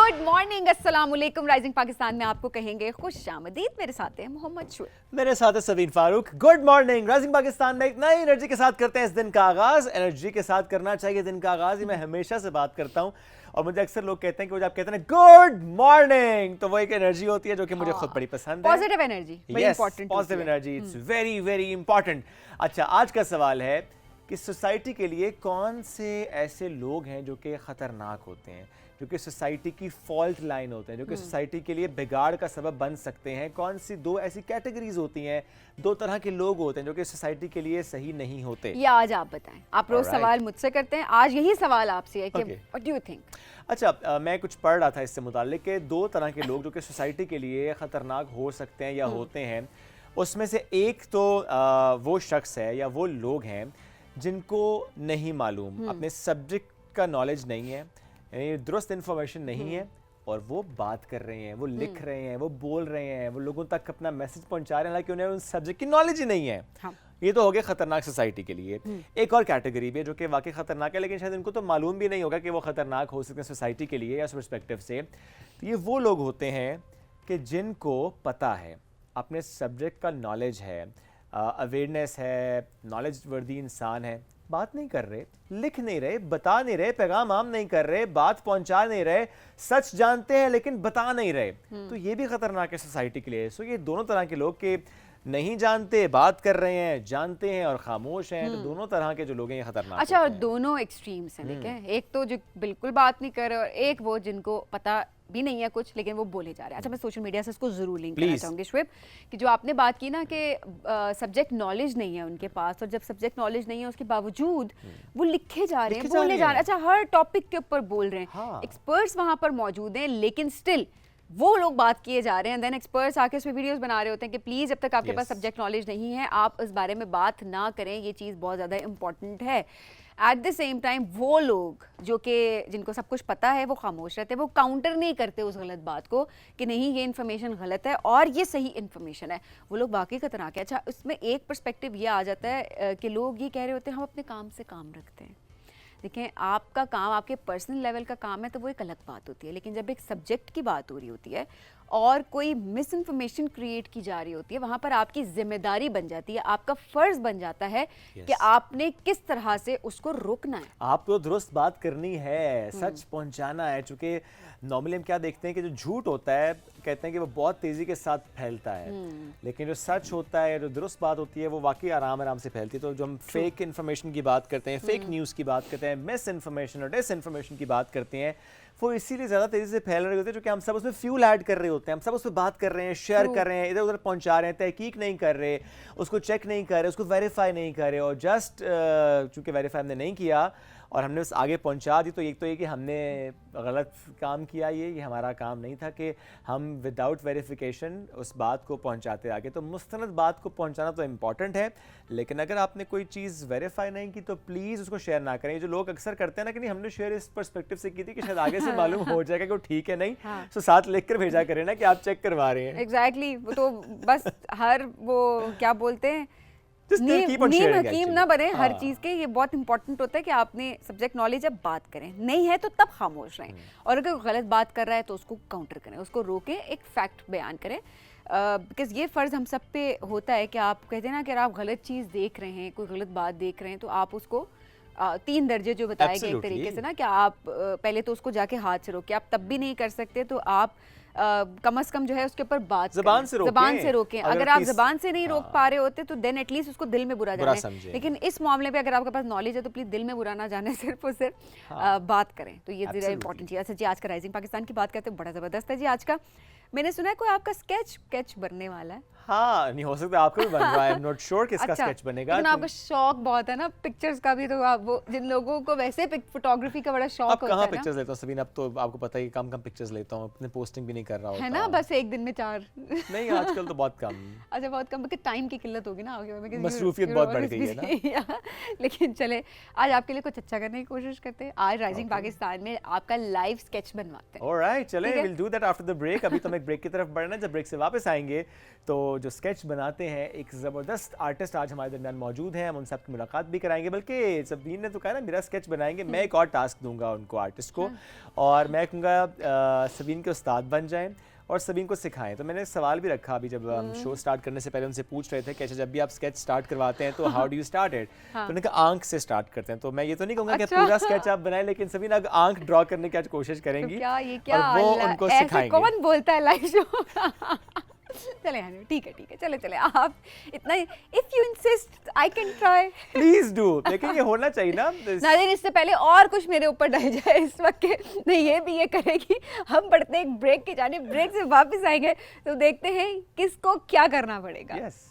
Good morning, अस्सलाम वालेकुम। Rising Pakistan में आपको कहेंगे खुशामदीद। मेरे साथ है मोहम्मद शुएब, मेरे साथ है Sabeen Farooq. Good morning. Rising Pakistan में एक नई एनर्जी के साथ करते हैं इस दिन का आगाज। एनर्जी के साथ करना चाहिए दिन का आगाज, ये मैं हमेशा से बात करता हूँ और मुझे अक्सर लोग कहते हैं कि वो जब कहते हैं गुड मॉर्निंग तो वो एक एनर्जी होती है जो कि मुझे खुद बड़ी पसंद है। पॉजिटिव एनर्जी, बड़ी important positive energy, it's very very important. अच्छा, आज का सवाल है कि सोसाइटी के लिए कौन से ऐसे लोग हैं जो कि खतरनाक होते हैं, जो कि सोसाइटी की फॉल्ट लाइन होते हैं, जो कि सोसाइटी के लिए बिगाड़ का सबब बन सकते हैं। कौन सी दो ऐसी कैटेगरीज होती हैं, दो तरह के लोग होते हैं जो कि सोसाइटी के लिए सही नहीं होते। ये आज आप बताएं। आप रोज सवाल मुझसे करते हैं, आज यही सवाल आपसे है कि व्हाट डू यू थिंक। अच्छा, मैं कुछ पढ़ रहा था इससे मुताल्लिक कि दो तरह के लोग जो कि सोसाइटी के लिए ख़तरनाक हो सकते हैं या होते हैं। उसमें से एक तो वो शख्स है या वो लोग हैं जिनको नहीं मालूम, अपने सब्जेक्ट का नॉलेज नहीं है, यानी दुरुस्त इन्फॉर्मेशन नहीं है और वो बात कर रहे हैं, वो लिख रहे हैं, वो बोल रहे हैं, वो लोगों तक अपना मैसेज पहुंचा रहे हैं, हालांकि उन्हें उस सब्जेक्ट की नॉलेज ही नहीं है। हाँ। ये तो हो गया खतरनाक सोसाइटी के लिए। एक और कैटेगरी भी है जो कि वाकई खतरनाक है, लेकिन शायद इनको तो मालूम भी नहीं होगा कि वो खतरनाक हो सकते हैं सोसाइटी के लिए या उस पर्सपेक्टिव से। तो ये वो लोग होते हैं कि जिनको पता है, अपने सब्जेक्ट का नॉलेज है, अवेयरनेस है, नॉलेज वर्दी इंसान है, बात नहीं कर रहे, लिख नहीं रहे, बता नहीं रहे, पैगाम आम नहीं कर रहे, बात पहुंचा नहीं रहे, सच जानते हैं लेकिन बता नहीं रहे, तो ये भी खतरनाक है सोसाइटी के लिए। सो ये दोनों तरह के लोग के नहीं जानते, बात कर रहे हैं, जानते हैं और खामोश हैं, तो दोनों तरह के जो लोग हैं ये खतरनाक अच्छा, और हैं। दोनों एक्सट्रीम्स हैं, देखें, एक तो जो बिल्कुल बात नहीं कर रहे और एक वो जिनको पता भी नहीं है कुछ लेकिन वो बोले जा रहे हैं। अच्छा, मैं सोशल मीडिया से इसको जरूर लिंक करना चाहूंगी शुएब, कि जो आपने बात की ना कि सब्जेक्ट नॉलेज नहीं है उनके पास, और जब सब्जेक्ट नॉलेज नहीं है उसके बावजूद वो लिखे जा रहे हैं, बोले जा रहे हैं। अच्छा, हर टॉपिक के ऊपर बोल रहे हैं, एक्सपर्ट्स वहां पर मौजूद हैं, लेकिन स्टिल वो लोग बात किए जा रहे हैं। देन एक्सपर्ट्स आके उस पर वीडियोस बना रहे होते हैं कि प्लीज़ जब तक आपके पास सब्जेक्ट नॉलेज नहीं है आप इस बारे में बात ना करें, ये चीज़ बहुत ज़्यादा इंपॉर्टेंट है। एट द सेम टाइम वो लोग जो कि जिनको सब कुछ पता है वो खामोश रहते हैं, वो काउंटर नहीं करते उस गलत बात को कि नहीं ये इन्फॉर्मेशन गलत है और ये सही इन्फॉर्मेशन है, वो लोग बाकी खतरनाक है। अच्छा, उसमें एक पर्सपेक्टिव ये आ जाता है कि लोग ये कह रहे होते हैं हम अपने काम से काम रखते हैं। देखें, आपका काम, आपके पर्सनल लेवल का काम है तो वो एक अलग बात होती है, लेकिन जब एक सब्जेक्ट की बात हो रही होती है और कोई मिस इन्फॉर्मेशन क्रिएट की जा रही होती है, वहाँ पर आपकी जिम्मेदारी बन जाती है, आपका फ़र्ज़ बन जाता है कि आपने किस तरह से उसको रोकना है। आपको दुरुस्त बात करनी है, सच पहुंचाना है। चूंकि नॉर्मली हम क्या देखते हैं कि जो झूठ होता है कहते हैं कि वो बहुत तेज़ी के साथ फैलता है, लेकिन जो सच होता है, जो दुरुस्त बात होती है वो वाकई आराम आराम से फैलती है। तो जो हम फेक इन्फॉर्मेशन की बात करते हैं, फेक न्यूज़ की बात करते हैं, मिस इन्फॉर्मेशन और डिस इन्फॉर्मेशन की बात करते हैं, वो इसीलिए ज़्यादा तेज़ी से फैल रहे होते हैं क्योंकि हम सब उसमें फ्यूल ऐड कर रहे होते हैं, हम सब उस पर बात कर रहे हैं, शेयर कर रहे हैं, इधर उधर पहुंचा रहे हैं, तहकीक नहीं कर रहे, उसको चेक नहीं कर रहे, उसको वेरीफाई नहीं कर रहे, और जस्ट चूँकि वेरीफाई हमने नहीं किया और हमने उस आगे पहुंचा दी, तो एक तो ये कि हमने गलत काम किया, ये हमारा काम नहीं था कि हम विदाउट वेरिफिकेशन उस बात को पहुंचाते आगे। तो मुस्तनद बात को पहुंचाना तो इम्पॉर्टेंट है, लेकिन अगर आपने कोई चीज़ वेरीफाई नहीं की तो प्लीज़ उसको शेयर ना करें। जो लोग अक्सर करते हैं ना कि नहीं हमने शेयर इस पर्सपेक्टिव से की थी कि शायद आगे से मालूम हो जाएगा कि वो ठीक है नहीं, तो साथ लिख कर भेजा करें ना कि आप चेक करवा रहे हैं। एग्जैक्टली, वो तो बस हर वो क्या बोलते हैं नीम हकीम ना बने हर चीज़ के। ये बहुत इंपॉर्टेंट होता है कि आपने सब्जेक्ट नॉलेज जब बात करें, नहीं है तो तब खामोश रहें, और अगर गलत बात कर रहा है तो उसको काउंटर करें, उसको रोकें, एक फैक्ट बयान करें। बिकॉज ये फ़र्ज़ हम सब पे होता है कि आप कहते हैं ना कि अगर आप गलत चीज़ देख रहे हैं, कोई गलत बात देख रहे हैं, तो आप उसको 3 दर्जे जो बताए गए एक तरीके से ना कि आप पहले तो उसको जाके हाथ से रोकें, आप तब भी नहीं कर सकते तो आप कम से कम जो है उसके ऊपर बात ज़बान से रोकें। अगर आप ज़बान से नहीं रोक पा रहे होते तो देन एटलीस्ट उसको दिल में बुरा जाने। लेकिन इस मामले पे अगर आपके पास नॉलेज है तो प्लीज दिल में बुरा ना जाने, सिर्फ और सिर्फ बात करें। तो ये ज़रा इंपॉर्टेंट चीज़। अच्छा जी, आज का राइजिंग पाकिस्तान की बात करते हैं, बड़ा ज़बरदस्त है जी आज का। मैंने सुना है कोई आपका स्केच बनने वाला है। हाँ, नहीं हो सकता आपका भी बन रहा है, आई एम नॉट श्योर किसका स्केच बनेगा। लेकिन आपका शौक बहुत है ना पिक्चर्स का भी, तो आप वो जिन लोगों को वैसे फोटोग्राफी का बड़ा शौक होता है ना। पिक्चर्स लेता हूँ सबीन, अब तो आपको पता है कि कम पिक्चर्स लेता हूँ, अपने पोस्टिंग भी नहीं कर रहा होता है ना, बस एक दिन में 4 नहीं आजकल तो बहुत कम। अच्छा बहुत कम, क्योंकि टाइम की किल्लत होगी ना आगे, मसरूफियत बहुत बढ़ गई है ना। लेकिन चले आज आपके लिए कुछ अच्छा करने की कोशिश करते हैं। आज राइजिंग पाकिस्तान में आपका लाइव स्केच बनवाते हैं। ऑलराइट, चले will do that after the break. अभी तो हम एक ब्रेक की तरफ बढ़ना है, जब ब्रेक से वापस आएंगे तो जो स्केच बनाते हैं एक ज़बरदस्त आर्टिस्ट आज हमारे दरमियान मौजूद हैं, हम उनसे आपकी मुलाकात भी कराएंगे। बल्कि सबीन ने तो कहा ना मेरा स्केच बनाएंगे, मैं एक और टास्क दूंगा उनको, आर्टिस्ट को, और मैं कहूँगा सबीन के उस्ताद बन जाएं और सबीन को सिखाएं। तो मैंने एक सवाल भी रखा अभी जब हम शो स्टार्ट करने से पहले उनसे पूछ रहे थे कि अच्छा जब भी आप स्केच स्टार्ट करवाते हैं तो how do you start it, तो उन्होंने कहा आंख से स्टार्ट करते हैं। तो मैं ये तो नहीं कहूँगा कि पूरा स्केच आप बनाएं, लेकिन सबीन अब आंख ड्रॉ करने की आज कोशिश करेंगी तो क्या ये क्या और वो उनको सिखाएंगे। कौन बोलता है लाइव शो? चले हनी, ठीक है चले आप इतना, if you insist I can try, please do. लेकिन ये होना चाहिए ना नाज़रीन, इससे पहले और कुछ मेरे ऊपर डल जाए इस वक्त के नहीं, ये भी ये करेगी। हम बढ़ते हैं एक ब्रेक की जानिब, ब्रेक से वापस आएंगे तो देखते हैं किसको क्या करना पड़ेगा। Yes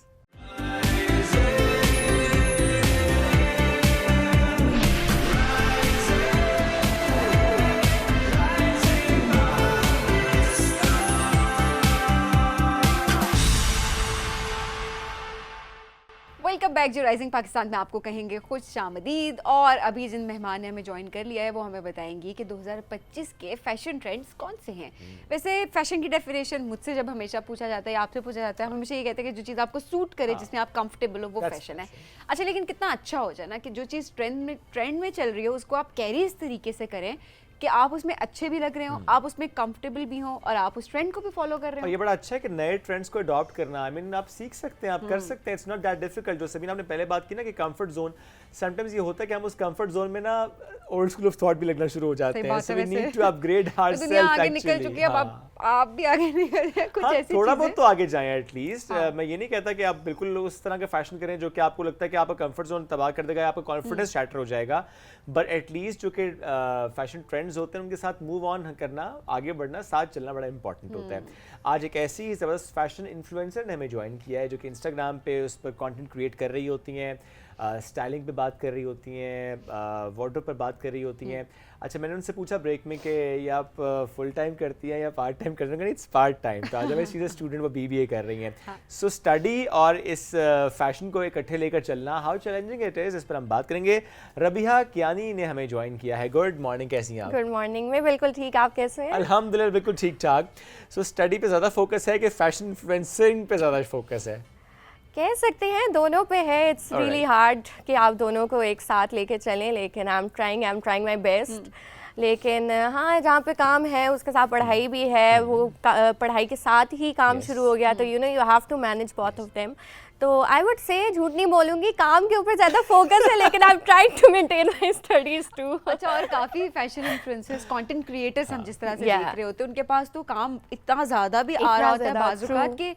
welcome back. जो राइजिंग पाकिस्तान में आपको कहेंगे खुश आमदीद, और अभी जिन मेहमान ने हमें ज्वाइन कर लिया है वो हमें बताएंगी कि 2025 के फैशन ट्रेंड्स कौन से हैं। वैसे फैशन की डेफिनेशन मुझसे जब हमेशा पूछा जाता है, आपसे पूछा जाता है, हम हमेशा ये कहते हैं कि जो चीज़ आपको सूट करे, जिसमें आप कंफर्टेबल हो, वो फैशन है। अच्छा, लेकिन कितना अच्छा हो जाए ना कि जो चीज़ ट्रेंड में चल रही हो उसको आप कैरी इस तरीके से करें कि आप उसमें अच्छे भी लग रहे हो, आप उसमें कंफर्टेबल भी हो और आप उस ट्रेंड को भी फॉलो कर रहे हो। और ये बड़ा अच्छा है कि नए ट्रेंड्स को अडॉप्ट करना, आई मीन आप सीख सकते हैं, आप कर सकते हैं, इट्स नॉट दैट डिफिकल्ट। जो सभी आपने पहले बात की ना कि कंफर्ट जोन, समटाइम्स ये होता है कि हम उस कंफर्ट जोन में ना ओल्ड स्कूल ऑफ थॉट भी लगना शुरू हो जाते हैं, so we need to upgrade ourselves. दुनिया आगे निकल चुकी है, अब आप भी आगे निकल जाए, कुछ ऐसी थोड़ा बहुत तो आगे जाएं एटलीस्ट। मैं ये नहीं कहता कि आप बिल्कुल उस तरह का फैशन करें जो कि आपको लगता है कि आपका कंफर्ट जोन तबाह कर देगा, आपका कॉन्फिडेंस शैटर हो जाएगा, बट एटलीस्ट जो कि फैशन ट्रेंड्स होते हैं उनके साथ मूव ऑन करना, आगे बढ़ना, साथ चलना बड़ा इंपॉर्टेंट होता है। आज एक ऐसी ज़बरदस्त फैशन इन्फ्लुएंसर ने हमें ज्वाइन किया है जो कि इंस्टाग्राम पे उस पर कंटेंट क्रिएट कर रही होती हैं, स्टाइलिंग पे बात कर रही होती हैं, वार्डरोब पर बात कर रही होती हैं। अच्छा, मैंने उनसे पूछा ब्रेक में कि ये आप फुल टाइम करती हैं या पार्ट टाइम कर रही हैं? It's part time. तो आज शीज़ अ स्टूडेंट, वो BBA कर रही हैं। सो स्टडी और इस फैशन को इकट्ठे लेकर चलना, हाउ चैलेंजिंग इट इज़, इस पर हम बात करेंगे। रबिहा कियानी ने हमें ज्वाइन किया है। गुड मॉर्निंग, कैसी हैं आप? गुड मॉर्निंग, मैं बिल्कुल ठीक, आप कैसे हैं? अल्हम्दुलिल्लाह बिल्कुल ठीक ठाक। सो स्टडी पे ज़्यादा फोकस है कि फैशन इन्फ्लुएंसिंग पे ज़्यादा फोकस है? कह सकते हैं दोनों पे है। इट्स रियली हार्ड कि आप दोनों को एक साथ लेके चलें, लेकिन I am trying my best. लेकिन हाँ, जहाँ पे काम है उसके साथ पढ़ाई भी है, वो पढ़ाई के साथ ही काम शुरू हो गया, तो you have to manage both of them. तो आई वुड से, झूठ नहीं बोलूंगी, काम के ऊपर ज़्यादा फोकस है, लेकिन I am trying to maintain my studies too. अच्छा, और काफ़ी फैशन इन्फ्लुएंसर्स, कंटेंट क्रिएटर्स हम जिस तरह से देख रहे होते हैं, उनके पास तो काम इतना ज़्यादा भी आ रहा होता है बाज़ के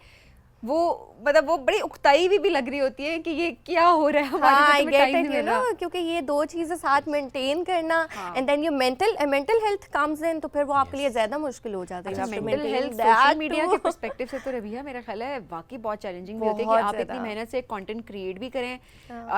वो मतलब वो बड़ी उकताई भी लग रही होती है कि ये क्या हो रहा है हमारे साथ, टाइम नहीं मिल रहा। क्योंकि ये दो चीज़ें साथ मेंटेन करना, and then your mental health comes in, तो फिर वो आपके लिए ज़्यादा मुश्किल हो जाता है। मेंटल हेल्थ सोशल मीडिया के पर्सपेक्टिव से तो रबिया मेरा ख्याल है वाकई बहुत चैलेंजिंग भी होती है कि आप इतनी मेहनत से कंटेंट क्रिएट भी करें,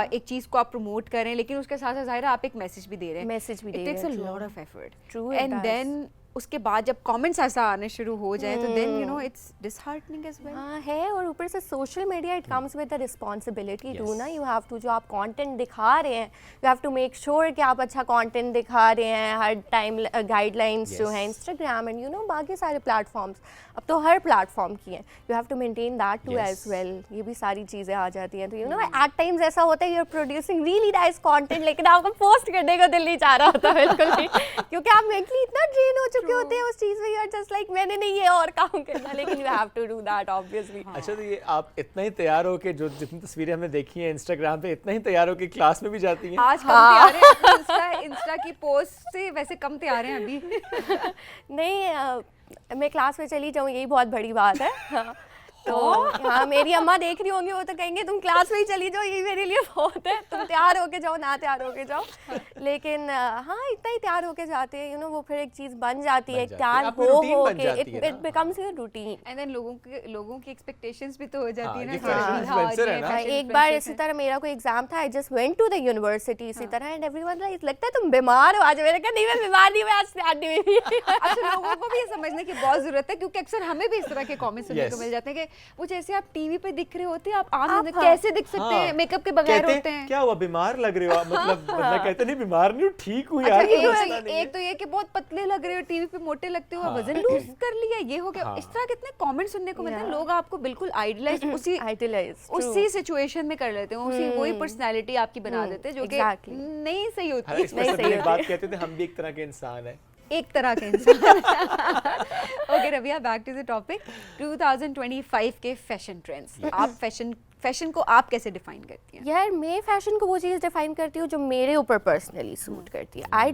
एक चीज़ को आप प्रमोट करें, लेकिन उसके साथ साथ ज़ाहिर है आप एक मैसेज भी दे रहे हैं, it takes a lot of effort, and then उसके बाद जब कमेंट्स ऐसा आने शुरू हो जाए तो then you know it's disheartening as well. हाँ है, और ऊपर से social media it comes with the responsibility too ना, यू हैव टू, जो आप कंटेंट दिखा रहे हैं, you have to make sure कि आप अच्छा कंटेंट दिखा रहे हैं, हर टाइम गाइडलाइंस जो हैं इंस्टाग्राम एंड बाकी सारे प्लेटफॉर्म्स, अब तो हर प्लेटफॉर्म की हैं, you have to maintain that too as well. ये भी सारी चीज़ें आ जाती हैं, तो एट टाइम्स ऐसा होता है you are producing really nice content, लेकिन आपको पोस्ट करने का दिल नहीं चाह रहा होता बिल्कुल भी, क्योंकि आप मेंटली इतना ड्रेन हो चुके होते हैं उस चीज़ में, यू आर जस्ट लाइक मैंने नहीं ये और काम करना, लेकिन you have to do that obviously. अच्छा, तो ये आप इतना ही तैयार हो के, जो जितनी तस्वीरें हमने देखी हैं इंस्टाग्राम पे, इतना ही तैयार हो के क्लास में भी जाती हैं? आज कम तैयार हैं, इंस्टा की पोस्ट से वैसे कम तैयार हैं अभी। नहीं, मैं क्लास में चली जाऊँ यही बहुत बड़ी बात है। तो हाँ, मेरी अम्मा देख रही होंगी, वो तो कहेंगे तुम क्लास में ही चली जाओ, ये मेरे लिए बहुत है, तुम तैयार होके जाओ ना तैयार होके जाओ। लेकिन हाँ, इतना ही तैयार होके जाते हैं, वो फिर एक चीज़ बन जाती है, तैयार आपकी हो routine बन के जाती है it becomes your routine. And then लोगों की एक्सपेक्टेशंस भी तो हो जाती है ना ये कि fashion हाँ, influencer है ये ना। fashion एक बार influencer इसी है। तरह मेरा कोई एग्जाम था, I just went to the university इसी तरह, एंड एवरीवन लाइक लगता है तुम बीमार हो आज। मैंने कहा नहीं, मैं बीमार नहीं, मैं आज तैयार नहीं हुई। अच्छा, लोगों को भी ये समझने की बहुत जरूरत है, क्योंकि अक्सर हमें भी इस तरह के कमेंट्स सुनने को Yes. मिल जाते हैं कि वो जैसे आप टीवी पे दिख रहे होते हैं, आप आम आप जिंदगी हाँ। कैसे दिख सकते हैं, मेकअप के बगैर कहते होते हैं। क्या हुआ, बीमार लग रहे हो आप? मतलब बंदा कहते नहीं बीमार नहीं हूँ, ठीक हूँ अच्छा, यार, कोई मसला नहीं है। एक तो ये कि बहुत पतले लग रहे हो, टीवी पे मोटे लगते हो, वजन लूज कर लिया, ये हो गया। हाँ। इस तरह कितने कमेंट सुनने को मिलते हैं, Yeah. लोग आपको बिल्कुल आइडलाइज उसी Idolize, true. उसी सिचुएशन में कर लेते हैं, उसी वही पर्सनालिटी आपकी बना देते हैं, जो कि exactly. नहीं सही हाँ, होती इस पर नहीं सब सही एक होती बात कहते थे, हम भी एक तरह के इंसान हैं। एक तरह के इंसान। Okay Raviya, back to the topic, 2025 के फैशन ट्रेंड्स। आप फैशन को आप कैसे डिफाइन करती हैं? यार, मैं फैशन को वो चीज़ डिफाइन करती हूँ जो मेरे ऊपर पर्सनली सूट करती है। I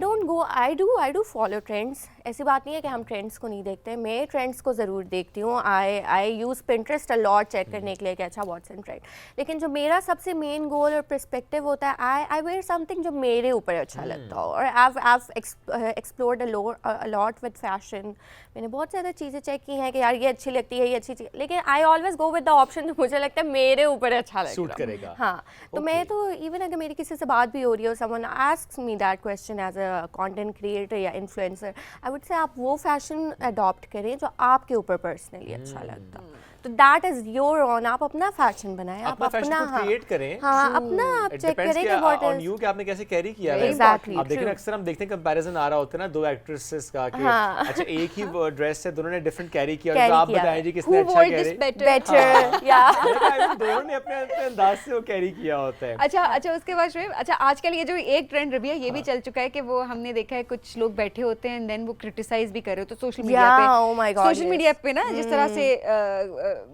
do follow trends. ऐसी बात नहीं है कि हम ट्रेंड्स को नहीं देखते, मैं ट्रेंड्स को ज़रूर देखती हूँ। I use Pinterest a lot check करने के लिए कि अच्छा व्हाट्स इन ट्रेंड। लेकिन जो मेरा सबसे मेन गोल और पर्सपेक्टिव होता है, आई वेयर समथिंग जो मेरे ऊपर अच्छा लगता हो। और I explored a lot with fashion. मैंने बहुत ज़्यादा चीज़ें चेक की हैं कि यार ये अच्छी लगती है, ये अच्छी चीज़, लेकिन I always go with the option जो मुझे लगता है मेरे ऊपर अच्छा लगेगा, सूट करेगा। हाँ, तो मैं तो इवन अगर मेरी किसी से बात भी हो रही है और someone asks me that question as a content creator या इन्फ्लुएंसर, आई वुड से आप वो फैशन अडॉप्ट करें जो आपके ऊपर पर्सनली अच्छा लगता। तो दैट इज योर ऑन, आप अपना फैशन बनाएं, आप अपना फैशन अपना को क्रिएट करें। हाँ, अपना आप It चेक depends करें कि कि व्हाट on इज you कि आपने कैसे कैरी किया है। Exactly, आप देखें true. अक्सर हम देखते हैं कंपैरिजन आ रहा होता है ना दो एक्ट्रेसेस का कि हाँ. अच्छा एक ही ड्रेस है, दोनों ने डिफरेंट कैरी किया, और Carry तो आप किया बताएं है. जी किसने Who अच्छा wore carry. this better? Better या दोनों ने अपने अपने अंदाज से वो कैरी किया होता है। अच्छा, उसके बाद शुएब, अच्छा आजकल ये जो एक ट्रेंड रवि है, ये भी चल चुका है कि वो हमने देखा है कुछ लोग बैठे होते हैं एंड देन वो क्रिटिसाइज भी कर रहे हो, तो सोशल मीडिया Yeah, पे, oh my God, social yes. Media पे ना जिस तरह से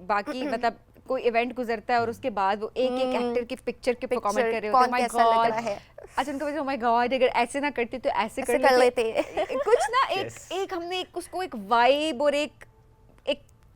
बाकी मतलब कोई इवेंट गुजरता है और उसके बाद वो एक एक एक्टर की पिक्चर के ऊपर कमेंट कर रहे होते हैं, कौन माय कैसा लग रहा गॉड। है। अच्छा, उनको बोलते हैं माय गॉड, अगर ऐसे ना करती तो ऐसे ऐसे कर कर लेते। लेते। कुछ ना Yes. एक हमने उसको एक वाइब और एक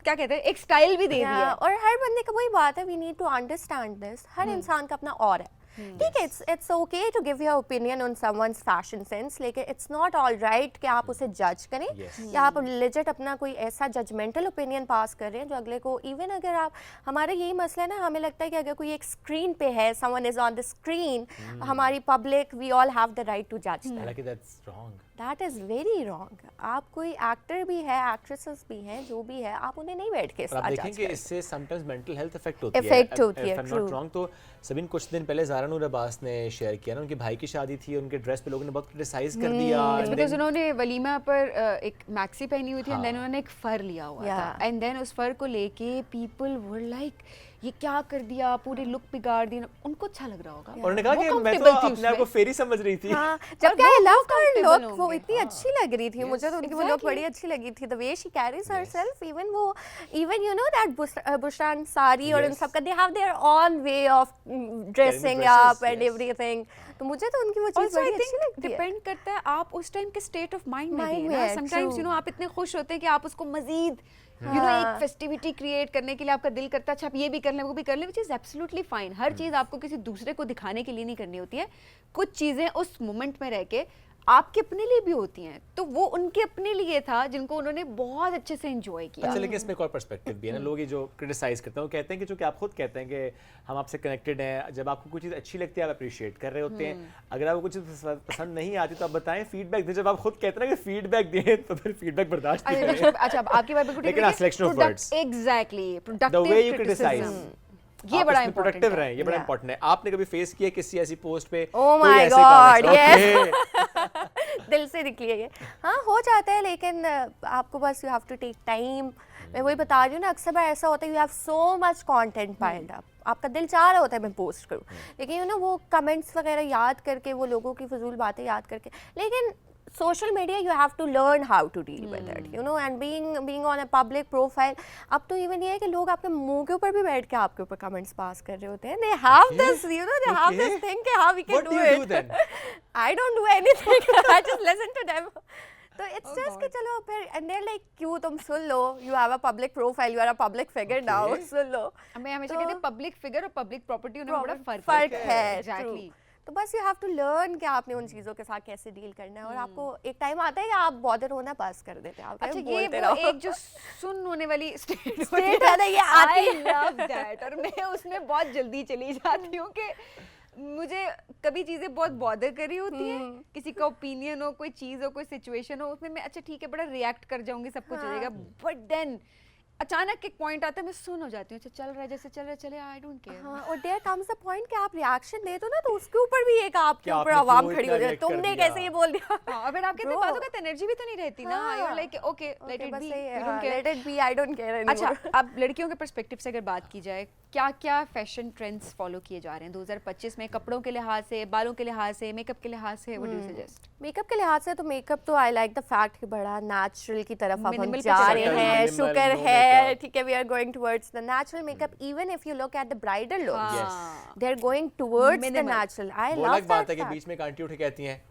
क्या कहते हैं, एक स्टाइल भी दे दिया है। और हर बंदे का वही बात है, we need to understand this, हर इंसान का अपना और है। ठीक है, it's okay to give your opinion on someone's fashion sense, लेकिन इट्स नॉट ऑल राइट कि आप उसे जज करें या आप लेजिट अपना कोई ऐसा जजमेंटल ओपिनियन पास कर रहे हैं जो अगले को, इवन अगर आप, हमारा यही मसला है ना, हमें लगता है कि अगर कोई एक स्क्रीन पे है, someone is on the screen, हमारी public, we all have the right to जज दैट। हालांकि that's wrong. That is very wrong. आप कोई एक्टर भी है, एक्ट्रेसेस भी हैं, जो भी है, आप उन्हें नहीं बैठ के और आप साथ देखें जज कि करें। इससे समटाइम्स मेंटल हेल्थ इफेक्ट होती है। Effect होती है, If I'm not true. wrong, तो सबीन कुछ दिन पहले ज़ारा नूर अब्बास ने शेयर किया ना, उनके भाई की शादी थी, उनके ड्रेस पे लोगों ने बहुत क्रिटिसाइज कर दिया। and बिकॉज then- उन्होंने वलीमा पर एक मैक्सी पहनी हुई थी एंड हाँ. देन उन्होंने एक फर लिया हुआ था Yeah. एंड देन उस फर को लेके पीपल वर लाइक ये क्या कर दिया, पूरी लुक बिगाड़ दी। उनको अच्छा लग रहा होगा और उन्होंने कहा वो कि मैं तो comfortable थी अपने आप को उसमें। फेरी समझ रही थी। हाँ, जबकि I love her comfortable look, वो होंगे। इतनी अच्छी लग रही थी, मुझे तो उनकी वो लुक बड़ी अच्छी लगी थी, the way she carries herself, even वो, even you know that Bushra Ansari और इन Yes. सब का, they have their on way of dressing dresses, up and yes. Everything. तो मुझे तो उनकी वो चीज़ Also, I बड़ी अच्छी think लगती है। डिपेंड करता है आप उस टाइम के स्टेट ऑफ माइंड में भी Mind है में ना। है, समटाइम्स true. यू नो आप इतने खुश होते हैं कि आप उसको मजीद यू नो हाँ. एक फेस्टिविटी क्रिएट करने के लिए आपका दिल करता है अच्छा आप ये भी कर लें वो भी कर लें, व्हिच इज एब्सोल्युटली फाइन। हर चीज़ आपको किसी दूसरे को दिखाने के लिए नहीं करनी होती है। कुछ चीज़ें उस मोमेंट में रह के आपके अपने लिए भी होती हैं, तो वो उनके अपने लिए था जिनको उन्होंने बहुत अच्छे से एंजॉय किया। अच्छा, लेकिन इसमें एक और पर्सपेक्टिव भी है ना, लोग ये जो क्रिटिसाइज करते हैं वो कहते हैं कि जो कि आप खुद कहते हैं कि हम आपसे कनेक्टेड हैं, जब आपको कोई चीज़ अच्छी लगती है आप अप्रिशिएट कर रहे होते हैं, अगर आपको कुछ चीज़ पसंद नहीं आती तो आप बताएं, फीडबैक दें। जब आप खुद कहते हैं ना कि फीडबैक दें तो फिर फीडबैक बर्दाश्त नहीं करें। अच्छा आपकी बात बिल्कुल ठीक लेकिन है, selection of words. Exactly The productive way you criticize. ये बड़ा इंपॉर्टेंट प्रोडक्टिव रहे, ये बड़ा Yeah. इंपॉर्टेंट है। आपने कभी फेस किया किसी ऐसी पोस्ट पे Oh कोई my ऐसे God, comments? yes. Okay. दिल से निकली है ये। हाँ, हो जाता है, लेकिन आपको बस you have to take time. मैं वही बता रही हूँ ना, अक्सर बार ऐसा होता है, you have so much content piled up, आपका दिल चाह रहा होता है मैं पोस्ट करूँ, लेकिन यू नो वो कमेंट्स वगैरह याद करके, वो लोगों की फजूल बातें याद करके, लेकिन social media you have to learn how to deal with it, you know, and being on a public profile. अब तो इवन ये है कि लोग आपके मुंह के ऊपर भी बैठ के आपके ऊपर कमेंट्स पास कर रहे होते हैं। They have this, you know, they have this thing कि how we can What do do you do it. then? I don't do anything. I just listen to them. तो इट्स जस्ट कि चलो फिर and there like क्यों तुम सुन लो, you have a public profile, you are a public figure now, सुन लो। मैं हमेशा तो- कहती हूँ पब्लिक फिगर और पब्लिक प्रॉपर्टी उनमें बड़ा फर्क है, एग्जैक्टली। true. तो बस यू हैव टू लर्न कि आपने उन चीज़ों के साथ कैसे डील करना है, और आपको एक टाइम आता है कि आप बॉदर होना पास कर देते हैं। आप अच्छा, ये बोलते वो रहो। एक जो सुन होने वाली स्टेट State है ना, ये आती आई लव दैट, और मैं उसमें बहुत जल्दी चली जाती हूँ कि मुझे कभी चीजें बहुत बॉदर कर रही होती हैं, किसी का ओपिनियन हो, कोई चीज हो, कोई सिचुएशन हो, उसमें मैं अच्छा ठीक है बड़ा रिएक्ट कर जाऊंगी, सब कुछ हो जाएगा, बट देन अचानक एक पॉइंट आता है, मैं सुन हो जाती हूँ, अच्छा चल रहा है जैसे चल रहा है चले, आई डोंट केयर। हाँ, और देयर कम्स अ पॉइंट कि आप रिएक्शन दे दो ना, तो उसके ऊपर भी एक आपके कि ऊपर आपने आवाम क्यों खड़ी इतना हो जाए, react कर तुमने दिया? कैसे ये बोल दिया। हाँ, फिर आपके Bro. बातों का एनर्जी भी तो नहीं रहती ना, you are like okay let it बस बी, सही वी डोंट है, care. Let it be, I don't care anymore. अच्छा, अब लड़कियों के पर्सपेक्टिव से अगर बात की जाए, क्या क्या फैशन ट्रेंड्स फॉलो किए जा रहे हैं 2025 में, कपड़ों के लिहाज से, बालों के लिहाज से, मेकअप के लिहाज से, what do you suggest? Makeup के लिहाज से तो मेकअप तो आई लाइक द फैक्ट कि बड़ा नेचुरल की तरफ अब हम Minimal जा पे रहे चलते हैं। हैं, Minimal, शुक्र no है, makeup. ठीक है, we are going towards the natural makeup, even if you look at the bridal looks, हाँ। They are going towards the Minimal. Natural. I वो लव अलग बात है दैट कि बीच में एक आंटी उठ के कहती हैं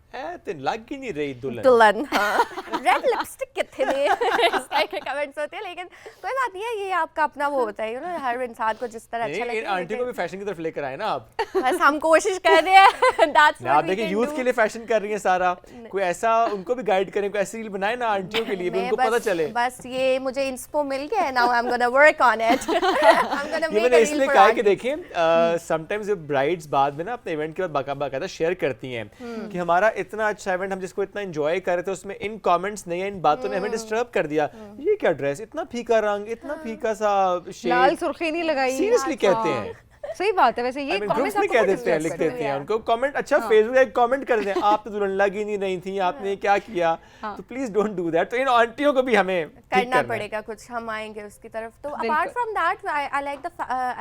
तेन लग ही नहीं रही दुल्हन। दुल्हन, हाँ, रेड लिपस्टिक कितने ने इस टाइप के कमेंट्स होते हैं, लेकिन कोई बात नहीं है, ये आपका अपना वो होता है, यू नो, हर इंसान को जिस तरह अच्छा नहीं, इन लगता है। आंटी को भी फैशन की तरफ लेकर आए ना आप। बस हम कोशिश कर रहे हैं, दैट्स ना आप देखिए यूथ के लिए फैशन कर रही हैं सारा, कोई ऐसा उनको भी गाइड करें, कोई ऐसी रील बनाए ना आंटियों के लिए भी, उनको पता चले। बस ये मुझे इंस्पो मिल गया है, now I am gonna work on it. I am gonna ये मेक मैंने अ इसलिए रील कहा फॉर कि देखें समटाइम्स ब्राइड्स बाद में ना अपने इवेंट के बाद बाकायदा शेयर करती हैं कि हमारा इतना अच्छा इवेंट, हम जिसको इतना एंजॉय कर रहे थे, उसमें इन कमेंट्स ने, इन बातों ने हमें डिस्टर्ब कर दिया, ये क्या ड्रेस, इतना फीका रंग, इतना फीका सा लाल शेड, सुर्खी नहीं लगाई, सीरियसली कहते हैं। सही बात है वैसे, ये ग्रुप्स कमेंट्स में आपको कह बहुत देते हैं, disturb लिख करते हैं। देते हैं उनको कमेंट, अच्छा फेसबुक एक कमेंट कर दें आप तो दुल्हन लग ही नहीं रही थी, आपने क्या किया, तो प्लीज डोंट डू दैट। तो इन आंटियों को भी हमें ठीक करना करना है। पड़ेगा कुछ, हम आएंगे उसकी तरफ। तो बिल्कुल। Apart from that I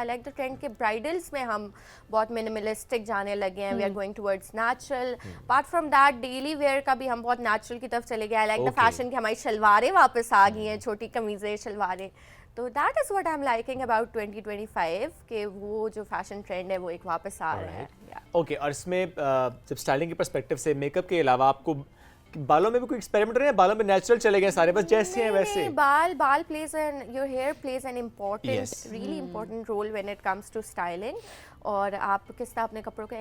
like the trend के ब्राइडल्स में हम बहुत मिनिमलिस्टिक जाने लगे हैं, we are going towards natural. Apart from that daily wear का भी हम बहुत नेचुरल की तरफ चले गए। I like the Okay. Fashion कि हमारी शलवारें वापस आ गई हैं, छोटी कमीजें, शलवारें। तो that is what I am liking about 2025 कि वो जो फैशन ट्रेंड है वो एक वापस आ रहा है। Yeah. ओके, और इसमें जब स्टाइलिंग के पर्सपेक्टिव से मेकअप के अलावा आपको बालों में भी कोई एक्सपेरिमेंट रहे हैं, बालों में नेचुरल चले गए सारे बस जैसे हैं वैसे? नहीं, बाल plays an your hair plays an important Yes. really important role when it comes to styling। और आप किस तरह अपने कपड़ों के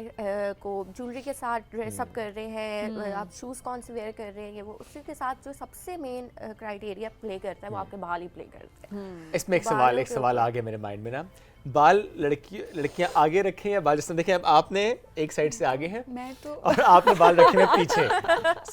को ज्वेलरी के साथ ड्रेसअप कर रहे हैं, आप शूज़ कौन से वेयर कर रहे हैं, ये वो उसी के साथ जो सबसे मेन क्राइटेरिया प्ले करता है वो आपके बाल ही प्ले करते हैं। इसमें एक बालों के सवाल आ गया मेरे माइंड में ना, बाल लड़कियां आगे रखें या बाल, जिस तरह देखें अब आपने एक साइड से आगे हैं मैं तो और आपने बाल रखे हैं पीछे।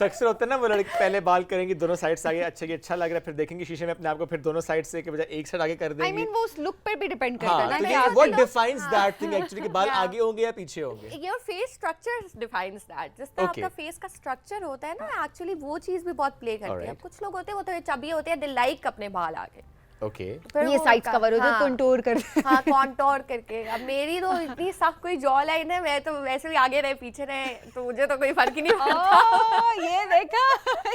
अक्सर होता है ना वो लड़की पहले बाल करेंगी दोनों साइड से आगे, अच्छा लग रहा है, फिर देखेंगे शीशे में अपने आप को, फिर दोनों साइड से के बजाय एक साइड आगे कर आई देंगी। मीन वो उस लुक पर भी डिपेंड करता हाँ, है ना तो कि ये आप what defines that thing actually कि बाल Yeah. आगे होंगे या पीछे होंगे? Your face structure defines that. जिस तरह Okay. आपका फेस का स्ट्रक्चर होता है ना, एक्चुअली वो चीज़ भी बहुत प्ले करती है। Alright. अब कुछ लोग होते हैं वो तो चबी होते हैं, दे लाइक अपने बाल आगे, ओके, फिर ये वो साइड्स उनका- कवर हो जाए, हाँ। कंटूर कर हाँ, कॉन्टोर करके। अब मेरी तो इतनी सख्त कोई जॉ लाइन है, मैं तो वैसे भी आगे रहे पीछे रहे, तो मुझे तो कोई फर्क ही नहीं पड़ता। ये देखा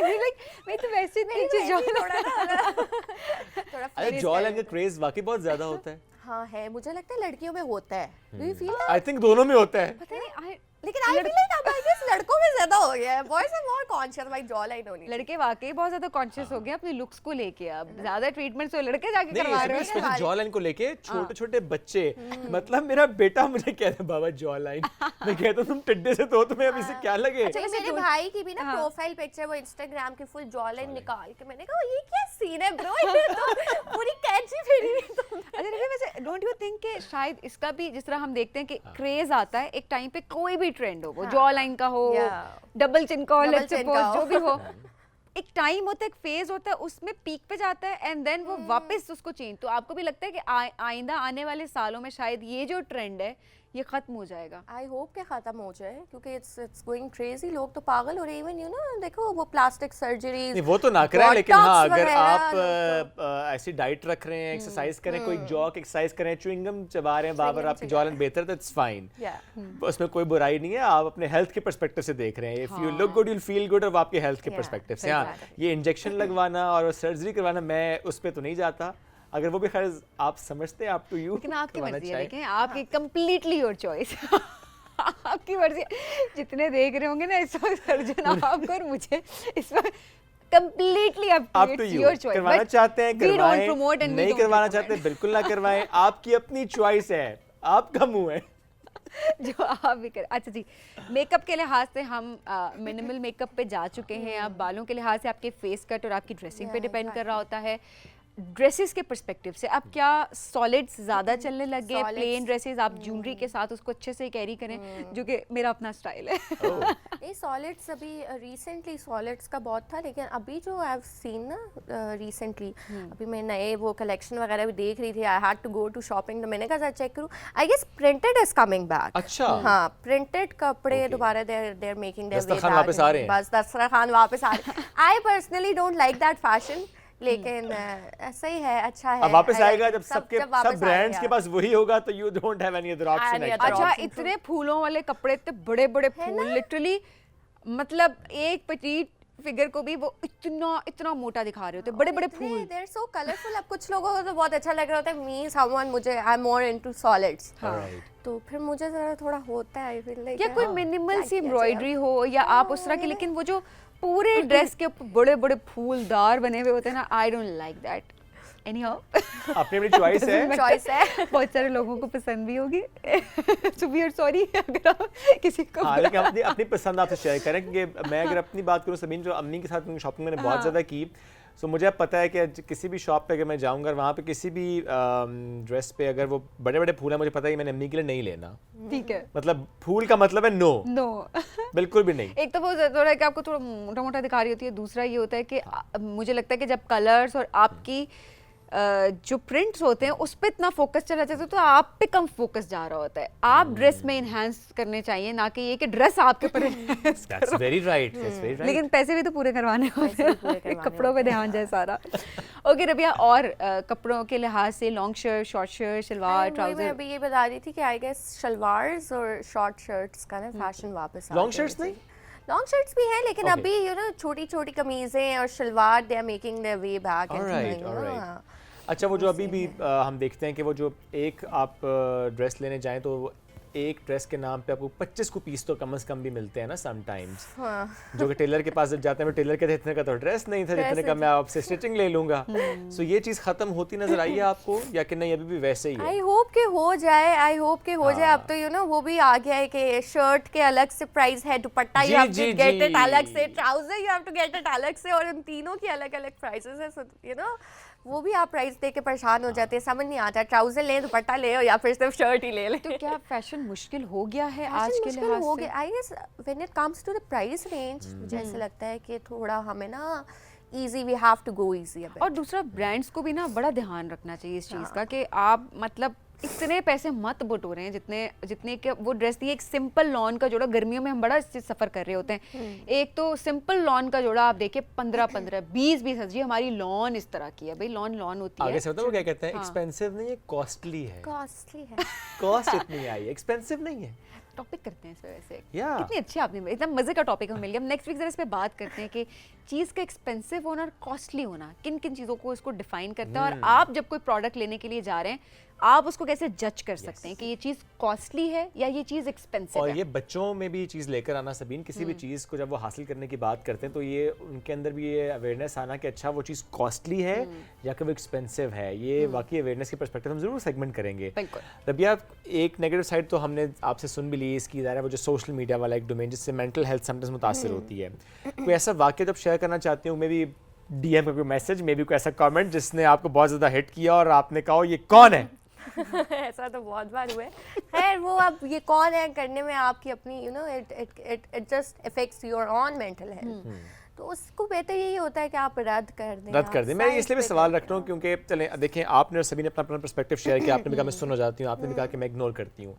लाइक मैं तो वैसे नीचे जो थोड़ा ना थोड़ा अरे freeze जॉ कर- लाइन का क्रेज वाकई बहुत ज्यादा होता है। हाँ है, मुझे लगता है लड़कियों में होता है। Do you feel that? I think दोनों में होता है। पता नहीं लेकिन आई फील लाइक अब आई गेस लड़कों में ज्यादा हो गया है। बॉयज आर मोर कॉन्शियस भाई जॉ लाइन होनी। लड़के वाकई बहुत ज्यादा कॉन्शियस हो गए अपने लुक्स को लेके, अब ज्यादा ट्रीटमेंट तो लड़के जाके करवा रहे हैं। नहीं, जॉ लाइन को लेके छोटे छोटे बच्चे, मतलब मेरा बेटा मुझे कहता है बाबा जॉ लाइन, मैं कहता हूँ तुम टिड्डे से तो तुम्हें अब इसे क्या लगे? अच्छा, मेरे भाई की भी ना प्रोफाइल पिक्चर वो इंस्टाग्राम की फुल जॉ लाइन निकाल के, मैंने कहा ये क्या सीन है ब्रो, ये तो पूरी कैची फेरी हुई तुम। अच्छा देखिए, वैसे डोंट यू थिंक कि शायद इसका भी जिस तरह हम देखते हैं कि क्रेज आता है एक टाइम पे, कोई भी ट्रेंड हो, वो जॉ लाइन का हो, डबल चिन का हो, Double लेट्स chin सपोज का हो। जो भी हो, एक टाइम होता है, एक फेज होता है, उसमें पीक पे जाता है एंड देन वो वापस उसको चेंज। तो आपको भी लगता है कि आइंदा आने वाले सालों में शायद ये जो ट्रेंड है ये खत्म हो जाएगा? आई होप के खत्म हो जाए, क्योंकि इट्स गोइंग क्रेजी, लोग तो पागल हो रहे हैं। इवन यू नो देखो वो प्लास्टिक सर्जरीज, नहीं वो तो ना करें, लेकिन Botox हाँ अगर वगैरह आप ऐसी डाइट रख रहे हैं, एक्सरसाइज करें, कोई जॉ एक्सरसाइज करें, च्युइंगम चबा रहे हैं बाबर, आपकी जॉ लाइन बेहतर, दैट्स फाइन, उसमें कोई बुराई नहीं है। आप अपने हेल्थ के पर्सपेक्टिव से देख रहे हैं, if you look good you feel good, और आपके हेल्थ के Yeah, पर्सपेक्टिव से। हाँ, ये इंजेक्शन लगवाना और सर्जरी करवाना, मैं उस पर तो नहीं जाता, अगर वो भी खैर आप समझते हैं, आप टू यू, लेकिन आपकी मर्जी है, देखें आपकी कंप्लीटली योर चॉइस। आपकी मर्जी, जितने देख रहे होंगे ना इस वक्त सर्जन आपको और मुझे, इस वक्त completely up up to to it's you, your choice. करवाना But चाहते हैं we don't करवाएं, promote and we नहीं don't करवाना recommend. चाहते बिल्कुल ना करवाएं, आपकी अपनी चॉइस है, आपका मुंह है। जो आप भी कर। अच्छा जी, मेकअप के लिहाज से हम मिनिमल मेकअप पे जा चुके हैं। अब बालों के लिहाज से आपके फेस कट और आपकी ड्रेसिंग पे डिपेंड कर रहा होता है। ड्रेसेस के पर्सपेक्टिव से अब क्या सॉलिड्स ज़्यादा चलने लग गए, Solids. प्लेन ड्रेसेस आप ज्वेलरी के साथ उसको अच्छे से कैरी करें, जो कि मेरा अपना स्टाइल है। नहीं सॉलिड्स अभी रिसेंटली सॉलिड्स का बहुत था, लेकिन अभी जो आई हैव सीन ना रिसेंटली अभी मैं नए वो कलेक्शन वगैरह भी देख रही थी, I had to go to shopping, तो मैंने कहा चेक करूँ, I guess printed is coming back. अच्छा। हाँ, प्रिंटेड कपड़े Okay. दोबारा देयर मेकिंग देयर वे दस्तरखान वापस आ रहे हैं। बस दस्तरखान वापस आ रहे हैं। I personally don't like that fashion, लेकिन ऐसा ही है, अच्छा है। अब वापस I आएगा like- जब सबके जब वापस सब ब्रांड्स आएगा। के पास वही होगा, तो you don't have any other option. Any other अच्छा, option. इतने फूलों वाले कपड़े, इतने बड़े बड़े फूल, लिटरली मतलब एक पेटीट फिगर को भी वो इतना मोटा दिखा रहे होते, बड़े बड़े फूल। There so colourful. अब कुछ लोगों को तो बहुत अच्छा लग रहा होता है, मी समवन मुझे I am more into solids, तो फिर मुझे जरा थोड़ा होता है, आई फील लाइक या कोई मिनिमल सी एम्ब्रॉयडरी हो या आप उस तरह की, लेकिन वो जो पूरे ड्रेस के ऊपर बड़े बड़े फूलदार बने हुए होते हैं ना, I don't like that. Anyhow, अपनी अपनी चॉइस है। चॉइस है। बहुत सारे लोगों को पसंद भी होगी। सो वी आर सॉरी अगर आप किसी को हाँ, लेकिन अपनी अपनी पसंद आपसे शेयर करें, क्योंकि मैं अगर अपनी बात करूँ समीन, जो अम्मी के साथ शॉपिंग मैंने बहुत ज़्यादा की, सो मुझे अब पता है कि किसी भी शॉप पे अगर मैं जाऊँगा, वहाँ पे किसी भी ड्रेस पे अगर वो बड़े बड़े फूल हैं, मुझे पता है कि मैंने अम्मी के लिए नहीं लेना। ठीक है, मतलब फूल का मतलब है नो, नो। बिल्कुल भी नहीं। एक तो वो थोड़ा कि आपको थोड़ा मोटा मोटा दिखा रही होती है, दूसरा ये होता है कि मुझे लगता है कि जब कलर्स और आपकी जो प्रिंट्स होते हैं उस पर इतना फोकस चला जाता है, तो आप पे कम फोकस जा रहा होता है। आप ड्रेस में इन्हांस करने चाहिए, ना कि ये कि ड्रेस आपके ऊपर enhance कर That's very right, that's very right. लेकिन पैसे भी तो पूरे करवाने होते भी पूरे हैं, करवाने कपड़ों पे ध्यान जाए सारा। ओके रबिया, और कपड़ों के लिहाज से long shirt, short shirt, shalwar, मैं ट्राउजर। अभी ये बता रही थी कि आई गेस शलवार्स और शॉर्ट शर्ट्स का ना फैशन वापस आ लॉन्ग गया शर्ट्स है। नहीं? लॉन्ग शर्ट्स भी हैं, लेकिन Okay. अभी यू नो छोटी छोटी कमीजें और salwar they are making their way back. Alright, alright. अच्छा, वो जो अभी भी हम देखते हैं कि वो जो एक आप ड्रेस लेने जाएं तो एक ड्रेस के नाम पे आपको 25 को पीस तो कम से कम भी मिलते हैं ना समटाइम्स, जो कि टेलर के पास जब जाते हैं, टेलर कहते हैं इतने का तो ड्रेस नहीं था, जितने का मैं आपसे स्टिचिंग ले लूंगा। सो ये चीज़ खत्म होती नजर आई है आपको, या कि नहीं अभी भी वैसे ही है? आई होप के हो जाए, आई होप के हो जाए। अब तो यू नो वो भी आ गया है कि शर्ट के अलग से प्राइस है, दुपट्टा जी, यू हैव जी, टू गेट जी। इट अलग से, trouser you have to get it अलग से, और उन तीनों की अलग अलग प्राइसेस है। यू नो वो भी आप प्राइस दे के परेशान हो जाते हैं, समझ नहीं आता ट्राउजर ले, दुपट्टा ले, या फिर सिर्फ शर्ट ही ले ले। तो क्या फैशन मुश्किल हो गया है आज फैशन के मुश्किल लिहाज हो से? गया। I guess when it comes to the price range, मुझे ऐसा लगता है कि थोड़ा हमें ना easy, we have to go easy a bit. और दूसरा ब्रांड्स को भी ना बड़ा ध्यान रखना चाहिए इस चीज़ का कि आप मतलब इतने पैसे मत बटोरें जितने जितने के वो ड्रेस थी। एक सिंपल लॉन का जोड़ा, गर्मियों में हम बड़ा इससे सफ़र कर रहे होते हैं, एक तो सिंपल लॉन का जोड़ा आप देखिए 15-15 20-20 हज़ार। हमारी लॉन इस तरह की है भाई, लॉन लॉन होती है। आगे से बताओ वो क्या कहते हैं, एक्सपेंसिव नहीं है, कॉस्टली है। कॉस्टली है। कॉस्ट इतनी आई है, एक्सपेंसिव नहीं है। टॉपिक करते हैं इस पे वैसे। Yeah. कितनी अच्छी आपने, इतना मजे का टॉपिक हमें मिल गया। नेक्स्ट वीक जरा इस पे बात करते हैं कि चीज़ का एक्सपेंसिव होना और कॉस्टली होना किन किन चीज़ों को इसको डिफाइन करता है, और आप जब कोई प्रोडक्ट लेने के लिए जा रहे हैं आप उसको कैसे जज कर सकते हैं कि ये चीज़ कॉस्टली है या ये चीज़ एक्सपेंसिव और है। ये बच्चों में भी चीज़ लेकर आना सबीन, किसी भी चीज़ को जब वो हासिल करने की बात करते हैं तो ये उनके अंदर भी ये अवेयरनेस आना कि अच्छा वो चीज़ कॉस्टली है या कि वो एक्सपेंसिव है। ये वाकई अवेयरनेस के पर्सपेक्टिव हम जरूर सेगमेंट करेंगे। बिल्कुल। रबिया, एक नेगेटिव साइड तो हमने आपसे सुन भी ली इसकी, ज़ाहिर है वो जो सोशल मीडिया वाला एक डोमेन जिससे मेंटल हेल्थ समटाइम्स मुतासिर होती है। कोई ऐसा वाक्य जब शेयर करना चाहती हूँ, मे बी डीएम का कोई मैसेज, मे बी कोई ऐसा कमेंट जिसने आपको बहुत ज़्यादा हिट किया और आपने कहा ये कौन है? ऐसा तो बहुत बार हुआ है। खैर वो अब ये कौन है करने में आपकी अपनी you know it just affects your on mental health, तो उसको बेहतर यही होता है कि आप रद्द कर दें। रद्द कर दें। मैं इसलिए भी सवाल रख रहा हूँ क्योंकि चलें देखें, आपने और सभी ने अपना अपना पर्सपेक्टिव शेयर किया, आपने भी कहा मैं सुन हो जाती हूँ, आपने भी कहा कि मैं इग्नोर करती हूँ।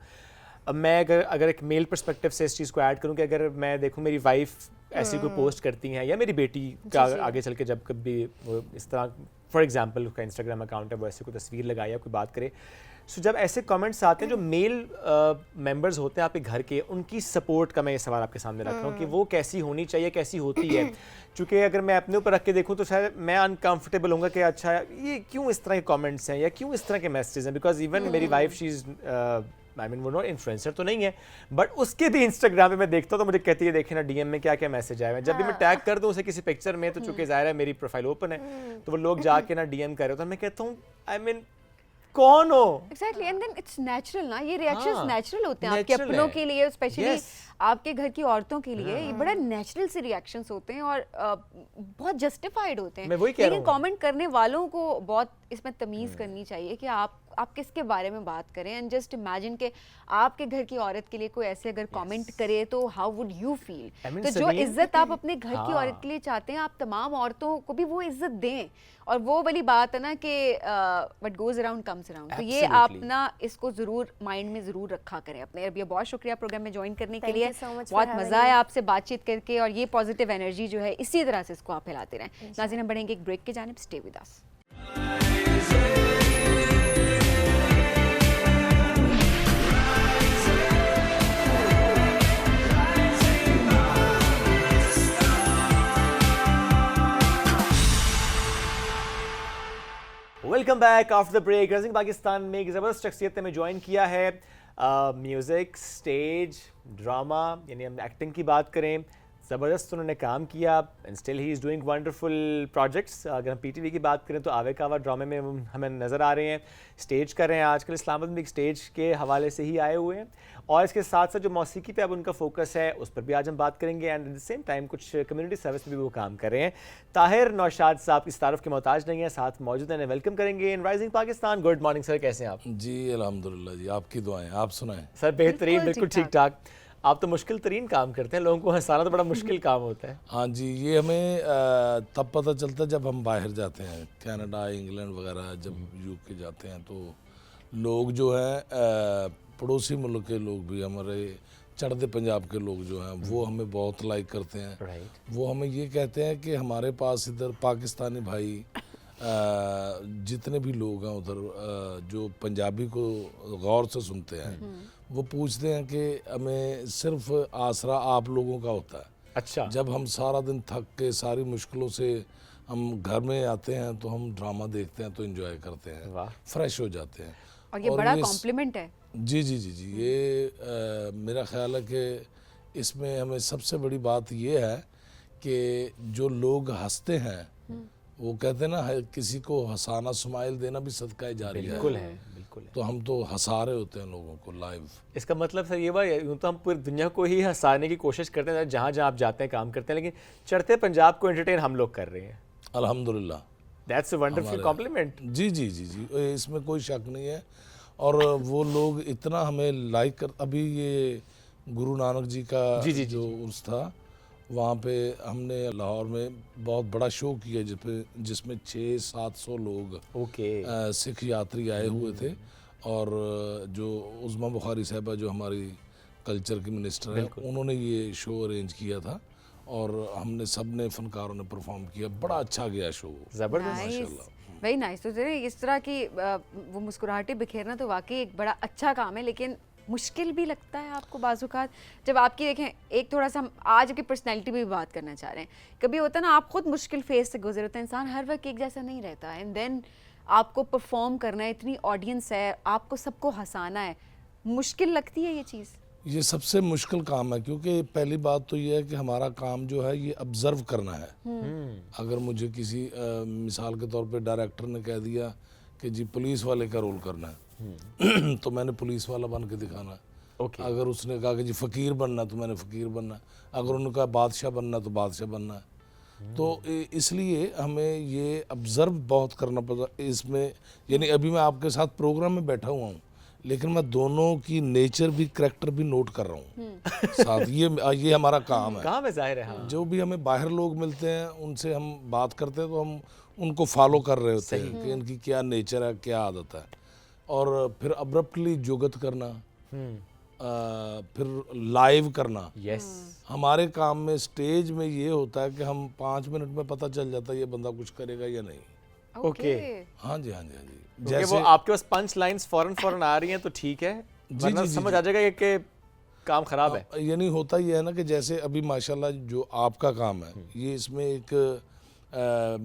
अब मैं अगर एक मेल पर्सपेक्टिव से इस चीज़ को ऐड करूँ कि अगर मैं देखूँ मेरी वाइफ ऐसी कोई पोस्ट करती हैं या मेरी बेटी का आगे चल के जब कभी वो इस तरह फॉर एग्जांपल उसका इंस्टाग्राम अकाउंट है वो ऐसी कोई तस्वीर लगाए या कोई बात करे, सो जब ऐसे कमेंट्स आते हैं जो मेल मेंबर्स होते हैं आपके घर के, उनकी सपोर्ट का मैं ये सवाल आपके सामने रख रहा हूँ कि वो कैसी होनी चाहिए, कैसी होती है। चूँकि अगर मैं अपने ऊपर रख के देखूँ तो शायद मैं अनकंफर्टेबल होऊंगा कि अच्छा ये क्यों इस तरह के कमेंट्स हैं या क्यों इस तरह के मैसेजेस हैं, बिकॉज इवन मेरी wife she is I mean वो नो इन्फ्लुएंसर तो नहीं है, बट उसके भी इंस्टाग्राम पे मैं देखता हूँ तो मुझे कहती है देखे ना डीएम में क्या क्या मैसेज आया है। जब भी मैं टैग कर दूँ उसे किसी पिक्चर में, तो चूंकि ज़ाहिर है मेरी प्रोफाइल ओपन है, तो वो लोग जाके ना डीएम कर रहे हो, तो मैं कहता हूँ आई मीन कौन हो? Exactly, and then it's natural ना, ये रिएक्शंस हाँ, नेचुरल होते हैं आपके natural अपनों है। के लिए, स्पेशली Yes. आपके घर की औरतों के लिए ये बड़ा नेचुरल से रिएक्शंस होते हैं और बहुत जस्टिफाइड होते हैं। मैं वही कह रहा लेकिन हूँ। कमेंट करने वालों को बहुत इसमें तमीज़ करनी चाहिए कि आप किसके बारे में बात करें। एंड जस्ट इमेजिन कि आपके घर की औरत के लिए कोई ऐसे अगर कमेंट करे तो how would you feel? I mean, तो जो सलीम, इज्जत आप अपने घर की हाँ। औरत के लिए चाहते हैं, आप तमाम औरतों को भी वो इज्जत दें। और वो वाली बात है ना कि what goes around comes around, तो ये आप Absolutely. ना इसको जरूर माइंड में जरूर रखा करें अपने। अरबिया, बहुत शुक्रिया प्रोग्राम में ज्वाइन करने के Thank लिए, you so much for बहुत having मजा आया me. आपसे बातचीत करके, और ये पॉजिटिव एनर्जी जो है इसी तरह से इसको आप फैलाते रहें। नाज़रीन, हम बढ़ेंगे एक ब्रेक की जानिब, stay with us. Welcome back after the break. Rising Pakistan में एक ज़बरदस्त शख्सियत ने हमें ज्वाइन किया है। म्यूज़िक, स्टेज, ड्रामा, यानी हम एक्टिंग की बात करें, ज़बरदस्त उन्होंने काम किया and still he is doing wonderful projects. अगर हम पीटीवी की बात करें तो आवे कावा ड्रामे में हमें नज़र आ रहे हैं, स्टेज कर रहे हैं, आजकल इस्लामाबाद में एक स्टेज के हवाले से ही आए हुए हैं, और इसके साथ साथ जो मौसीकी पे अब उनका फोकस है उस पर भी आज हम बात करेंगे। And at the same time कुछ कम्युनिटी सर्विस में भी वो काम कर रहे हैं। ताहिर नौशाद साहब इस तारुफ के मोहताज नहीं है, साथ मौजूद हैं, वेलकम करेंगे in rising Pakistan. Good morning sir, कैसे हैं आप? जी अल्हम्दुलिल्लाह जी, आपकी दुआएं, आप सुनाएं। सर बेहतरीन, बिल्कुल बिल्कुल ठीक ठाक। आप तो मुश्किल तरीन काम करते हैं, लोगों को हंसाना तो बड़ा मुश्किल काम होता है। हाँ जी, ये हमें तब पता चलता है जब हम बाहर जाते हैं, कनाडा, इंग्लैंड वगैरह, जब यूके जाते हैं तो लोग जो हैं पड़ोसी मुल्क के लोग भी, हमारे चढ़ते पंजाब के लोग जो हैं वो हमें बहुत लाइक करते हैं। राइट। वो हमें ये कहते हैं कि हमारे पास इधर पाकिस्तानी भाई जितने भी लोग हैं उधर जो पंजाबी को गौर से सुनते हैं, वो पूछते हैं कि हमें सिर्फ आसरा आप लोगों का होता है। अच्छा। जब हम सारा दिन थक के सारी मुश्किलों से हम घर में आते हैं तो हम ड्रामा देखते हैं तो एंजॉय करते हैं, वाह। फ्रेश हो जाते हैं। और ये बड़ा कॉम्प्लीमेंट है। जी जी जी जी, ये मेरा ख्याल है कि इसमें हमें सबसे बड़ी बात ये है कि जो लोग हंसते हैं, वो कहते हैं ना, किसी को हंसाना, स्माइल देना भी सदका जारिया बिल्कुल है, बिल्कुल है। तो हम तो हंसा रहे होते हैं लोगों को लाइव। इसका मतलब सर ये भाई, यूँ तो हम पूरी दुनिया को ही हंसाने की कोशिश करते हैं जहाँ जहाँ आप जाते हैं, काम करते हैं, लेकिन चढ़ते पंजाब को एंटरटेन हम लोग कर रहे हैं। अल्हम्दुलिल्लाह, दैट्स अ वंडरफुल कॉम्प्लीमेंट। जी जी जी जी, इसमें कोई शक नहीं है। और वो लोग इतना हमें लाइक कर, अभी ये गुरु नानक जी का जो उर्स था, वहाँ पे हमने लाहौर में बहुत बड़ा शो किया जिसमें 600-700 लोग ओके सिख यात्री आए हुए थे। और जो उज़्मा बुखारी साहबा जो हमारी कल्चर की मिनिस्टर है, उन्होंने ये शो अरेंज किया था और हमने सब ने फनकारों ने परफॉर्म किया। बड़ा अच्छा गया शो, जबरदस्त। Nice, very nice. तो इस तरह की वो मुस्कुराहटें बिखेरना तो वाकई एक बड़ा अच्छा काम है, लेकिन मुश्किल भी लगता है आपको बाज़-औक़ात जब आपकी, देखें, एक थोड़ा सा हम आज की पर्सनैलिटी भी बात करना चाह रहे हैं। कभी होता है ना, आप खुद मुश्किल फेस से गुजरे होते हैं, इंसान हर वक्त एक जैसा नहीं रहता, एंड देन आपको परफॉर्म करना है, इतनी ऑडियंस है, आपको सबको हंसाना है, मुश्किल लगती है ये चीज़? ये सबसे मुश्किल काम है, क्योंकि पहली बात तो ये है कि हमारा काम जो है ये ऑब्जर्व करना है। अगर मुझे किसी मिसाल के तौर पे डायरेक्टर ने कह दिया कि जी पुलिस वाले का रोल करना है तो मैंने पुलिस वाला बन के दिखाना है। ओके। अगर उसने कहा कि जी फ़कीर बनना है तो मैंने फ़कीर बनना है। अगर उन्होंने कहा बादशाह बनना है तो बादशाह बनना है। तो इसलिए हमें ये ऑब्ज़र्व बहुत करना पड़ता इसमें। यानी अभी मैं आपके साथ प्रोग्राम में बैठा हुआ हूँ, लेकिन मैं दोनों की नेचर भी, करैक्टर भी नोट कर रहा हूँ साथ। ये हमारा काम है। काम है, जाहिर है। हाँ। जो भी हमें बाहर लोग मिलते हैं उनसे हम बात करते हैं तो हम उनको फॉलो कर रहे होते हैं कि इनकी क्या नेचर है, क्या आदत है। और फिर अब्रप्टली जुगत करना, फिर लाइव करना। यस। हमारे काम में स्टेज में ये होता है कि हम 5 मिनट में पता चल जाता है ये बंदा कुछ करेगा या नहीं। ओके। हाँ जी, हाँ जी, हाँ जी। जैसे वो आपके पास पंच लाइंस फौरन आ रही हैं तो ठीक है, वरना समझ आ जाएगा कि काम खराब है। यानी होता ये है ना कि जैसे अभी माशाल्लाह जो आपका काम है, ये इसमें एक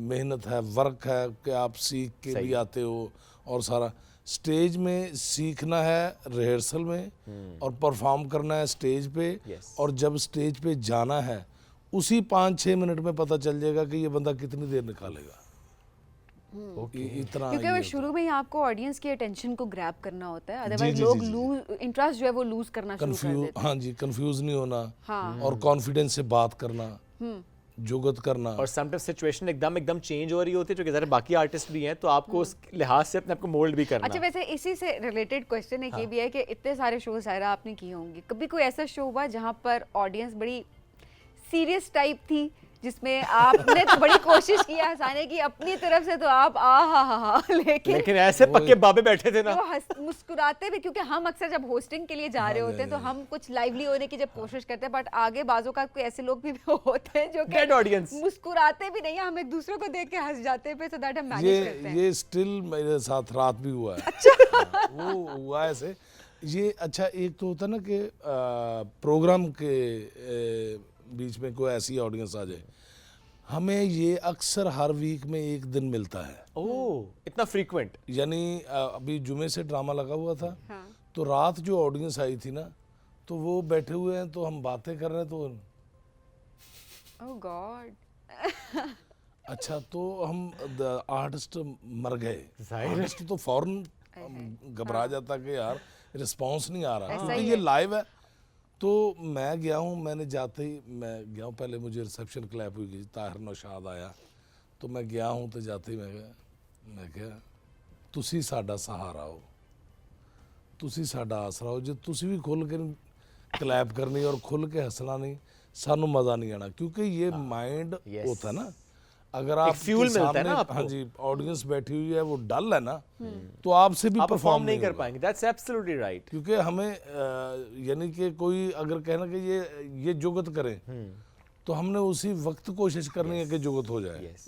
मेहनत है, वर्क है कि आप सीख के भी आते हो और सारा। स्टेज में सीखना है रिहर्सल में और परफॉर्म करना है स्टेज पे। Yes. और जब स्टेज पे जाना है उसी 5-6 मिनट में पता चल जाएगा कि ये बंदा कितनी देर निकालेगा। इतना क्योंकि ये वो होता शुरू में ही आपको ऑडियंस की अटेंशन को ग्रैब करना होता है, जी, अदरवाइज जी, लोग जी, जी। लूज इंटरेस्ट जो है वो लूज करना शुरू कर कंफ्यूज, देते हैं। हाँ जी, कंफ्यूज नहीं होना हाँ। और कॉन्फिडेंस से बात करना, जुगत करना। और समटाइम सिचुएशन एकदम चेंज हो रही होती है, क्योंकि ज़रा बाकी आर्टिस्ट भी हैं, तो आपको उस लिहाज से अपने आप को मोल्ड भी करना। अच्छा, वैसे इसी से रिलेटेड क्वेश्चन एक ये भी है कि इतने सारे शो सायरा आपने किए होंगे, कभी कोई ऐसा शो हुआ जहाँ पर ऑडियंस बड़ी सीरियस टाइप थी, जिसमें आपने तो बड़ी कोशिश की हंसाने की अपनी तरफ से, तो आप हा लेकिन ऐसे पक्के बाबे बैठे थे ना, वो मुस्कुराते भी, क्योंकि हम अक्सर जब होस्टिंग के लिए जा रहे होते हैं तो हम कुछ लाइवली होने की जब कोशिश करते हैं, बट आगे बाजों का कोई ऐसे लोग भी होते हैं जो Dead audience. मुस्कुराते भी नहीं है, हम एक दूसरे को देख के हंस जाते हैं, सो दैट हम मैनेज करते हैं। ये स्टिल मेरे साथ रात भी हुआ है। अच्छा। वो हुआ ऐसे। ये अच्छा, एक तो होता है ना कि प्रोग्राम के बीच में कोई ऐसी ऑडियंस आ जाए, हमें ये अक्सर हर वीक में एक दिन मिलता है। ओह, इतना फ्रीक्वेंट। यानी अभी जुमे से ड्रामा लगा हुआ था, हाँ। तो रात जो ऑडियंस आई थी ना, तो वो बैठे हुए हैं, तो हम बातें कर रहे हैं, तो ओह गॉड। अच्छा, तो हम आर्टिस्ट मर गए। जाहिर है। आर्टिस्ट तो फौरन घबरा जाता कि यार रिस्पांस नहीं आ रहा, ऐसा क्योंकि ही ये है। लाइव है। तो मैं गया हूँ, मैंने जाते ही मैं गया हूँ, पहले मुझे रिसेप्शन क्लैप हुई गई, ताहिर नौशाद आया, तो मैं गया हूँ, तो जाते ही मैं क्या तुसी साडा सहारा हो, तुसी साडा आसरा हो, जो तुसी भी खुल के क्लैप करनी और खुल के हंसना नहीं, सानू मज़ा नहीं आना, क्योंकि ये माइंड Yes. होता है ना, अगर आप fuel मिलता है ना आपको। हाँ जी, ऑडियंस बैठी हुई है, वो डल है ना, तो आपसे भी आप परफॉर्म नहीं कर होगा। पाएंगे। That's absolutely right. क्योंकि हमें यानी कि कोई अगर कहना कि ये जुगत करें, तो हमने उसी वक्त कोशिश करनी है कि जुगत हो जाए। यस।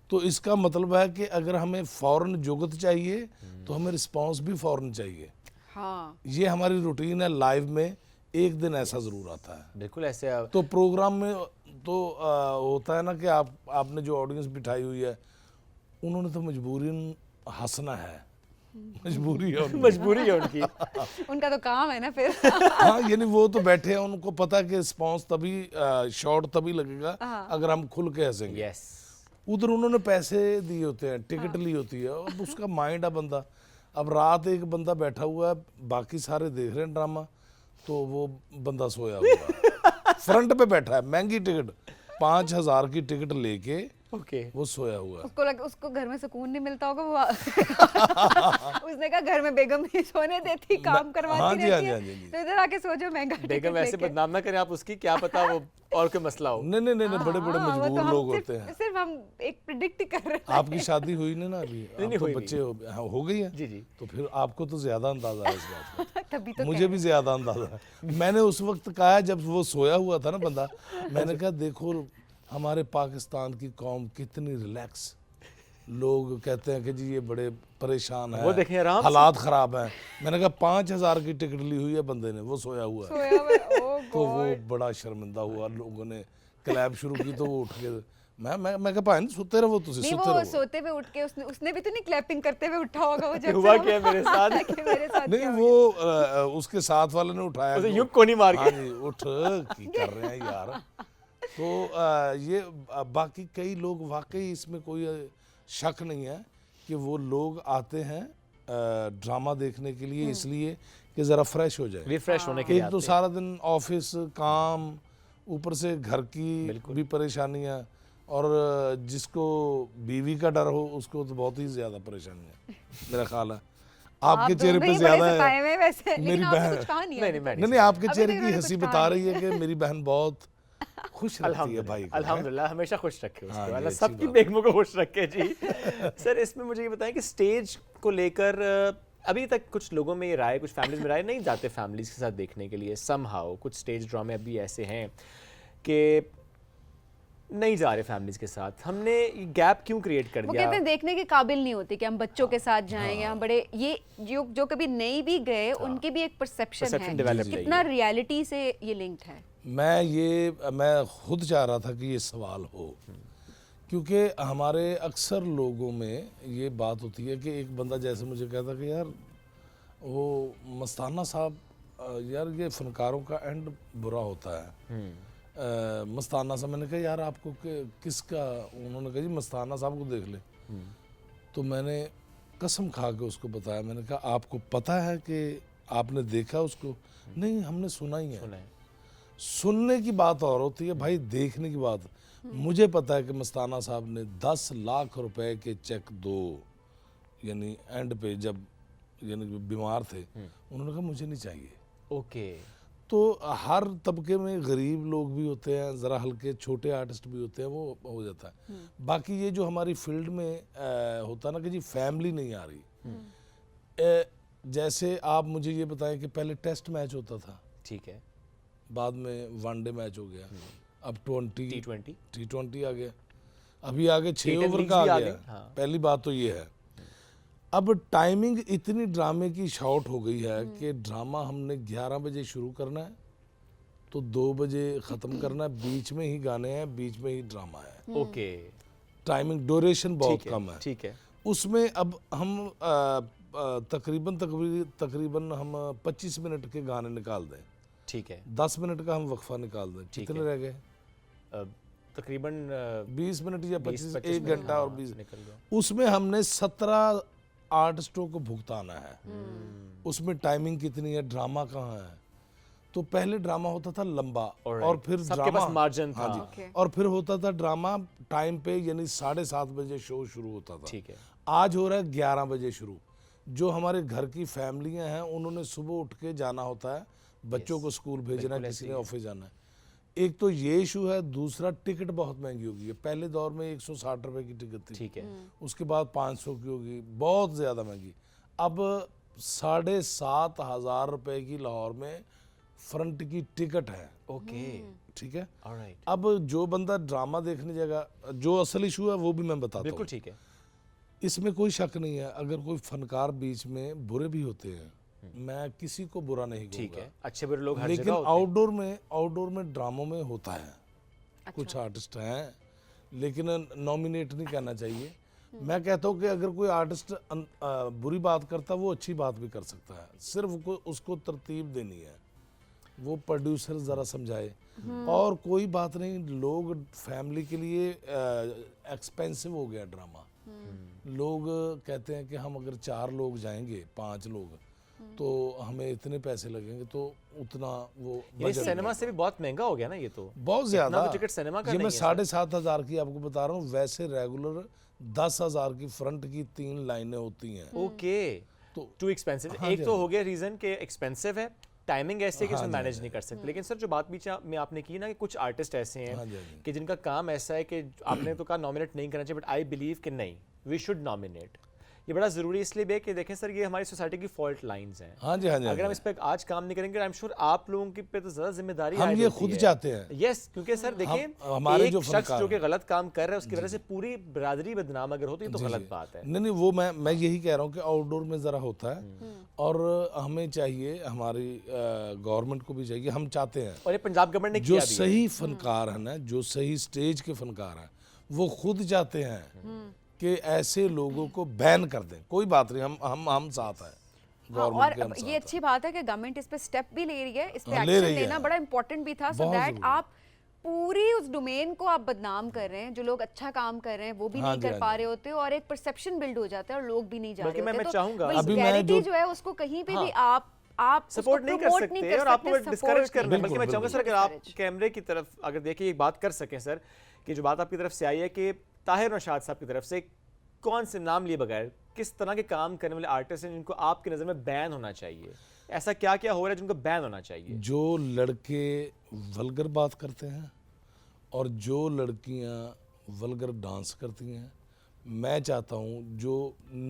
तो इसका मतलब है कि अगर हमें फौरन जुगत चाहिए, तो हमें रिस्पांस भी फौरन चाहिए। हाँ, ये हमारी रूटीन है। लाइव में एक दिन ऐसा ज़रूर आता है। बिल्कुल ऐसे तो प्रोग्राम में तो होता है ना कि आपने जो ऑडियंस बिठाई हुई है, उन्होंने तो मजबूरन हंसना है, मजबूरी है उनकी। मजबूरी है उनकी। उनका तो काम है ना फिर। हाँ, यानी वो तो बैठे हैं, उनको पता है कि रिस्पॉन्स तभी शॉट तभी लगेगा अगर हम खुल के हंसेंगे। यस। उधर उन्होंने पैसे दिए होते हैं, टिकट ली होती है, अब उसका माइंड है बंदा। अब रात एक बंदा बैठा हुआ है, बाकी सारे देख रहे हैं ड्रामा, तो वो बंदा सोया हुआ है फ्रंट पे बैठा है, महंगी टिकट 5,000 की टिकट लेके ओके। वो सोया हुआ है। उसको घर में सुकून नहीं मिलता होगा वो उसने कहा घर में बेगम नहीं सोने देती, काम करवाती हाँ जी, हाँ रहती जी, है, हाँ जी, हाँ जी। तो इधर आके सोचो महंगा बेगम टिकट ऐसे लेके। बदनाम ना करें आप उसकी, क्या पता वो और कोई मसला हो। नहीं, बड़े बड़े हाँ, वो तो मजबूर हम लोग सिर्फ- होते हैं। सिर्फ हम एक प्रिडिक्ट कर रहे हैं। आपकी शादी हुई नहीं ना अभी? नहीं, आप तो हुई बच्चे हो गई है। जी, जी। तो फिर आपको तो ज्यादा अंदाजा है इस बात का। तभी तो मुझे भी ज्यादा अंदाजा है। मैंने उस वक्त कहा, जब वो सोया हुआ था ना बंदा, मैंने कहा देखो हमारे पाकिस्तान की कौम कितनी रिलैक्स, लोग कहते हैं कि जी ये बड़े परेशान है, वो देखें आराम से। हालात खराब हैं। मैंने कहा 5,000 की टिकट ली हुई है बंदे ने, वो सोया हुआ है। सोया हुआ है, ओह तो वो बड़ा शर्मिंदा हुआ, लोगों ने क्लैप शुरू की, तो वो उठ के मैं कहा भाई सुते रहो, तुसी नहीं, सुते वो रहो। सोते हुए उठ के उसने भी तो नहीं क्लैपिंग करते हुए उठा होगा वो, जब हुआ से क्या मेरे साथ? कि मेरे साथ नहीं, क्या हो वो उसके साथ वाले ने उठाया उसे तो- युग को नहीं मार हाँ के। जी, उठ की कर रहे हैं यार। तो ये बाकी कई लोग, वाकई इसमें कोई शक नहीं है कि वो लोग आते हैं ड्रामा देखने के लिए, इसलिए कि ज़रा फ्रेश हो जाए। रिफ्रेश होने के लिए एक तो आते हैं। सारा दिन ऑफिस काम, ऊपर से घर की भी परेशानियाँ, और जिसको बीवी का डर हो उसको तो बहुत ही ज़्यादा परेशानी है मेरा ख्याल है। आपके आप चेहरे दोनों पे ही ज़्यादा बड़े है। सताए हुए हैं वैसे, मेरी लेकिन आपने बहन- कुछ कहा नहीं नहीं, अभी मैं तक। नहीं, आपके अभी चेहरे तक की उन्होंने हंसी कुछ बता कहा रही है कि मेरी बहन बहुत खुश रहती है भाई को। अल्हम्दुलिल्लाह, हमेशा खुश रखे उसको। हाँ, ये अल्लाह अच्छी सबकी बात बेगमों को खुश रखे जी। सर, इसमें मुझे ये बताएं कि स्टेज को लेकर अभी तक कुछ लोगों में ये राय, कुछ फैमिलीज में राय, नहीं जाते फैमिलीज के साथ देखने के लिए। समहाउ कुछ स्टेज ड्रामे अभी ऐसे हैं कि नहीं जा रहे फैमिलीज के साथ। हमने गैप क्यों क्रिएट कर वो दिया? कहते हैं देखने के काबिल नहीं होते कि हम बच्चों के साथ जाएं या हम बड़े, ये जो कभी नहीं भी गए उनकी भी एक परसेप्शन Perception है, develop कितना रियलिटी से ये लिंक्ड है। मैं खुद चाह रहा था कि ये सवाल हो, क्योंकि हमारे अक्सर लोगों में ये बात होती है कि एक बंदा जैसे मुझे कहता कि यार वो मस्ताना साहब यार ये फनकारों का एंड बुरा होता है। मस्ताना साहब, मैंने कहा यार आपको किसका, उन्होंने कहा जी मस्ताना साहब को देख ले। तो मैंने कसम खा के उसको बताया, मैंने कहा आपको पता है कि आपने देखा उसको? नहीं, हमने सुना ही है। सुनने की बात और होती है भाई, देखने की बात। मुझे पता है कि मस्ताना साहब ने 10 लाख रुपए के चेक यानी एंड पे जब यानी बीमार थे, उन्होंने कहा मुझे नहीं चाहिए। ओके। तो हर तबके में गरीब लोग भी होते हैं, ज़रा हल्के छोटे आर्टिस्ट भी होते हैं, वो हो जाता है। बाकी ये जो हमारी फील्ड में होता है ना कि जी फैमिली नहीं आ रही। जैसे आप मुझे ये बताएं कि पहले टेस्ट मैच होता था, ठीक है, बाद में वनडे मैच हो गया, अब T20 T20 आ गया, अभी आगे 6 T10 ओवर लीग्स का भी आ आ गया। गई, हाँ। पहली बात तो ये है, अब टाइमिंग इतनी ड्रामे की शॉर्ट हो गई है कि ड्रामा हमने 11 बजे शुरू करना है तो 2 बजे ख़त्म करना है, बीच में ही गाने हैं, बीच में ही ड्रामा है। ओके, टाइमिंग ड्यूरेशन बहुत कम है। ठीक है। उसमें अब हम तकरीबन हम 25 मिनट के गाने निकाल दें, ठीक है, 10 मिनट का हम वक्फा निकाल दें, कितने रह गए? तकरीबन 20 मिनट या 25, 1 मिनट, घंटा और हाँ, 20। निकल गया। उसमें हमने 17 आर्टिस्टों को भुगताना है। उसमें टाइमिंग कितनी है, ड्रामा कहाँ है? तो पहले ड्रामा होता था लंबा और फिर सबके ड्रामा पास मार्जिन था। हाँ जी, Okay. और फिर होता था ड्रामा टाइम पे, यानी 7:30 बजे शो शुरू होता था। ठीक है। आज हो रहा है 11 बजे शुरू। जो हमारे घर की फैमिलियां हैं उन्होंने सुबह उठ के जाना होता है, बच्चों को स्कूल भेजना है, किसी ने ऑफिस जाना है। एक तो ये इशू है, दूसरा टिकट बहुत महंगी होगी है। पहले दौर में 160 रुपए की टिकट थी, ठीक है, उसके बाद 500 की होगी, बहुत ज़्यादा महंगी। अब 7,500 रुपए की लाहौर में फ्रंट की टिकट है। ओके, ठीक है। ऑलराइट, अब जो बंदा ड्रामा देखने जाएगा, जो असल इशू है वो भी मैं बताता बिल्कुल हूँ। ठीक है। इसमें कोई शक नहीं है, अगर कोई फनकार बीच में बुरे भी होते हैं, मैं किसी को बुरा नहीं ठीक कहूँगा, है, अच्छे बुरे लोग हर लेकिन जगह होते हैं। आउटडोर में ड्रामों में होता है। कुछ आर्टिस्ट हैं, लेकिन नॉमिनेट नहीं करना चाहिए। मैं कहता हूँ कि अगर कोई आर्टिस्ट बुरी बात करता है, वो अच्छी बात भी कर सकता है, सिर्फ उसको तरतीब देनी है, वो प्रोड्यूसर ज़रा समझाए। और कोई बात नहीं, लोग फैमिली के लिए एक्सपेंसिव हो गया ड्रामा। लोग कहते हैं कि हम अगर 4 लोग जाएंगे, 5 लोग, तो हमें इतने पैसे लगेंगे, तो उतना वो ये सिनेमा से भी बहुत महंगा हो गया ना, ये तो बहुत ज्यादा। इतना तो टिकट सिनेमा का ये मैं नहीं है, 7,500 की आपको बता रहा हूँ, वैसे रेगुलर 10,000 की फ्रंट की 3 लाइनें होती हैं। ओके, तो टू एक्सपेंसिव। हाँ एक जी, तो हाँ हो गया रीजन के एक्सपेंसिव है, टाइमिंग ऐसे है कि हाँ उसमें जी, मैनेज हाँ नहीं कर सकते। लेकिन सर जो बात बीच में आपने की ना कि कुछ आर्टिस्ट ऐसे हाँ हैं जी, हाँ जी। कि जिनका काम ऐसा है कि आपने तो कहा नॉमिनेट नहीं करना चाहिए, बट आई बिलीव कि नहीं, वी शुड नॉमिनेट। ये बड़ा ज़रूरी इसलिए भी है कि देखें सर, ये हमारी सोसाइटी की फॉल्ट लाइंस हैं। हाँ जी, हाँ जी, अगर हम हाँ इस पर आज काम नहीं करेंगे, आई एम श्योर आप लोगों की पे तो ज़्यादा जिम्मेदारी हम आयद ये होती खुद है। चाहते हैं। यस, क्योंकि सर देखिए, हमारे एक जो शख्स फनकार जो कि हैं। गलत काम कर रहा है उसकी वजह से पूरी बिरादरी बदनाम अगर होती है तो जी, गलत जी। बात है। नहीं, वो मैं यही कह रहा हूँ कि आउटडोर में ज़रा होता है, और हमें चाहिए, हमारी गवर्नमेंट को भी चाहिए, हम चाहते हैं और ये पंजाब गवर्नमेंट ने जो किया भी है। सही फनकार है ना, जो सही स्टेज के फनकार हैं, वो खुद चाहते हैं कि ऐसे लोगों को बैन कर दें। कोई बात नहीं, हम साथ हैं, हाँ, गवर्नमेंट के हम और साथ ये हैं। अच्छी बात है कि गवर्नमेंट इस पे स्टेप भी ले रही है, इस पे हाँ, ले एक्शन रही है। लेना बड़ा इंपॉर्टेंट भी था, सो बहुत दैट ज़रूरी है। आप पूरी उस डोमेन को आप बदनाम कर रहे हैं, जो लोग अच्छा काम कर रहे हैं वो भी हाँ नहीं जी, कर हाँ पा जी। रहे होते, और एक परसेप्शन बिल्ड हो जाता है और लोग भी नहीं जा बल्कि रहे होते। मैं चाहूंगा, अभी मैं वैलिटी जो- जो है उसको कहीं पे भी हाँ। आप सपोर्ट नहीं कर सकते और आपको डिस्करेज करना। बिल्कुल, बल्कि मैं चाहूंगा सर, बिल्कुल। अगर आप कैमरे की तरफ अगर देखिए एक बात कर सकें सर, कि जो बात आपकी तरफ से आई है कि ताहिर नौशाद साहब की तरफ से कौन से नाम लिए बगैर किस तरह के काम करने वाले आर्टिस्ट हैं जिनको आपकी नज़र में बैन होना चाहिए? ऐसा क्या क्या हो रहा है जिनको बैन होना चाहिए? जो लड़के वल्गर बात करते हैं और जो लड़कियां वल्गर डांस करती हैं, मैं चाहता हूं जो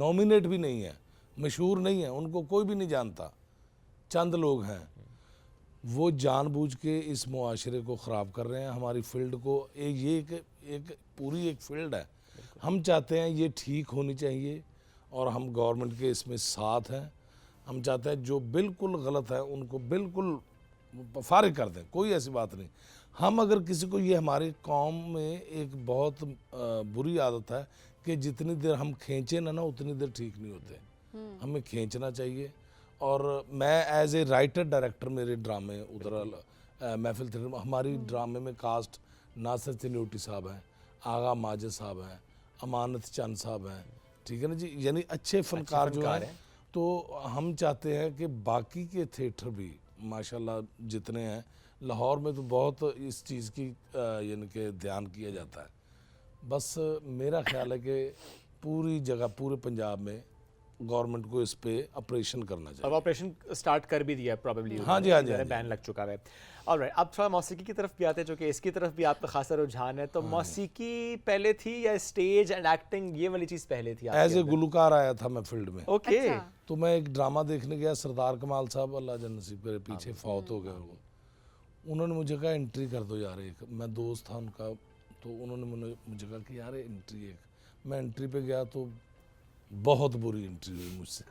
नॉमिनेट भी नहीं है, मशहूर नहीं है, उनको कोई भी नहीं जानता, चंद लोग हैं, वो जानबूझ के इस मुआशरे को ख़राब कर रहे हैं, हमारी फील्ड को। ये एक पूरी एक फील्ड है, हम चाहते हैं ये ठीक होनी चाहिए, और हम गवर्नमेंट के इसमें साथ हैं। हम चाहते हैं जो बिल्कुल गलत है उनको बिल्कुल फारिग कर दें, कोई ऐसी बात नहीं। हम अगर किसी को, ये हमारे कौम में एक बहुत बुरी आदत है कि जितनी देर हम खींचे ना उतनी देर ठीक नहीं होते। हमें खींचना चाहिए। और मैं एज ए राइटर डायरेक्टर, मेरे ड्रामे उधर महफिल थिएटर में, हमारी ड्रामे में कास्ट नासिर चिन्होटी साहब हैं, आगा माजिद साहब हैं, अमानत चंद साहब हैं, ठीक है ना जी, यानी अच्छे फनकार जो हैं। तो हम चाहते हैं कि बाकी के थिएटर भी माशाल्लाह जितने हैं, लाहौर में तो बहुत इस चीज़ की यानी कि ध्यान किया जाता है। बस मेरा ख्याल है कि पूरी जगह, पूरे पंजाब में गवर्नमेंट को इस पे ऑपरेशन करना चाहिए। अब ऑपरेशन स्टार्ट कर भी दिया प्रॉब्ली। हाँ जी, हाँ जी, हाँ जी। बैन लग चुका है। ऑलराइट, अब थोड़ा मौसीकी की तरफ भी आते हैं, जो कि इसकी तरफ भी आपका खासा रुझान है। तो मौसीकी पहले थी या स्टेज एंड एक्टिंग, ये वाली चीज़ पहले थी? एज ए गुलकार आया था मैं फील्ड में। ओके। तो मैं एक ड्रामा देखने गया, सरदार कमाल साहब अल्लाह जन नसीब करे, पीछे फौत हो गए वो। उन्होंने मुझे कहा एंट्री कर दो यार एक, मैं दोस्त था उनका, तो उन्होंने मुझे कहा कि यार एंट्री एक। मैं एंट्री पे गया तो बहुत बुरी एंट्री हुई मुझसे।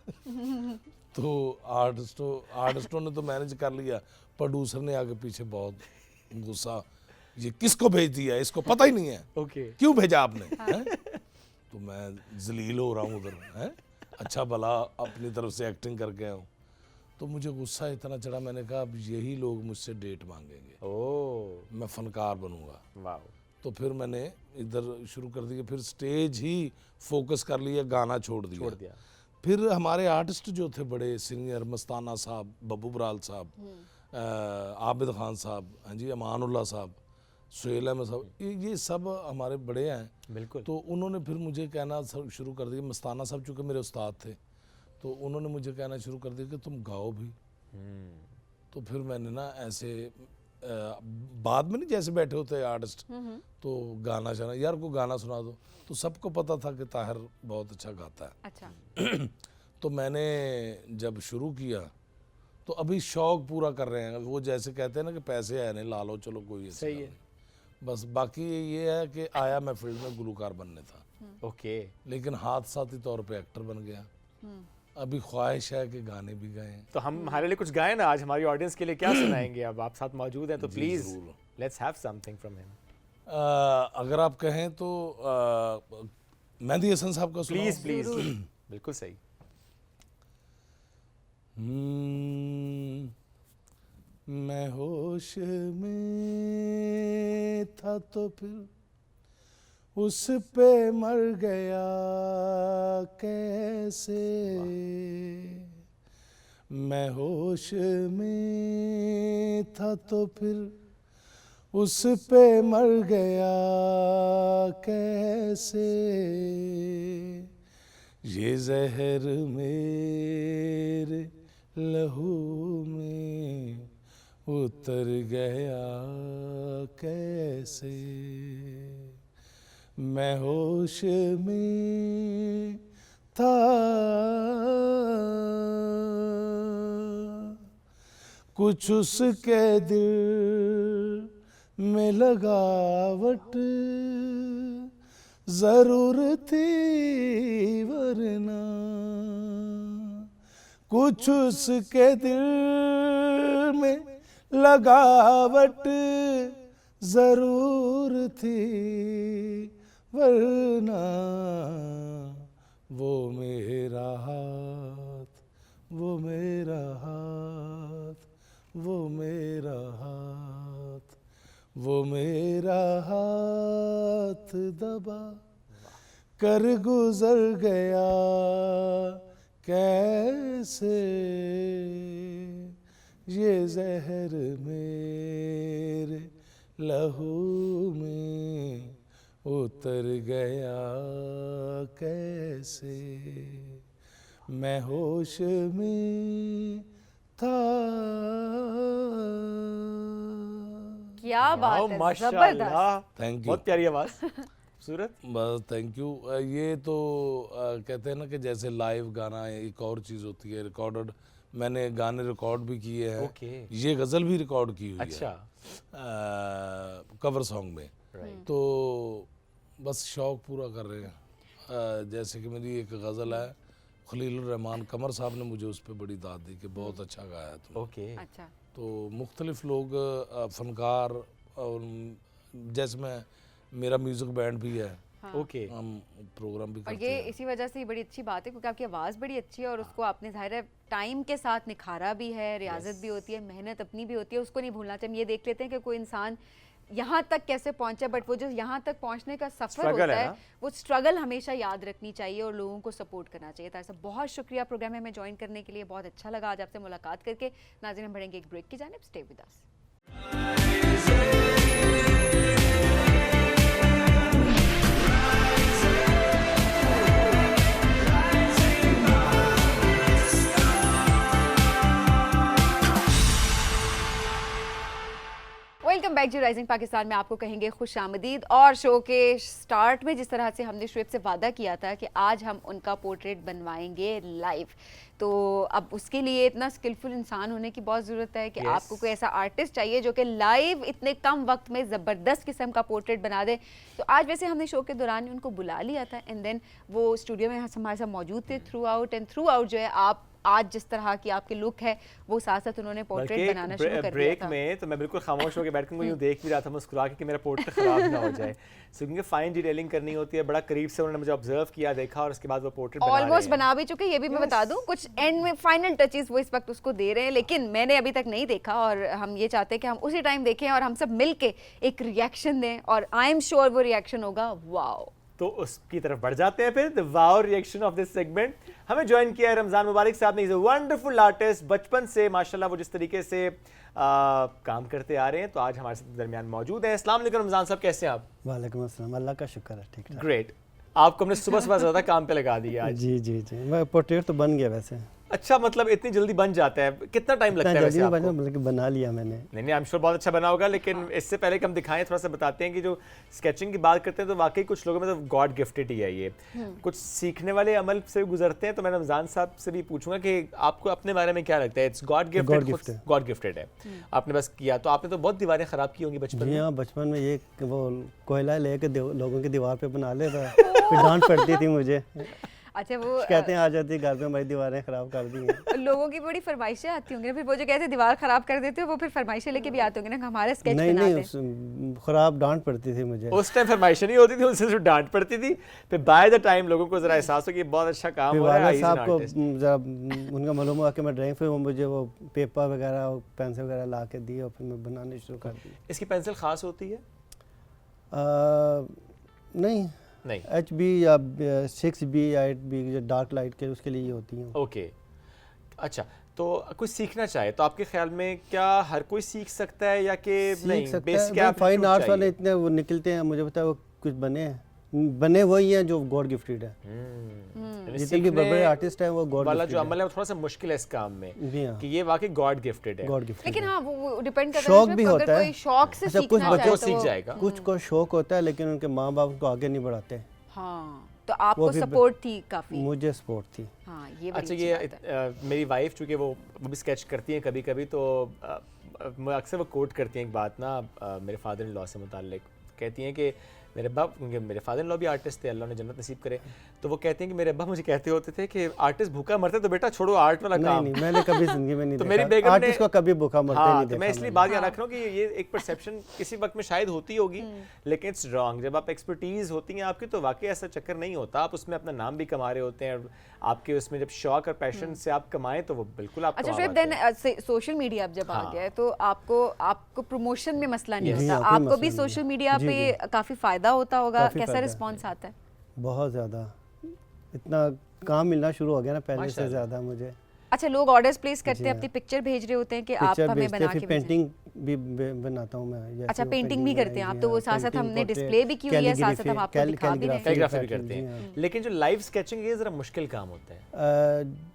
तो आर्टिस्टों ने तो मैनेज कर लिया, प्रोड्यूसर ने आगे पीछे बहुत गुस्सा, ये किसको भेज दिया, इसको पता ही नहीं है, ओके, क्यों भेजा आपने? हैं? तो मैं जलील हो रहा हूँ उधर, हैं? अच्छा भला अपनी तरफ से एक्टिंग करके आया हूँ। तो मुझे गुस्सा इतना चढ़ा, मैंने कहा अब यही लोग मुझसे डेट मांगेंगे, ओह मैं फनकार बनूंगा। वाह। तो फिर मैंने इधर शुरू कर दिया, फिर स्टेज ही फोकस कर लिया, गाना छोड़ दिया। फिर हमारे आर्टिस्ट जो थे बड़े सीनियर, मस्ताना साहब, बब्बू बराल साहब, आबिद खान साहब, हाँ जी, अमानुल्लाह साहब, सुहेल अहमद साहब, ये सब हमारे बड़े हैं। बिल्कुल। तो उन्होंने फिर मुझे कहना शुरू कर दिया, मस्ताना साहब चूँकि मेरे उस्ताद थे, तो उन्होंने मुझे कहना शुरू कर दिया कि तुम गाओ भी। तो फिर मैंने ना ऐसे बाद में नहीं जैसे बैठे होते आर्टिस्ट, तो गाना शाना, यार को गाना सुना दो, तो सबको पता था कि ताहिर बहुत अच्छा गाता है। अच्छा। तो मैंने जब शुरू किया तो अभी शौक पूरा कर रहे हैं, वो जैसे कहते हैं ना कि पैसे आए नहीं, ला लो चलो, कोई ऐसी सही बात है। नहीं। बस बाकी ये है कि आया मैं फील्ड में गुलकार बनने था, ओके, लेकिन हादसाती तौर पे एक्टर बन गया। अभी ख्वाहिश है कि गाने भी गाएं। तो हम हमारे लिए कुछ गाएं ना आज, हमारी ऑडियंस के लिए क्या सुनाएंगे? अब आप साथ मौजूद हैं तो please let's have something from him. अगर आप कहें तो मेहंदी हसन साहब का प्लीज प्लीज। बिल्कुल सही। मैं होश में था तो फिर उस पे मर गया कैसे, मैं होश में था तो फिर उस पे मर गया कैसे, ये जहर मेरे लहू में उतर गया कैसे, मैं होश में था कुछ उसके दिल में लगावट जरूर थी वरना, कुछ उसके दिल में लगावट जरूर थी वरना, वो मेरा हाथ, वो मेरा हाथ, वो मेरा हाथ, वो मेरा हाथ दबा कर गुजर गया कैसे, ये जहर मेरे लहू में उतर गया कैसे, मैं होश में था। क्या बात है, माशाल्लाह, जबरदस्त। थैंक यू, बहुत प्यारी आवाज। सूरत बस थैंक यू। ये तो कहते हैं ना कि जैसे लाइव गाना एक और चीज़ होती है, रिकॉर्डेड, मैंने गाने रिकॉर्ड भी किए हैं। ओके। ये गज़ल भी रिकॉर्ड की हुई अच्छा। है कवर सॉन्ग में। तो बस शौक़ पूरा कर रहे हैं। जैसे कि मेरी एक गज़ल है, खलील रहमान कमर साहब ने मुझे उस पर बड़ी दाद दी कि बहुत अच्छा गाया तुम। ओके। अच्छा। तो मुख्तलिफ लोग फ़नकार और जैसे मैं मेरा म्यूजिक बैंड भी है, ओके हम प्रोग्राम भी और करते ये हैं। इसी वजह से ही बड़ी अच्छी बात है क्योंकि आपकी आवाज़ बड़ी अच्छी है और उसको आपने ज़ाहिर है टाइम के साथ निखारा भी है, रियाजत भी होती है, मेहनत अपनी भी होती है, उसको नहीं भूलना चाहिए। हम ये देख लेते हैं कि कोई इंसान यहाँ तक कैसे पहुंचा, बट वो जो यहाँ तक पहुंचने का सफ़र Struggle होता है है ना? वो स्ट्रगल हमेशा याद रखनी चाहिए और लोगों को सपोर्ट करना चाहिए। तार साहब बहुत शुक्रिया प्रोग्राम में हमें ज्वाइन करने के लिए, बहुत अच्छा लगा आज आपसे मुलाकात करके। नाज़रीन, हम बढ़ेंगे एक ब्रेक की जानिब, stay with us. Welcome back जी राइजिंग पाकिस्तान में आपको कहेंगे खुश आमदीद। और शो के स्टार्ट में जिस तरह से हमने शुएब से वादा किया था कि आज हम उनका पोर्ट्रेट बनवाएंगे लाइव, तो अब उसके लिए इतना स्किलफुल इंसान होने की बहुत ज़रूरत है कि Yes. आपको कोई ऐसा आर्टिस्ट चाहिए जो कि लाइव इतने कम वक्त में ज़बरदस्त किस्म का पोर्ट्रेट बना दे। तो आज वैसे हमने शो के दौरान उनको बुला लिया था एंड देन वो स्टूडियो में हमारे साथ मौजूद थे थ्रू आउट जो है आप आज जिस तरह की आपकी लुक है वो साथ साथ उन्होंने पोर्ट्रेट बनाना शुरू कर दिया ब्रेक था। में तो मैं बिल्कुल खामोश होकर बैठ कर यूं देख भी रहा था मुस्कुरा के कि मेरा पोर्ट्रेट खराब ना हो जाए। सो क्योंकि फाइन डिटेलिंग करनी होती है, बड़ा करीब से उन्होंने मुझे ऑब्जर्व किया, देखा और उसके बाद वो पोर्ट्रेट बना रहे ऑलमोस्ट हैं। बना भी चुके, ये भी मैं बता दूं, कुछ एंड में फाइनल टचेस वो इस वक्त उसको दे रहे हैं, लेकिन मैंने अभी तक नहीं देखा और हम ये चाहते हैं कि हम उसी टाइम देखें और हम सब मिल के एक रिएक्शन दें और आई एम श्योर वो रिएक्शन होगा वाओ। तो उसकी तरफ बढ़ जाते हैं फिर the wow reaction of this segment. हमें ज्वाइन किया है रमजान मुबारक साहब ने। इज अ वंडरफुल आर्टिस्ट, बचपन से माशाल्लाह वो जिस तरीके से काम करते आ रहे हैं, तो आज हमारे साथ दरमियान मौजूद हैं। अस्सलाम वालेकुम रमजान साहब, कैसे हैं आप? वालेकुम अस्सलाम, अल्लाह का शुक्र है, ठीक ठाक। ग्रेट। आपको हमने सुबह सुबह ज़्यादा काम पे लगा दिया आज। जी जी जी, मैं पोर्ट्रेट तो बन गया वैसे। अच्छा, मतलब इतनी जल्दी बन जाता है? कितना टाइम लगता है इतना वैसे जल्दी आपको? बना, बल्कि बना लिया मैंने। नहीं, आई एम श्योर बहुत अच्छा बना होगा, लेकिन इससे पहले कि हम दिखाएं थोड़ा सा बताते हैं कि जो स्केचिंग की बात करते हैं तो वाकई कुछ लोगों में तो गॉड गिफ्टेड ही है ये। कुछ सीखने वाले अमल से गुजरते हैं, तो मैं रमजान साहब से भी पूछूंगा कि आपको अपने बारे में क्या लगता है? It's God gifted, God gifted है, आपने बस किया। तो आपने तो बहुत दीवारें खराब की होंगी बचपन जी में। हाँ, बचपन में ये वो कोयला लेके लोगों की दीवार पे बना लेता, फिर डांट पड़ती थी मुझे, अच्छा, वो कहते हैं आ जाती घर पे हमारी दीवारें खराब कर दी हैं। लोगों की बड़ी फरमाइशें आती होंगी ना, फिर वो जो कहते हैं दीवार खराब कर देते हो, वो फिर फरमाइशें लेके भी आते होंगे ना कि हमारा स्केच नहीं बना नहीं, दे। खराब डांट पड़ती थी मुझे। उस टाइम फरमाइशें नहीं होती थी, उनसे सिर्फ डांट पड़ती थी। फिर बाय द टाइम लोगों को जरा एहसास हो कि बहुत अच्छा काम फिर हो रहा है, वाला he's an साहब को artist। जरा उनका मालूम हुआ कि मैं ड्राइंग, फिर वो मुझे वो पेपर वगैरह और पेंसिल वगैरह ला के दी और फिर मैं बनाने शुरू कर दी। इसकी पेंसिल खास होती है? नहीं, नहीं। HB या 6B या 8B जो डार्क लाइट के उसके लिए होती हैं। ओके, अच्छा। तो कुछ सीखना चाहे तो आपके ख्याल में क्या हर कोई सीख सकता है या कि नहीं? सीख सकता बेसिक है, आप फाइन आर्ट्स वाले इतने वो निकलते हैं, मुझे पता है वो कुछ बने वही हैं जो गॉड गिफ्टेड है। जितने भी बड़े बड़े आर्टिस्ट हैं वो गॉड वाला जो गिफ्टेड अमल है वो थोड़ा सा मुश्किल है इस काम में, है। जी हाँ, कि ये वाकई गॉड गिफ्टेड है। God gifted. लेकिन हाँ, वो डिपेंड करता शौक है भी अगर होता है। कोई शौक से अच्छा, कुछ सीखना बच्चों चाहे वो तो सीख वो- जाएगा। कुछ को शौक होता है लेकिन उनके माँ बाप उनको आगे नहीं बढ़ाते। हाँ, तो आपको वो भी सपोर्ट थी काफी। मुझे सपोर्ट थी। हाँ, ये बड़ी अच्छा, अच्छी ये बात है। मेरी वाइफ चूँकि वो भी स्केच करती हैं कभी कभी, तो मैं अक्सर वो कोट करती हैं एक बात ना मेरे फादर इन लॉ से मुताल्लिक। कहती हैं कि मेरे अब्बा, क्योंकि मेरे फादर इन लॉ भी आर्टिस्ट थे, अल्लाह ने जन्नत नसीब करे, तो वो कहते हैं कि मेरे अब्बा मुझे कहते होते थे कि आर्टिस्ट भूखा मरते तो बेटा छोड़ो आर्ट वाला नहीं काम। नहीं, मैंने कभी जिंदगी में नहीं तो मेरी देखा बेगम आर्टिस्ट ने- को कभी भूखा मरते हाँ, नहीं तो देखा मैं इसलिए मैंने। बात याद रख रहा हूँ कि ये एक परसेप्शन किसी वक्त में शायद होती होगी, लेकिन इट्स रॉन्ग। जब आप एक्सपर्टीज होती है आपकी तो वाकई ऐसा चक्कर नहीं होता, आप उसमें अपना नाम भी कमा रहे होते हैं, और आपके उसमें जब शौक और पैशन से आप कमाएं तो वो बिल्कुल आप अच्छा कमा शुएब, पाते हैं। देन सोशल मीडिया अब जब आ हाँ। गया है तो आपको प्रमोशन में मसला नहीं जी, होता, हाँ, कोई आपको भी मसला नहीं सोशल है। मीडिया जी, पे काफी फायदा होता होगा, काफ़ी कैसा फ़ायदा है। रिस्पॉन्स आता है? बहुत ज़्यादा, इतना काम मिलना शुरू हो गया ना पहले से माशाल्लाह। ज़्यादा मुझे। अच्छा, लोग ऑर्डर्स प्लेस करते जी हैं, हाँ। अपनी पिक्चर भेज रहे होते हैं कि आप पिक्चर हमें बेचते बना फिर के भेजें। पेंटिंग भी बनाता हूँ मैं। जैसे अच्छा, वो पेंटिंग भी करते हैं आप, तो वो साथ साथ हमने डिस्प्ले भी की हुई है, साथ साथ हम आपको दिखा भी रहे हैं। कैलीग्राफी भी करते हैं, लेकिन जो लाइव स्केचिंग ये जरा मुश्किल काम होता है।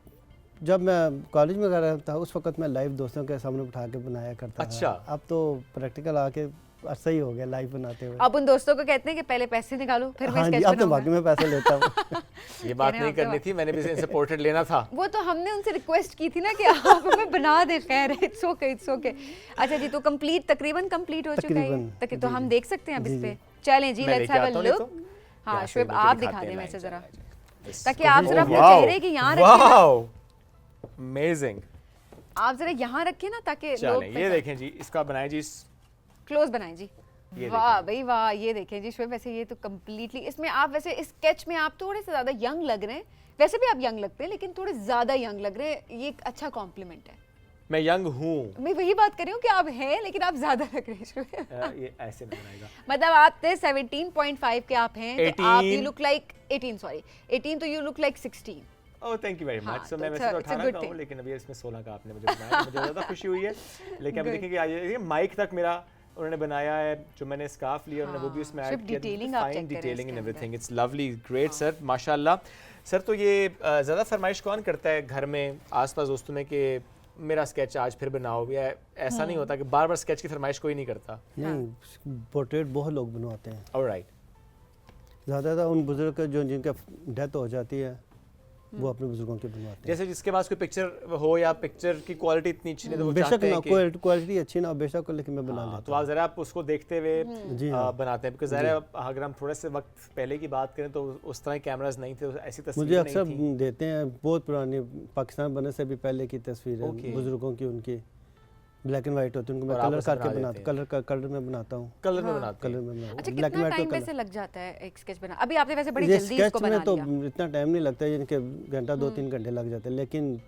जब मैं कॉलेज में कर रहा था उस वक्त मैं लाइव दोस्तों के सामने उठा के बनाया करता अच्छा। था। अब तो प्रैक्टिकल आके अर्सा ही हो गया लाइव बनाते हुए। अब उन दोस्तों को कहते हैं कि पहले पैसे निकालो फिर मैं हाँ जी, स्केच अब तो बनाऊंगा। बाकी मैं पैसे लेता हूँ। ये बात कहने नहीं आप तो करनी थी, मैंने भी इनसे पोर्ट्रेट लेना था। वो तो हमने उनसे रिक्वेस्ट की थी ना कि आप हमें बना दे, खैर इट्स ओके इट्स ओके। अच्छा जी, तो तकरीबन कंप्लीट हो चुका है ये? तो हम देख सकते हैं अब इस पे? चलें जी, मैं लेट्स लेके हैव आता अ हूँ, नहीं लुक। तो हाँ यहाँ से शुएब, लेके आप दिखाते दिखा हैं दें लाइन वैसे चला जरा, जाए। ताकि आप जरा अपने वाओ, चेहरे की यहाँ रखें, वाओ, अमेजिंग। आप जरा यहाँ रखें ना ताकि लोग चलें, ये देखें जी, इसका बनाएं जी क्लोज बनाएं जी। वाह भाई वाह, ये देखें जी शुएब, वैसे ये तो कम्प्लीटली इसमें आप वैसे इस स्केच में आप थोड़े से ज़्यादा यंग लग रहे हैं, वैसे भी आप यंग लगते हैं लेकिन थोड़े ज़्यादा यंग लग रहे हैं, ये एक अच्छा कॉम्प्लीमेंट है। मैं यंग हूँ। मैं वही बात कर रही हूँ कि आप हैं लेकिन आप ज़्यादा लग रहे हैं शुएब। ये ऐसे नहीं बनाएगा। मतलब आप थे 17.5 के आप हैं, तो आप यू 18 लुक लाइक 18 तो you look like 16। Oh thank you very हाँ, मच। सो तो मैं it's वैसे तो a- it's a 18 good का हूँ thing. लेकिन अभी इसमें 16 का आपने मुझे बताया, तो मुझे ज़्यादा खुशी हुई है। लेकिन अब Good. देखेंगे ये माइक तक मेरा उन्होंने बनाया है, जो मैंने स्कार्फ लिया उन्होंने वो भी उसमें सिर्फ ऐड किया। detailing आप check फाइन करें डिटेलिंग एंड इसके everything, it's lovely, great sir, माशाल्लाह। सर तो ये ज़्यादा फरमाइश कौन करता है घर में आसपास दोस्तों में कि मेरा स्केच आज फिर बनाओ, या ऐसा नहीं होता कि बार बार स्केच की फरमाइश कोई नहीं करता? नहीं, पोर्ट्रेट बहुत लोग बनवाते हैं, ऑलराइट। ज़्यादातर उन बुजुर्ग का जो जिनका डेथ हो जाती है वो अपने बुजुर्गों की बनवाते हैं। जैसे जिसके पास कोई पिक्चर हो या पिक्चर की क्वालिटी इतनी अच्छी नहीं तो वो बेशक चाहते ना हैं कि क्वालिटी अच्छी ना हो, बेशक को, लेकिन मैं बना हाँ, लेता तो आप ज़रा आप उसको देखते हुए जी हाँ। बनाते हैं, बिकॉज ज़रा अगर हम थोड़े से वक्त पहले की बात करें तो उस तरह कैमरास नहीं थे, ऐसी मुझे तस्वीरें अक्सर नहीं थी। देते हैं बहुत पुरानी पाकिस्तान बनने से भी पहले की तस्वीरें Okay. बुजुर्गों की, उनकी ब्लैक एंड वाइट होती है, उनको मैं और आप कलर उसे करके बना बनाता देते हूँ, कलर में बनाता हूँ, कलर में बनाते कलर हैं। में बनाता अच्छा, हूँ, ब्लैक एंड कितना वाइट टाइम का वैसे कलर। लग जाता है एक स्केच बना? अभी आपने वैसे बड़ी ये जल्दी स्केच इसको में बना तो लिया। इतना टाइम नहीं लगता है, इनके घंटा 2-3 घंटे लग जाते हैं, लेकिन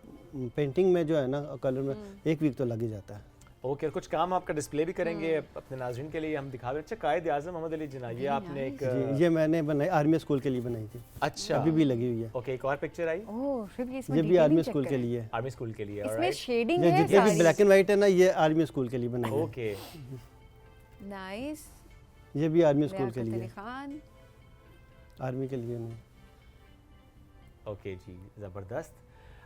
पेंटिंग में जो है ना कलर में 1 वीक तो लग ही जाता है। ओके, कुछ काम आपका डिस्प्ले भी करेंगे अपने नाज़रीन के लिए, हम दिखा रहे हैं। अच्छा, कायद आज़म मोहम्मद अली जिन्ना, ये आपने एक जी, ये मैंने बनाई आर्मी स्कूल के लिए बनाई थी, अच्छा अभी भी लगी हुई है। ओके, एक और पिक्चर आई ओह शुभ, इसमें ये भी detailing आर्मी check स्कूल के करें। लिए है। आर्मी स्कूल के लिए, इसमें ऑलराइट। शेडिंग ये है जितने भी सारी। ब्लैक एंड वाइट है ना, ये आर्मी स्कूल के लिए बनाई है। Okay, nice. ये भी आर्मी स्कूल के लियाकत लिए अली है, खान। आर्मी के लिए नहीं। ओके जी, ज़बरदस्त।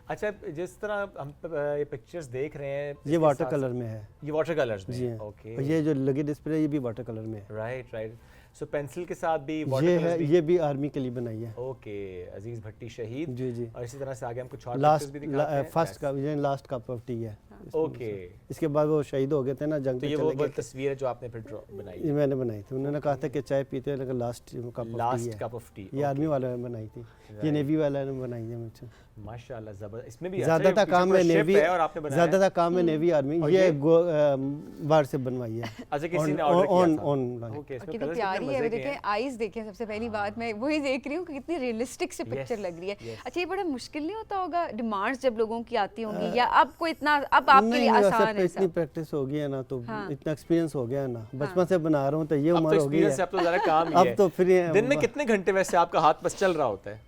अच्छा, जिस तरह हम ये पिक्चर्स देख रहे हैं, ये इसके वाटर साथ- कलर में है ये वाटर कलर्स में जी है, हाँ। ओके, और ये जो लगी डिस्प्ले ये भी वाटर कलर में है। Right right. सो पेंसिल के साथ भी ये वाटर है, कलर्स भी, ये भी आर्मी के लिए बनाई है। ओके, अजीज भट्टी शहीद। जी जी, और इसी तरह से आगे हम कुछ और लास्ट पिक्चर्स भी दिखाते हैं। फर्स्ट का ये लास्ट कप ऑफ टी है। ओके, इसके बाद वो शहीद हो गए थे ना, जंग तो पे ये वो चले गए थे। तस्वीर है जो आपने फिर ड्रॉ बनाई, ये मैंने बनाई थी, उन्होंने कहा था कि चाय पीते हैं लेकिन last cup of tea last है। Cup of tea. ये आर्मी वाले ने बनाई थी, ये नेवी वाला ने बनाई है मुझसे। माशाल्लाह, जबरदस्त। इसमें भी ज्यादातर काम में नेवी, और आपने बनाया है। ज्यादातर काम में नेवी आर्मी, और ये ये? बाहर से बनवाई है। अच्छा, किसी ने ऑर्डर किया था। ऑनलाइन। ओके, इसमें कितनी कलर्स प्यारी कितने है, मजे के देखें हैं। आईज देखें, सबसे पहली बात मैं वही देख रही हूँ कि कितनी रियलिस्टिक से पिक्चर लग रही है। yes. अच्छा, ये बड़ा मुश्किल नहीं होता होगा डिमांड्स जब लोगों की आती होंगी, या अब को इतना अब आपके लिए नहीं, वैसे आसान है इतनी सब? प्रैक्टिस हो गई है ना, तो हाँ। इतना एक्सपीरियंस हो गया है ना, बचपन से बना रहा हूँ तो ये अब तो उम्र हो गई एक्सपीरियंस है। अब तो ज़रा काम ही अब है। तो फिर दिन में कितने घंटे वैसे आपका हाथ बस चल रहा होता है?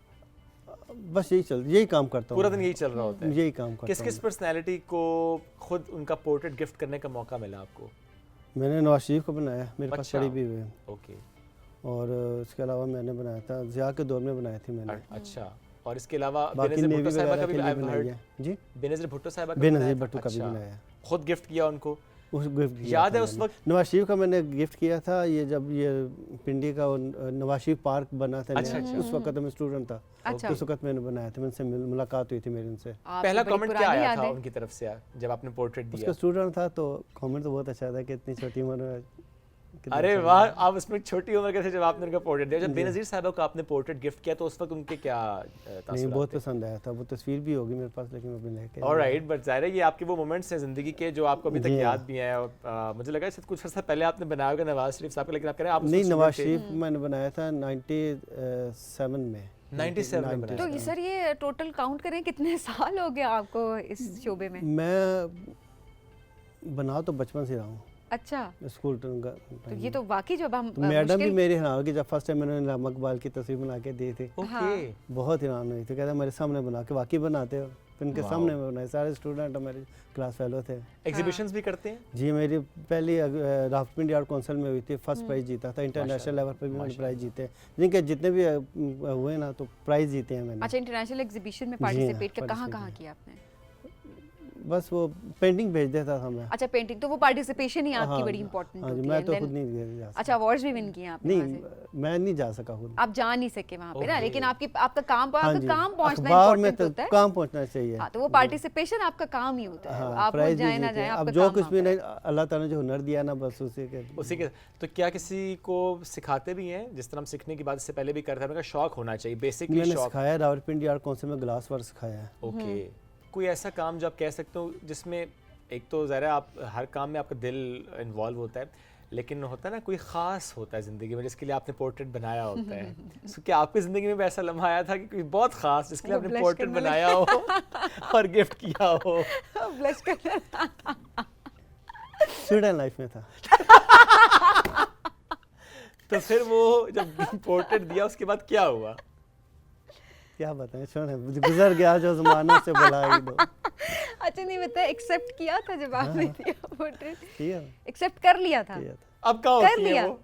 बस यही काम करता हूँ, पूरा दिन यही चल रहा होता है? यही काम करता किस हूँ। किस पर्सनैलिटी को खुद उनका पोर्ट्रेट गिफ्ट करने का मौका मिला आपको? मैंने नवाज शरीफ को बनाया, मेरे पास अच्छा। पड़ी भी हुई है, ओके, और इसके अलावा मैंने बनाया था ज़िया के दौर में बनाई थी मैंने। अच्छा। और इसके अलावा बाकी बेनज़ीर नेवी भुट्टो साहिबा वगैरह का के भी लिए I've बनाई heard। है जी, बेनज़ीर भुट्टो साहिबा का बेनज़ीर बनाया था? भुट्टो का भी अच्छा। बनाया है। खुद गिफ्ट किया उनको? उस गिफ्ट किया याद था है उस मैंने। वक्त? नवाज शरीफ का मैंने गिफ्ट किया था, ये जब ये पिंडी का नवाज शरीफ पार्क बना था अच्छा, नया, उस वक्त मैं स्टूडेंट था, अच्छा। उस वक्त मैंने बनाया था, मुझसे मुलाकात हुई थी मेरी उनसे। आप पहला तो बड़ी कमेंट क्या पुरानी आया याद था है। उनकी तरफ से जब आपने पोर्ट्रेट उसका दिया? स्टूडेंट था तो कमेंट तो बहुत अच्छा था कि इतनी छोटी उम्र में कितना अरे अच्छा वाह, आप उसमें छोटी उम्र के थे जब आपने उनका पोर्ट्रेट दिया। जब बेनज़ीर साहिबा को आपने पोर्ट्रेट गिफ्ट किया तो उस वक्त उनके क्या नहीं, तासुरात बहुत थे? पसंद आया था, वो तस्वीर भी होगी मेरे पास, लेकिन अभी लेके ऑलराइट, बट ज़ाहिर है ये आपके वो मोमेंट्स हैं ज़िंदगी के जो आपको अभी तक जी याद भी हैं। और मुझे लगा शायद कुछ अर्सा पहले आपने बनाया होगा नवाज शरीफ साहब का, लेकिन आप कह रहे हैं आप उस नहीं, वक्त नवाज student थे। शरीफ मैंने बनाया था 97 में। 97 में बनाया तो ये सर ये टोटल काउंट करें कितने साल हो गए आपको इस शोबे में? मैं बना तो बचपन से रहा हूँ, अच्छा, स्कूल तो ये तो वाकई जब हम तो मैडम भी मुश्किल मेरे हैरान कि जब फर्स्ट टाइम मैंने राम इकबाल की तस्वीर बना के दी थी, ओके, बहुत हैरान हुई थी, कहते मेरे सामने बना के वाकई बनाते हो, फिर उनके सामने में बनाए, सारे स्टूडेंट हमारे क्लास फेलो थे। एग्जीबिशंस भी करते हैं? जी, मेरी पहली रावलपिंडी आर्ट काउंसिल में हुई थी, फर्स्ट प्राइज जीता था, इंटरनेशनल लेवल पर भी मैंने प्राइज जीते, जिनके जितने भी हुए ना तो प्राइज जीते हैं मैंने। अच्छा, इंटरनेशनल एग्जीबिशन में जी हाँ, पार्टिसिपेट कर कहाँ participate कहाँ किया आपने? बस वो पेंटिंग भेज देता था मैं। अच्छा, पेंटिंग, तो वो पार्टिसिपेशन ही आपकी हाँ, बड़ी इंपॉर्टेंट हाँ जी, होती मैं है। तो And खुद then- नहीं जा अच्छा, अवार्ड्स भी विन किए आपने वहाँ नहीं, से? मैं नहीं जा सका खुद। आप जा नहीं सके वहाँ पे ना, Okay. लेकिन आपका काम हाँ आपका जी, काम पहुँचना अखबार में इम्पोर्टेंट तो होता है। काम पहुंचना चाहिए। हाँ, तो वो पार्टिसिपेशन आपका काम ही होता है, हाँ, आप वो प्राइज भी जाए ना जीते जाए हैं। अब आपका जो काम कुछ भी होता है। नहीं, अल्लाह ताला ने जो हुनर दिया ना, बस उसी के उसी के तो क्या किसी को सिखाते भी हैं? जिस तरह हम सीखने की बात इससे पहले भी करते हैं, उनका शौक होना चाहिए, बेसिकली मैंने शौक। सिखाया, रावलपिंडी आर्ट काउंसिल में ग्लास वर्क सिखाया है। ओके, कोई ऐसा काम जो आप कह सकते हो जिसमें एक तो ज़रा आप हर काम में आपका दिल इन्वॉल्व होता है, लेकिन होता है ना कोई ख़ास होता है ज़िंदगी में जिसके लिए आपने पोर्ट्रेट बनाया होता है। So, क्या आपकी ज़िंदगी में भी ऐसा लम्हा आया था कि कोई बहुत ख़ास जिसके लिए वो आपने blush पोर्ट्रेट करने बनाया हो और गिफ्ट किया हो? ब्लश कर स्टूडेंट लाइफ में था। तो फिर वो जब पोर्ट्रेट दिया उसके बाद क्या हुआ? क्या बताएं, छोड़े, गुजर गया जो ज़माना से भला ही दो। अच्छा नहीं बता, एक्सेप्ट किया था जब आपने दिया पोर्ट्रेट? किया एक्सेप्ट कर लिया था? किया था। अब कहाँ कर होती है लिया। वो?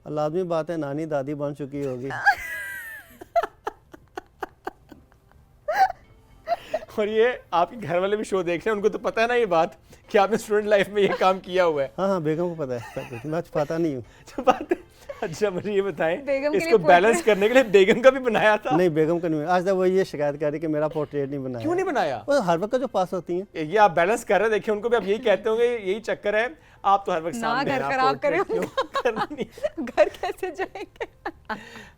लाजमी बात है, नानी दादी बन चुकी होगी। और ये आपके घर वाले भी शो देख रहे हैं, उनको तो पता है ना ये बात कि आपने स्टूडेंट लाइफ में ये काम किया हुआ है। हाँ हाँ, बेगम को पता है सब कुछ, मैं छुपाता नहीं हूँ। जो बात है। अच्छा मुझे ये बताएं, बेगम के इसको लिए बैलेंस करने के लिए बेगम का भी बनाया था? नहीं, बेगम का नहीं, आज तक वो ये शिकायत कर रही कि मेरा पोर्ट्रेट नहीं बनाया। क्यों नहीं बनाया? वो हर वक्त जो पास होती हैं। ये आप बैलेंस कर रहे हैं, देखिए उनको भी आप यही कहते होंगे, यही चक्कर है, आप तो हर वक्त ना सामने हैं, घर आप खराब करें portrait क्यों करना नहीं? घर कैसे जाएंगे?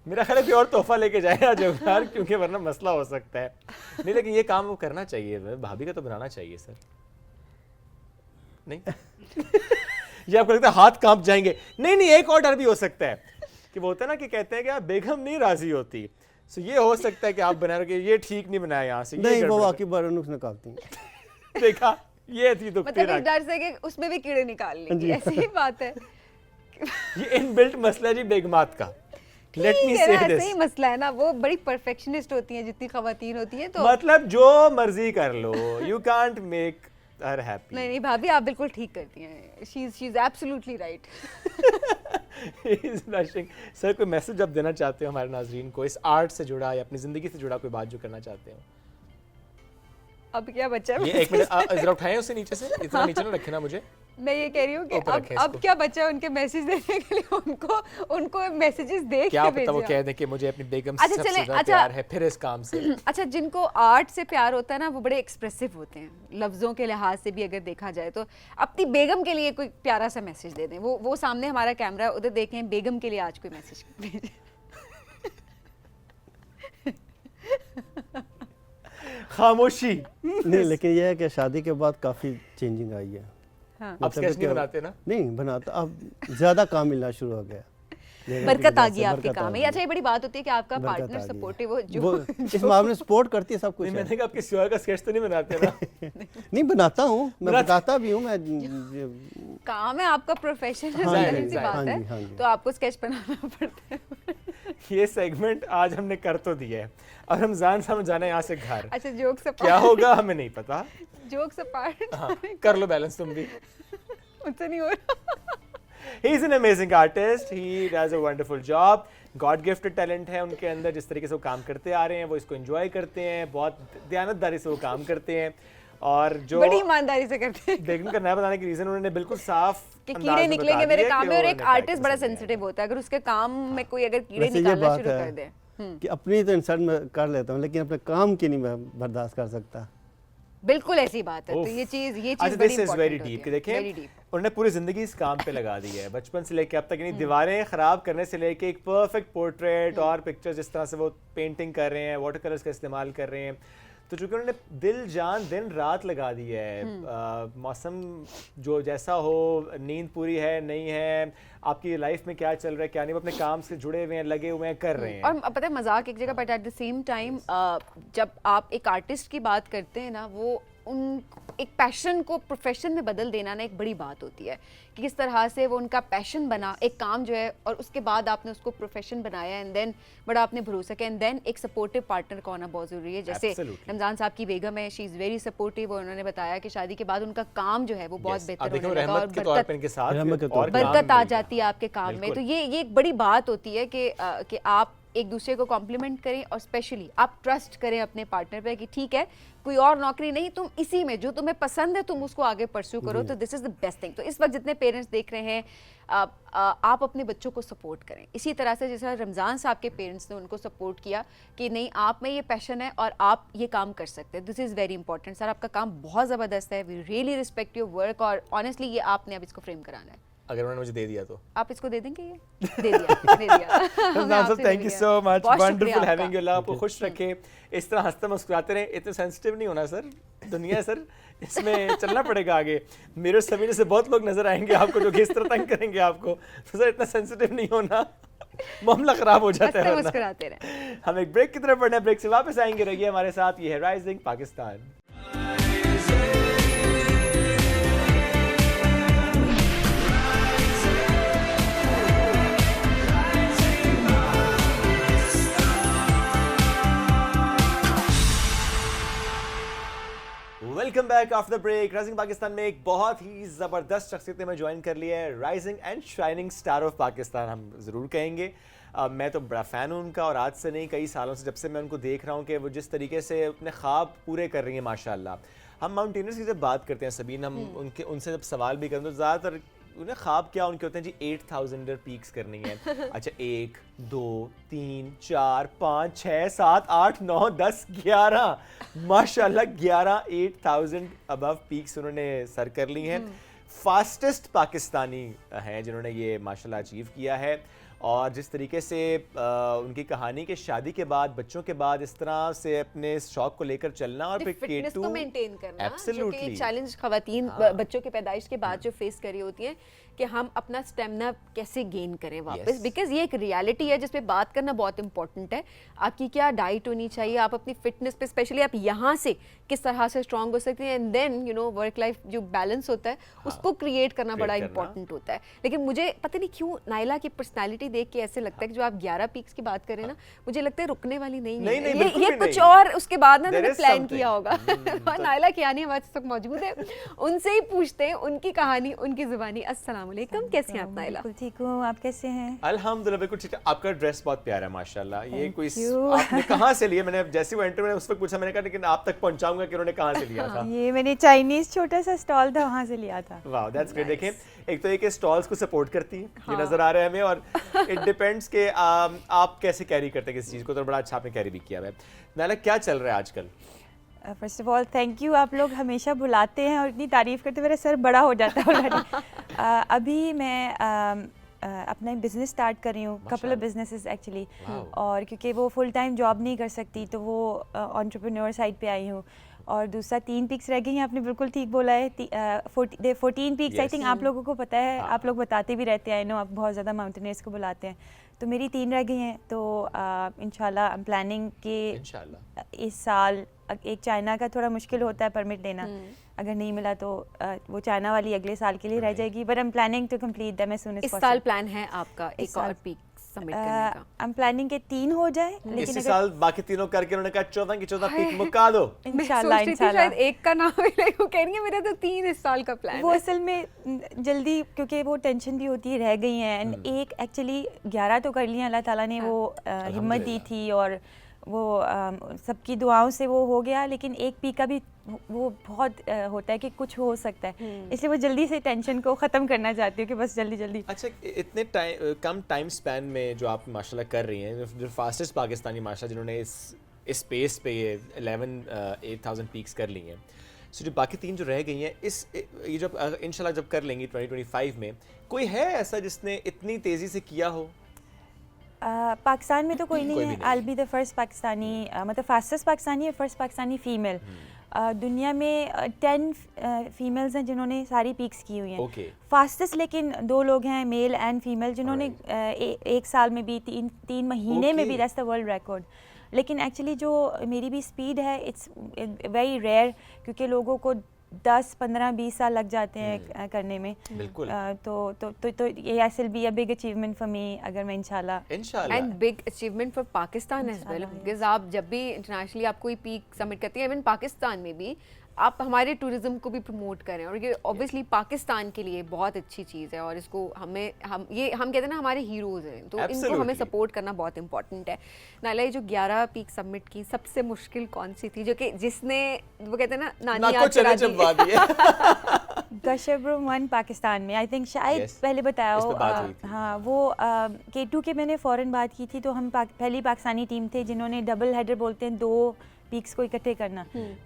मेरा ख्याल है कोई और तोहफा लेके जाए आज यार, क्योंकि वरना मसला हो सकता है। नहीं लेकिन ये काम वो करना चाहिए, भाभी का तो बनाना चाहिए सर। नहीं ये आपको लगता है हाथ कांप जाएंगे? नहीं नहीं, एक और डर भी हो सकता है कि वो होता है ना कि कहते हैं कि बेगम नहीं राजी होती, सो ये हो सकता है कि आप बना रहे ये ठीक नहीं बनाया यहाँ से, ये नहीं, वो गड़बड़ वाकई बार नुक्स निकालती हैं। देखा ये थी तो मतलब इस डर से कि उसमें भी कीड़े निकाल लेंगे, ऐसी ही बात है। ये इनबिल्ट मसला है जी बेगमात का। लेट मी ठीक है ना, से ऐसे ही मसला है ना, वो बड़ी परफेक्शनिस्ट होती हैं जितनी खवातीन होती हैं, तो मतलब जो मर्जी कर लो, you can't make her happy. नहीं नहीं भाभी, आप बिल्कुल ठीक करती हैं, she is absolutely right. Is rushing. Sir कोई मैसेज आप देना चाहते हो हमारे नाजरीन को, इस आर्ट से जुड़ा या अपनी जिंदगी से जुड़ा कोई बात जो करना चाहते हो? अब क्या बचा है? ये एक मिनट जरा उठाएं उसे नीचे से, इतना नीचे ना रखे ना मुझे। मैं ये कह रही हूँ कि ऊपर रखें अब इसको। क्या बचा है उनके मैसेज देने के लिए? उनको मैसेजेस देख क्या के पता वो भेजिए कह आप। दें कि मुझे अपनी बेगम से अच्छा, सबसे चलें, ज्यादा अच्छा। प्यार है, फिर इस काम से। अच्छा, जिनको आर्ट से प्यार होता है ना, वो बड़े एक्सप्रेसिव होते हैं, लफ्जों के लिहाज से भी अगर देखा जाए तो। अपनी बेगम के लिए कोई प्यारा सा मैसेज दे दें। वो सामने हमारा कैमरा है, उधर देखें, बेगम के लिए आज कोई मैसेज भेजें। खामोशी। नहीं, लेकिन यह है कि शादी के बाद काफ़ी चेंजिंग आई है। हाँ। अब स्केच नहीं बनाते ना? नहीं बनाता, अब ज़्यादा काम मिलना शुरू हो गया। बरकत आ गई आपके बरकत आ काम में। गई। अच्छा, ये बड़ी बात होती है कि आपका बरकत पार्टनर आ गई है। सपोर्टिव हो, जो वो इस मामले में सपोर्ट करती है, सब कुछ नहीं है। मैंने कहा आप किसी और का स्केच तो नहीं बनाते ना? नहीं बनाता हूँ, मैं बनाते- बताता भी हूँ मैं। काम है आपका, प्रोफेशन है, हाँ जाहिर जी, सी हाँ बात जी, है, हाँ जी। तो आपको स्केच बनाना पड़ता है। ये सेगमेंट आज हमने कर तो दिया है, और रमजान साहब जाना है यहाँ से घर। अच्छा, जोक्स क्या होगा हमें नहीं पता। जोक्स अपार्ट, हाँ, कर लो बैलेंस तुम भी। मुझसे नहीं हो रहा। He is an amazing artist. He does a wonderful job. God gifted talent है उनके अंदर, जिस तरीके से वो काम करते आ रहे हैं, वो इसको एंजॉय करते हैं, बहुत दयानतदारी से वो काम करते हैं। और जो बड़ी ईमानदारी से करते हैं बेगम का नया बताने के रीजन उन्होंने बिल्कुल साफ कि अंदाज कीड़े में निकलेंगे बता मेरे दिया काम कि में, और वो एक उन्हें आर्टिस्ट बड़ा पसंद नहीं सेंसिटिव होता है, अगर उसके काम में कोई अगर कीड़े वैसे ये निकालना बात शुरू है कर दे। कि अपनी तो इंसल्ट मैं कर लेता हूँ, लेकिन अपने काम की नहीं मैं बर्दाश्त कर सकता। बिल्कुल ऐसी बात है। तो उफ। ये चीज अच्छा, बड़ी this is very important deep कि होती है, देखें very deep। उन्होंने पूरी जिंदगी इस काम पे लगा दी है, बचपन से लेके अब तक, यानी दीवारें खराब करने से लेके एक परफेक्ट पोर्ट्रेट और पिक्चर जिस तरह से वो पेंटिंग कर रहे हैं, वाटर कलर्स का इस्तेमाल कर रहे हैं, तो चूंकि उन्होंने दिल जान दिन रात लगा दी है, मौसम जो जैसा हो, नींद पूरी है नहीं है, आपकी लाइफ में क्या चल रहा है क्या नहीं, वो अपने काम से जुड़े हुए हैं, लगे हुए हैं, कर रहे हैं। और पता है मजाक एक जगह, but at the same time जब आप एक आर्टिस्ट की बात करते हैं ना, वो उन एक पैशन को प्रोफेशन में बदल देना ना एक बड़ी बात होती है, कि किस तरह से वो उनका पैशन बना एक काम जो है, और उसके बाद आपने उसको प्रोफेशन बनाया, एंड देन बड़ा आपने भरोसा किया, एंड देन एक सपोर्टिव पार्टनर का होना बहुत जरूरी है। जैसे Absolutely. रमजान साहब की बेगम है, शी इज़ वेरी सपोर्टिव, और उन्होंने बताया कि शादी के बाद उनका काम जो है वो बहुत Yes, बेहतर अब देखो होने लगा, और रहमत के तौर पे इनके साथ रहमत के और तौर पे। काम बरकत आ मिल गया। जाती है आपके काम में। तो बिल्कुल। ये एक बड़ी बात होती है कि आप एक दूसरे को कॉम्प्लीमेंट करें, और स्पेशली आप ट्रस्ट करें अपने पार्टनर पे कि ठीक है, कोई और नौकरी नहीं, तुम इसी में जो तुम्हें पसंद है तुम उसको आगे परस्यू करो। तो this is the best thing. तो इस वक्त जितने पेरेंट्स देख रहे हैं, आप अपने बच्चों को सपोर्ट करें इसी तरह से जैसा रमज़ान साहब के पेरेंट्स ने उनको सपोर्ट किया कि नहीं, आप में ये पैशन है और आप ये काम कर सकते हैं। This is very important. Sir, आपका काम बहुत ज़बरदस्त है, we really respect your work, और ऑनेस्टली ये आपने अब इसको फ्रेम कराना है। अगर उन्होंने मुझे दे दिया तो आप इसको दे देंगे? ये दे दिया, दे दिया। हमने आपसे थैंक यू ले सो लिया। मच, बहुत शुक्रिया वंडरफुल आपका। Having you. अल्लाह आपको खुश रखे, इस तरह हंसते मुस्कुराते रहे, इतने सेंसिटिव नहीं होना सर। दुनिया है सर, इसमें चलना पड़ेगा आगे। मेरे समीने से बहुत लोग नजर आएंगे आपको जो कि इस तरह तंग करेंगे आपको, तो सर इतना सेंसिटिव नहीं होना, मामला खराब हो जाता है। मुस्कुराते रहे। हम एक ब्रेक की तरफ बढ़ना है, ब्रेक से वापस आएंगे, रहिए हमारे साथ। ये है rising Pakistan. Welcome back after break. Rising Pakistan में एक बहुत ही ज़बरदस्त शख्सियत में ज्वाइन कर लिया है, rising and shining star of Pakistan हम ज़रूर कहेंगे। मैं तो बड़ा फ़ैन हूँ उनका, और आज से नहीं कई सालों से, जब से मैं उनको देख रहा हूँ कि वो जिस तरीके से अपने ख्वाब पूरे कर रही हैं माशाल्लाह। हम माउंटेनर्स की जब बात करते हैं सबीन, हम उनसे जब सवाल भी करें तो ज़्यादातर उन्हें ख्वाब क्या उनके होते हैं जी, 8000 पीक्स करनी है। अच्छा 1 2 3 4 5 6 7 8 9 10 11 माशाल्लाह 11 8000 अबव पीक्स उन्होंने सर कर ली हैं। फास्टेस्ट पाकिस्तानी हैं जिन्होंने ये माशाल्लाह अचीव किया है। और जिस तरीके से उनकी कहानी के शादी के बाद, बच्चों के बाद इस तरह से अपने इस शौक को लेकर चलना और फिर फिटनेस को मेंटेन करना, एब्सोल्युटली जो कि चैलेंज खवातीन बच्चों के पैदाइश के बाद जो फेस करी होती हैं कि हम अपना स्टेमिना कैसे गेन करें वापस, बिकॉज ये एक रियलिटी है जिस पे बात करना बहुत इंपॉर्टेंट है। आपकी क्या डाइट होनी चाहिए, आप अपनी फिटनेस पे स्पेशली आप यहाँ से किस तरह से स्ट्रांग हो सकते हैं, and then you know work life जो बैलेंस होता है उसको क्रिएट करना बड़ा इंपॉर्टेंट होता है। लेकिन मुझे पता नहीं क्यों नाइला की पर्सनैलिटी देख के ऐसे लगता है कि जो आप 11 पीक्स की बात करें ना, मुझे लगता है रुकने वाली नहीं है, ये कुछ और उसके बाद ना मैंने प्लान किया होगा। और नाइला कियानी हमारे साथ मौजूद है, उनसे ही पूछते हैं उनकी कहानी उनकी जुबानी। अस्सलाम वालेकुम, कैसी हैं आप नाइला? बिल्कुल ठीक हूँ, आप कैसे हैं? अल्हम्दुलिल्लाह बिल्कुल ठीक है। आपका ड्रेस बहुत प्यारा है माशाल्लाह। ये कोई आपने कहाँ से लिया? मैंने जैसे वो एंटर, मैंने उस वक्त पूछा, मैंने कहा लेकिन आप तक पहुंचाऊंगा कि उन्होंने कहाँ से लिया था। ये मैंने चाइनीज छोटा सा स्टॉल था वहाँ से लिया था। वाह दैट्स ग्रेट। देखें एक तो ये स्टॉल्स को सपोर्ट करती है, ये नजर आ रहा है हमें, और इट डिपेंड्स के आप कैसे कैरी करते हैं किसी चीज़ को, तो बड़ा अच्छा आपने कैरी भी किया है। नाइला क्या चल रहा है आजकल? First of all thank you, आप लोग हमेशा बुलाते हैं और इतनी तारीफ़ करते, मेरा सर बड़ा हो जाता है ऑलरेडी। अभी मैं अपना बिज़नेस स्टार्ट कर रही हूँ, कपल ऑफ बिजनेसेस एक्चुअली, और क्योंकि वो फुल टाइम जॉब नहीं कर सकती तो वो एंटरप्रेन्योर साइड पे आई हूँ। और दूसरा 3 पीक्स रह गई हैं, आपने बिल्कुल ठीक बोला है। 14 पीक्स आई थिंक आप लोगों को पता है, आप लोग बताते भी रहते हैं, आई नो आप बहुत ज़्यादा माउंटेनियर्स को बुलाते हैं, तो मेरी 3 रह गई हैं। तो इंशाल्लाह आई एम प्लानिंग कि इस साल, एक चाइना का थोड़ा मुश्किल होता है परमिट लेना, अगर नहीं मिला तो वो चाइना वाली अगले साल के लिए रह जाएगी, but I am planning to complete them as soon as possible. इस साल प्लान है आपका एक और पीक सबमिट करने का? आई एम प्लानिंग के 3 हो जाए, लेकिन इस साल बाकी तीनों करके उन्होंने कहा 14 की 14 पीक मुका दो। इंशाल्लाह शायद एक का नाम मिले, वो कह रही है मेरा तो 3 इस साल का प्लान वो है। असल में जल्दी, क्योंकि वो टेंशन भी होती है, रह गई हैं, एंड एक एक्चुअली 11 तो कर लिया, अल्लाह ताला ने वो हिम्मत दी थी और वो सबकी दुआओं से वो हो गया, लेकिन एक पी का भी वो बहुत होता है कि कुछ हो सकता है, इसलिए वो जल्दी से टेंशन को ख़त्म करना चाहती हूँ कि बस जल्दी जल्दी। अच्छा इतने कम टाइम स्पैन में जो आप माशाल्लाह कर रही हैं, जो फास्टेस्ट पाकिस्तानी माशाल्लाह जिन्होंने इस स्पेस पे ये 8000 पीक्स कर ली हैं, सो जो बाकी 3 जो रह गई हैं, ये जब इंशाल्लाह जब कर लेंगी 2025 में, कोई है ऐसा जिसने इतनी तेज़ी से किया हो? पाकिस्तान में तो कोई नहीं है। आई will be the first Pakistani, मतलब फास्टेस्ट पाकिस्तानी और फर्स्ट पाकिस्तानी फ़ीमेल। दुनिया में 10 फीमेल्स हैं जिन्होंने सारी पीक्स की हुई हैं। फास्टेस्ट लेकिन 2 लोग हैं, मेल एंड फीमेल, जिन्होंने एक साल में भी 3 महीने में भी, दैट्स द वर्ल्ड रिकॉर्ड। लेकिन एक्चुअली जो मेरी भी स्पीड है, इट्स वेरी रेयर, क्योंकि लोगों को 10, 15, 20 साल लग जाते हैं करने में। बिल्कुल। तो ये will be a big achievement for me, अगर मैं इंशाल्लाह and big achievement for Pakistan as well, because आप जब भी इंटरनेशनली आप कोई पीक सबमिट करती हैं, इवन पाकिस्तान में भी आप हमारे टूरिज्म को भी प्रमोट करें, और ये ऑब्वियसली पाकिस्तान के लिए बहुत अच्छी चीज़ है, और इसको हम कहते हैं ना हमारे हीरोज़ हैं, तो इनको हमें सपोर्ट करना बहुत इंपॉर्टेंट है। नाइला ये जो 11 पीक सबमिट की, सबसे मुश्किल कौन सी थी, जो कि जिसने वो कहते हैं ना नानी याद करा दी? गशब्रुम 1 पाकिस्तान में, आई थिंक शायद पहले बताया हो। हाँ, वो K2 के मैंने फ़ौरन बात की थी, तो हम पहली पाकिस्तानी टीम थे जिन्होंने डबल हेडर बोलते हैं, 2 पीक्स को इकट्ठे करना,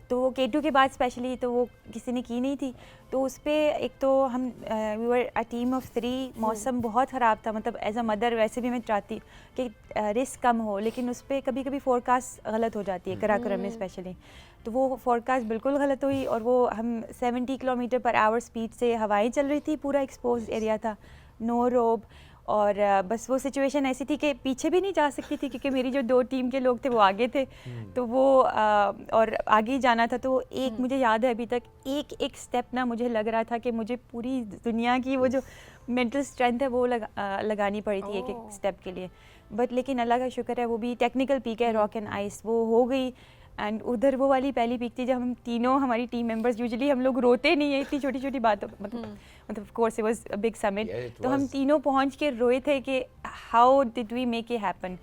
तो वो K2 के बाद स्पेशली तो वो किसी ने की नहीं थी, तो उस पर एक तो हम we were a team of 3, मौसम बहुत ख़राब था, मतलब एज अ मदर वैसे भी मैं चाहती कि रिस्क कम हो, लेकिन उस पर कभी कभी फोरकास्ट गलत हो जाती है, कराकरम में स्पेशली। तो वो फोरकास्ट बिल्कुल गलत हुई और वो हम 70 किलोमीटर पर आवर स्पीड से हवाएं चल रही थी, पूरा एक्सपोज एरिया था, नो रोब, और बस वो सिचुएशन ऐसी थी कि पीछे भी नहीं जा सकती थी क्योंकि मेरी जो 2 टीम के लोग थे वो आगे थे, तो वो और आगे ही जाना था। तो एक मुझे याद है अभी तक, एक एक स्टेप ना मुझे लग रहा था कि मुझे पूरी दुनिया की वो जो मेंटल स्ट्रेंथ है वो लगानी पड़ी थी एक एक स्टेप के लिए। बट लेकिन अल्लाह का शुक्र है, वो भी टेक्निकल पीक है, रॉक एंड आइस, वो हो गई। एंड उधर वो वाली पहली पीक थी जब हम तीनों, हमारी टीम मेंबर्स, यूजुअली हम लोग रोते नहीं है इतनी छोटी छोटी बातों, मतलब of course it was a big summit, तो हम तीनों पहुंच के रोए थे कि how did we make it happen.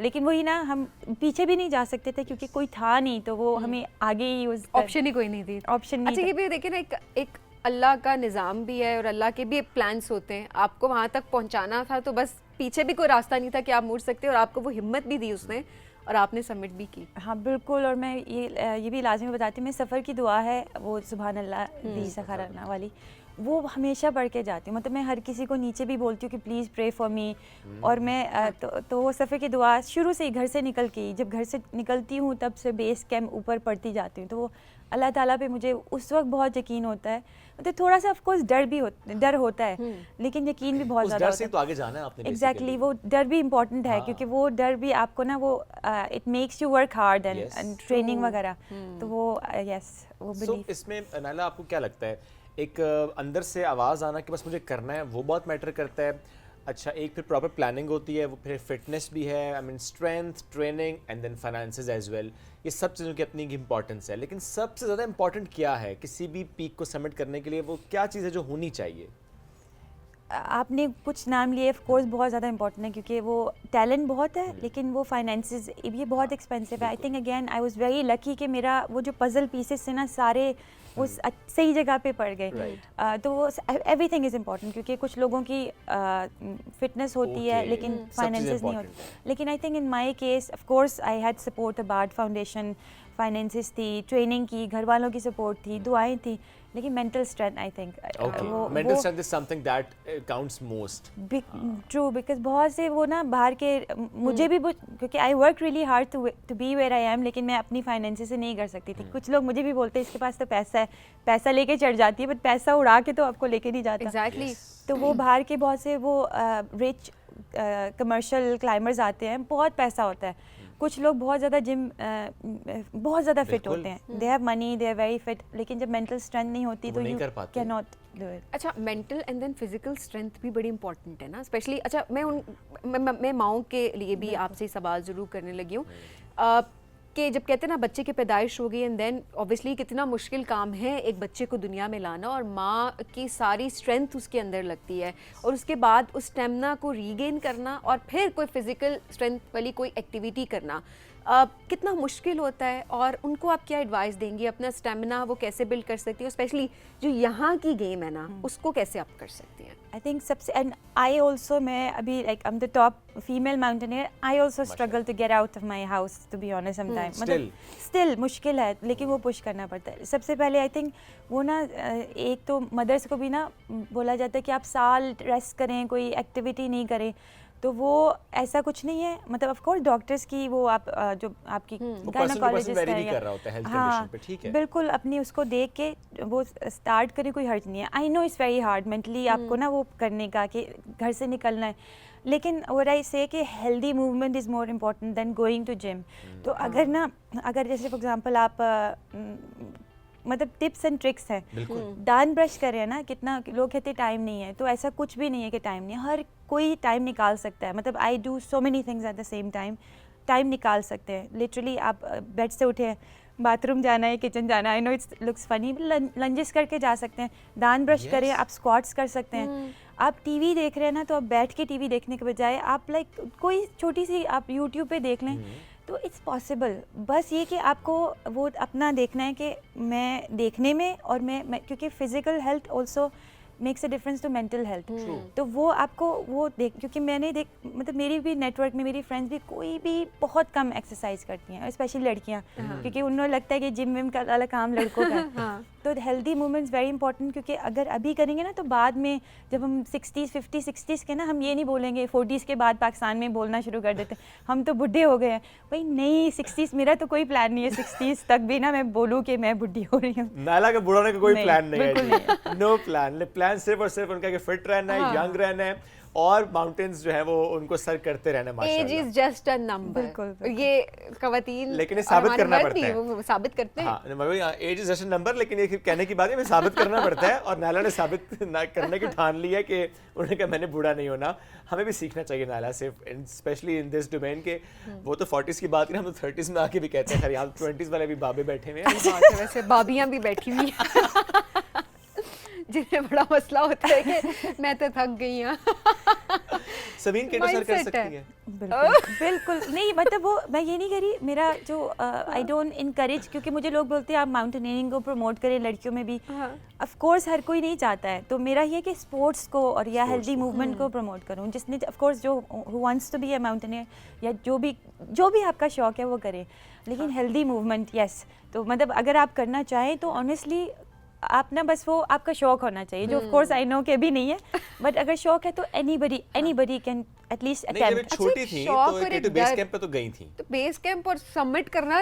लेकिन वही ना, हम पीछे भी नहीं जा सकते थे क्योंकि कोई था नहीं, तो वो हमें आगे ही उस ऑप्शन ही कोई नहीं थी, ऑप्शन नहीं अच्छा था। ये भी देखिए ना, एक अल्लाह का निज़ाम भी है और अल्लाह के भी प्लान्स होते हैं। आपको वहाँ तक पहुँचाना था तो बस पीछे भी कोई रास्ता नहीं था कि आप मुड़ सकते, और आपको वो हिम्मत भी दी उसने और आपने सबमिट भी की। हाँ बिल्कुल, और मैं ये भी लाजमी बताती हूँ, मैं सफ़र की दुआ है वो सुभान अल्लाह दी सखराना वाली, वो हमेशा पढ़ के जाती हूँ। मतलब मैं हर किसी को नीचे भी बोलती हूँ कि प्लीज़ प्रे फॉर मी, और मैं तो वो सफ़र की दुआ शुरू से ही घर से निकल के, जब घर से निकलती हूँ तब से बेस कैंप ऊपर पढ़ती जाती हूँ। तो वो अल्लाह ताला पे मुझे उस वक्त बहुत यकीन होता है, मतलब थोड़ा सा ऑफ कोर्स डर होता है, लेकिन यकीन भी बहुत ज़्यादा होता है। तो आगे जाना है आपने। एग्जैक्टली, वो डर भी इम्पोर्टेंट है क्योंकि वो डर भी आपको ना वो it makes you work hard and training वगैरह, तो वो यस वो बिलीव। इसमें नायला आपको क्या लगता है, एक अंदर से आवाज़ आना कि बस मुझे करना है, वो बहुत मैटर करता है? अच्छा, एक फिर प्रॉपर प्लानिंग होती है, वो फिर फिटनेस भी है, I mean strength, training and then finances as well, ये सब चीज़ों की अपनी इंपॉर्टेंस है। लेकिन सबसे ज़्यादा इंपॉर्टेंट क्या है किसी भी पीक को सबमिट करने के लिए, वो क्या चीज़ है जो होनी चाहिए? आपने कुछ नाम लिए, ऑफ कोर्स बहुत ज़्यादा इंपॉर्टेंट है क्योंकि वो टैलेंट बहुत है, लेकिन वो फाइनेंसेस ये बहुत एक्सपेंसिव है। I think again I was very lucky कि मेरा वो जो पजल पीसेस थे ना सारे वो सही जगह पे पड़ गए। तो वो एवरीथिंग इज़ इम्पॉर्टेंट क्योंकि कुछ लोगों की फिटनेस होती है लेकिन फाइनेंसेस नहीं होती। लेकिन I think in my case of course I had support about foundation, finances थी, ट्रेनिंग की, घर वालों की सपोर्ट थी, दुआएं थी, लेकिन mental strength I think mental strength is something that counts most. True, because बहुत से वो ना बाहर के, मुझे भी क्योंकि I work really hard to be where I am, लेकिन मैं अपनी फाइनेंसेस से नहीं कर सकती थी। कुछ लोग मुझे भी बोलते हैं इसके पास तो पैसा है, पैसा लेके चढ़ जाती है, बट पैसा उड़ा के तो आपको लेके नहीं जाता। एग्जैक्टली। तो वो बाहर के बहुत से वो रिच कमर्शियल क्लाइंबर्स आते हैं, बहुत पैसा होता है। कुछ लोग बहुत ज़्यादा बहुत ज़्यादा फिट होते हैं, they have money, they are very fit, लेकिन जब मेंटल स्ट्रेंथ नहीं होती तो you can not do it. अच्छा, mental and then physical strength भी बड़ी इंपॉर्टेंट है ना, स्पेशली। अच्छा, मैं माँओं के लिए भी आपसे सवाल ज़रूर करने लगी हूँ कि जब कहते हैं ना बच्चे की पैदाइश होगी एंड देन ऑब्वियसली कितना मुश्किल काम है एक बच्चे को दुनिया में लाना, और माँ की सारी स्ट्रेंथ उसके अंदर लगती है, और उसके बाद उस स्टेमिना को रीगेन करना और फिर कोई फिजिकल स्ट्रेंथ वाली कोई एक्टिविटी करना कितना मुश्किल होता है, और उनको आप क्या एडवाइस देंगी? अपना स्टेमिना वो कैसे बिल्ड कर सकती है, स्पेशली जो यहाँ की गेम है ना उसको कैसे आप कर सकती हैं? आई थिंक सबसे, एंड आई ऑल्सो, मैं अभी like I am the top female mountaineer, I also struggle to get out of my house to be honest sometime, मतलब स्टिल मुश्किल है, लेकिन वो पुश करना पड़ता है। सबसे पहले आई थिंक वो ना, एक तो मदर्स को भी ना बोला जाता है कि आप साल रेस्ट करें, कोई एक्टिविटी नहीं करें, तो वो ऐसा कुछ नहीं है। मतलब ऑफ कोर्स डॉक्टर्स की वो आप जो आपकी गायनेकोलॉजिस्ट है, हाँ बिल्कुल, अपनी उसको देख के वो स्टार्ट करें, कोई हर्ज नहीं है। I know it's very hard mentally आपको ना वो करने का कि घर से निकलना है, लेकिन व्हाट आई से कि healthy movement is more important than going to gym. तो अगर जैसे फॉर एग्जांपल आप मतलब टिप्स एंड ट्रिक्स हैं, दान ब्रश करें ना, कितना लोग कहते हैं टाइम नहीं है, तो ऐसा कुछ भी नहीं है कि टाइम नहीं है, हर कोई टाइम निकाल सकता है। मतलब I do so many things at the same time निकाल सकते हैं। लिटरली आप बेड से उठे, बाथरूम जाना है, किचन जाना है, I know it's looks funny, lunges करके जा सकते हैं, दान ब्रश करें, आप स्क्वाट्स कर सकते हैं। आप टीवी देख रहे हैं ना, तो आप बैठ के टीवी देखने के बजाय आप लाइक कोई छोटी सी आप यूट्यूब पे देख लें, तो इट्स पॉसिबल। बस ये कि आपको वो अपना देखना है कि मैं देखने में, और मैं क्योंकि physical health also makes a difference to mental health, तो वो आपको वो क्योंकि मैंने मतलब मेरी भी नेटवर्क में मेरी फ्रेंड्स भी कोई भी बहुत कम एक्सरसाइज करती हैं, स्पेशली लड़कियां, क्योंकि उन्हें लगता है कि जिम विम का वाला काम लड़कों का तो हेल्दी मूवमेंट्स वेरी इंपॉर्टेंट, क्योंकि अगर अभी करेंगे ना तो बाद में जब हम 60s 50s 60s के ना, हम ये नहीं बोलेंगे 40s के बाद पाकिस्तान में बोलना शुरू कर देते हैं हम तो बुढ़े हो गए हैं। भाई नहीं, 60s मेरा तो कोई प्लान नहीं है 60s तक भी ना मैं बोलूँ कि मैं बुढ़ी हो रही हूँ। नायला के बूढ़ा होने का कोई नहीं, प्लान नहीं बिल्कुल है, नो प्लान। प्लान सिर्फ और सिर्फ उनका कि फिट रहना है, यंग रहना है और माउंटेन्स जो है वो उनको सर करते रहना है। एज माशाल्लाह इज जस्ट अ नंबर। बिल्कुल। ये खवातीन लेकिन ये और साबित हमारे करना मर्द पड़ता भी है। वो साबित करते हैं। हाँ, age is just a number, लेकिन ये कहने की बात है, हमें साबित करना पड़ता है। और नायला ने साबित करने की ठान ली है कि उन्होंने कहा मैंने बूढ़ा नहीं होना। हमें भी सीखना चाहिए नायला से, स्पेशली इन दिस डोमेन के। वो तो 40s की बात करें, हम तो 30s में आके भी कहते हैं। खैर यहाँ 20s वाले भी बाबे बैठे हुए हैं। बात है, वैसे बाबियां भी बैठी हुई हैं जिन्हें बड़ा मसला होता है कि मैं तो थक गई हूँ। सबीन केटो सर कर Mindset सकती है। है। बिल्कुल बिल्कुल नहीं, मतलब वो मैं ये नहीं कह रही, मेरा जो आई डोंट इनकरेज, क्योंकि मुझे लोग बोलते हैं आप माउंटेनियरिंग को प्रमोट करें लड़कियों में भी। ऑफ कोर्स हर कोई नहीं चाहता है, तो मेरा ये कि स्पोर्ट्स को और या हेल्दी मूवमेंट को प्रमोट करूं, जिसने ऑफ कोर्स जो who wants to be a mountaineer या जो भी आपका शौक है वो करें, लेकिन हेल्दी मूवमेंट यस। तो मतलब अगर आप करना चाहें तो ऑनेस्टली आप ना बस वो आपका शौक होना चाहिए, जो ऑफ कोर्स आई नो के भी नहीं है, बट अगर शौक है तो एनीबडी कैन एटलीस्ट नहीं, जब ये अटेम्प्ट। छोटी थी शौक तो और केटो एक बेस डर। कैंप पे तो गई थी। तो बेस कैंप और सबमिट करना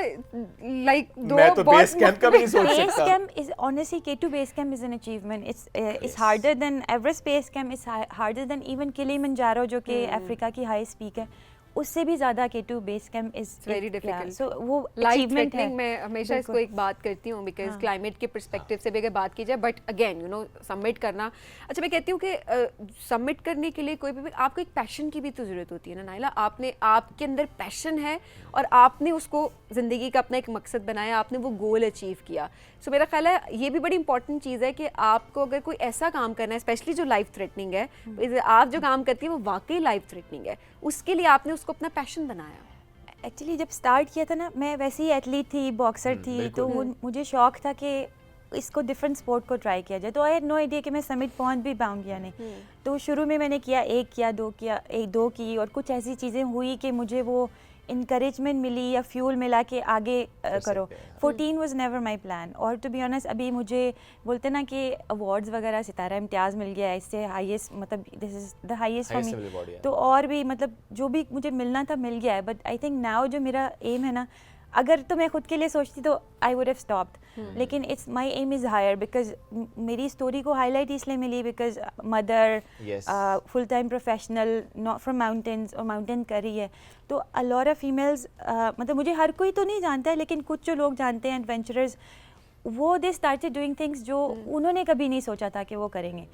लाइक दो मैं तो बेस कैंप का भी नहीं सोच Base सकता। camp is honestly, K2 base camp is an achievement. It's harder than Everest base camp. It's harder than even Kilimanjaro, जो कि अफ्रीका की हाईएस्ट पीक है, उससे भी ज़्यादा K2 base camp is very difficult. So वो life achievement है। Threatening मैं हमेशा इसको एक बात करती हूँ, बिकॉज क्लाइमेट के पर्सपेक्टिव से भी अगर बात की जाए, but again you know submit करना। अच्छा, मैं कहती हूँ कि सबमिट करने के लिए कोई भी आपको एक पैशन की भी तो ज़रूरत होती है ना नायला। आपके अंदर पैशन है और आपने उसको ज़िंदगी का अपना एक मकसद बनाया, आपने वो गोल अचीव किया। सो मेरा ख्याल है ये भी बड़ी इंपॉर्टेंट चीज़ है कि आपको अगर कोई ऐसा काम करना है, स्पेशली जो लाइफ थ्रेटनिंग है, आप जो काम करती है वो वाकई लाइफ थ्रेटनिंग है, उसके लिए आपने उसको अपना पैशन बनाया। एक्चुअली जब स्टार्ट किया था ना, मैं वैसे ही एथलीट थी, बॉक्सर थी, तो मुझे शौक था कि इसको डिफरेंट स्पोर्ट को ट्राई किया जाए। तो आई हैड नो आइडिया कि मैं समिट पहुंच भी पाऊंगी या नहीं। तो शुरू में मैंने किया, दो की, और कुछ ऐसी चीज़ें हुई कि मुझे वो इंकरेजमेंट मिली या फ्यूल मिला के आगे करो। 14 वाज नेवर माय प्लान। और टू बी ऑनेस्ट अभी मुझे बोलते ना कि अवार्ड्स वगैरह, सितारा इम्तियाज़ मिल गया है, इससे हाईएस्ट, मतलब this is the highest for me. तो और भी मतलब जो भी मुझे मिलना था मिल गया है, बट आई थिंक नाउ जो मेरा एम है ना, अगर तो मैं खुद के लिए सोचती तो आई वुड हैव स्टॉप्ड, लेकिन it's my aim is higher, because मेरी स्टोरी को हाईलाइट इसलिए मिली because mother, full time professional, not from mountains, और माउंटेन कर रही है। तो अ लॉट ऑफ फीमेल्स, मतलब मुझे हर कोई तो नहीं जानता है, लेकिन कुछ जो लोग जानते हैं एडवेंचरर्स, वो दे स्टार्टेड डूइंग थिंग्स जो उन्होंने कभी नहीं सोचा था कि वो करेंगे।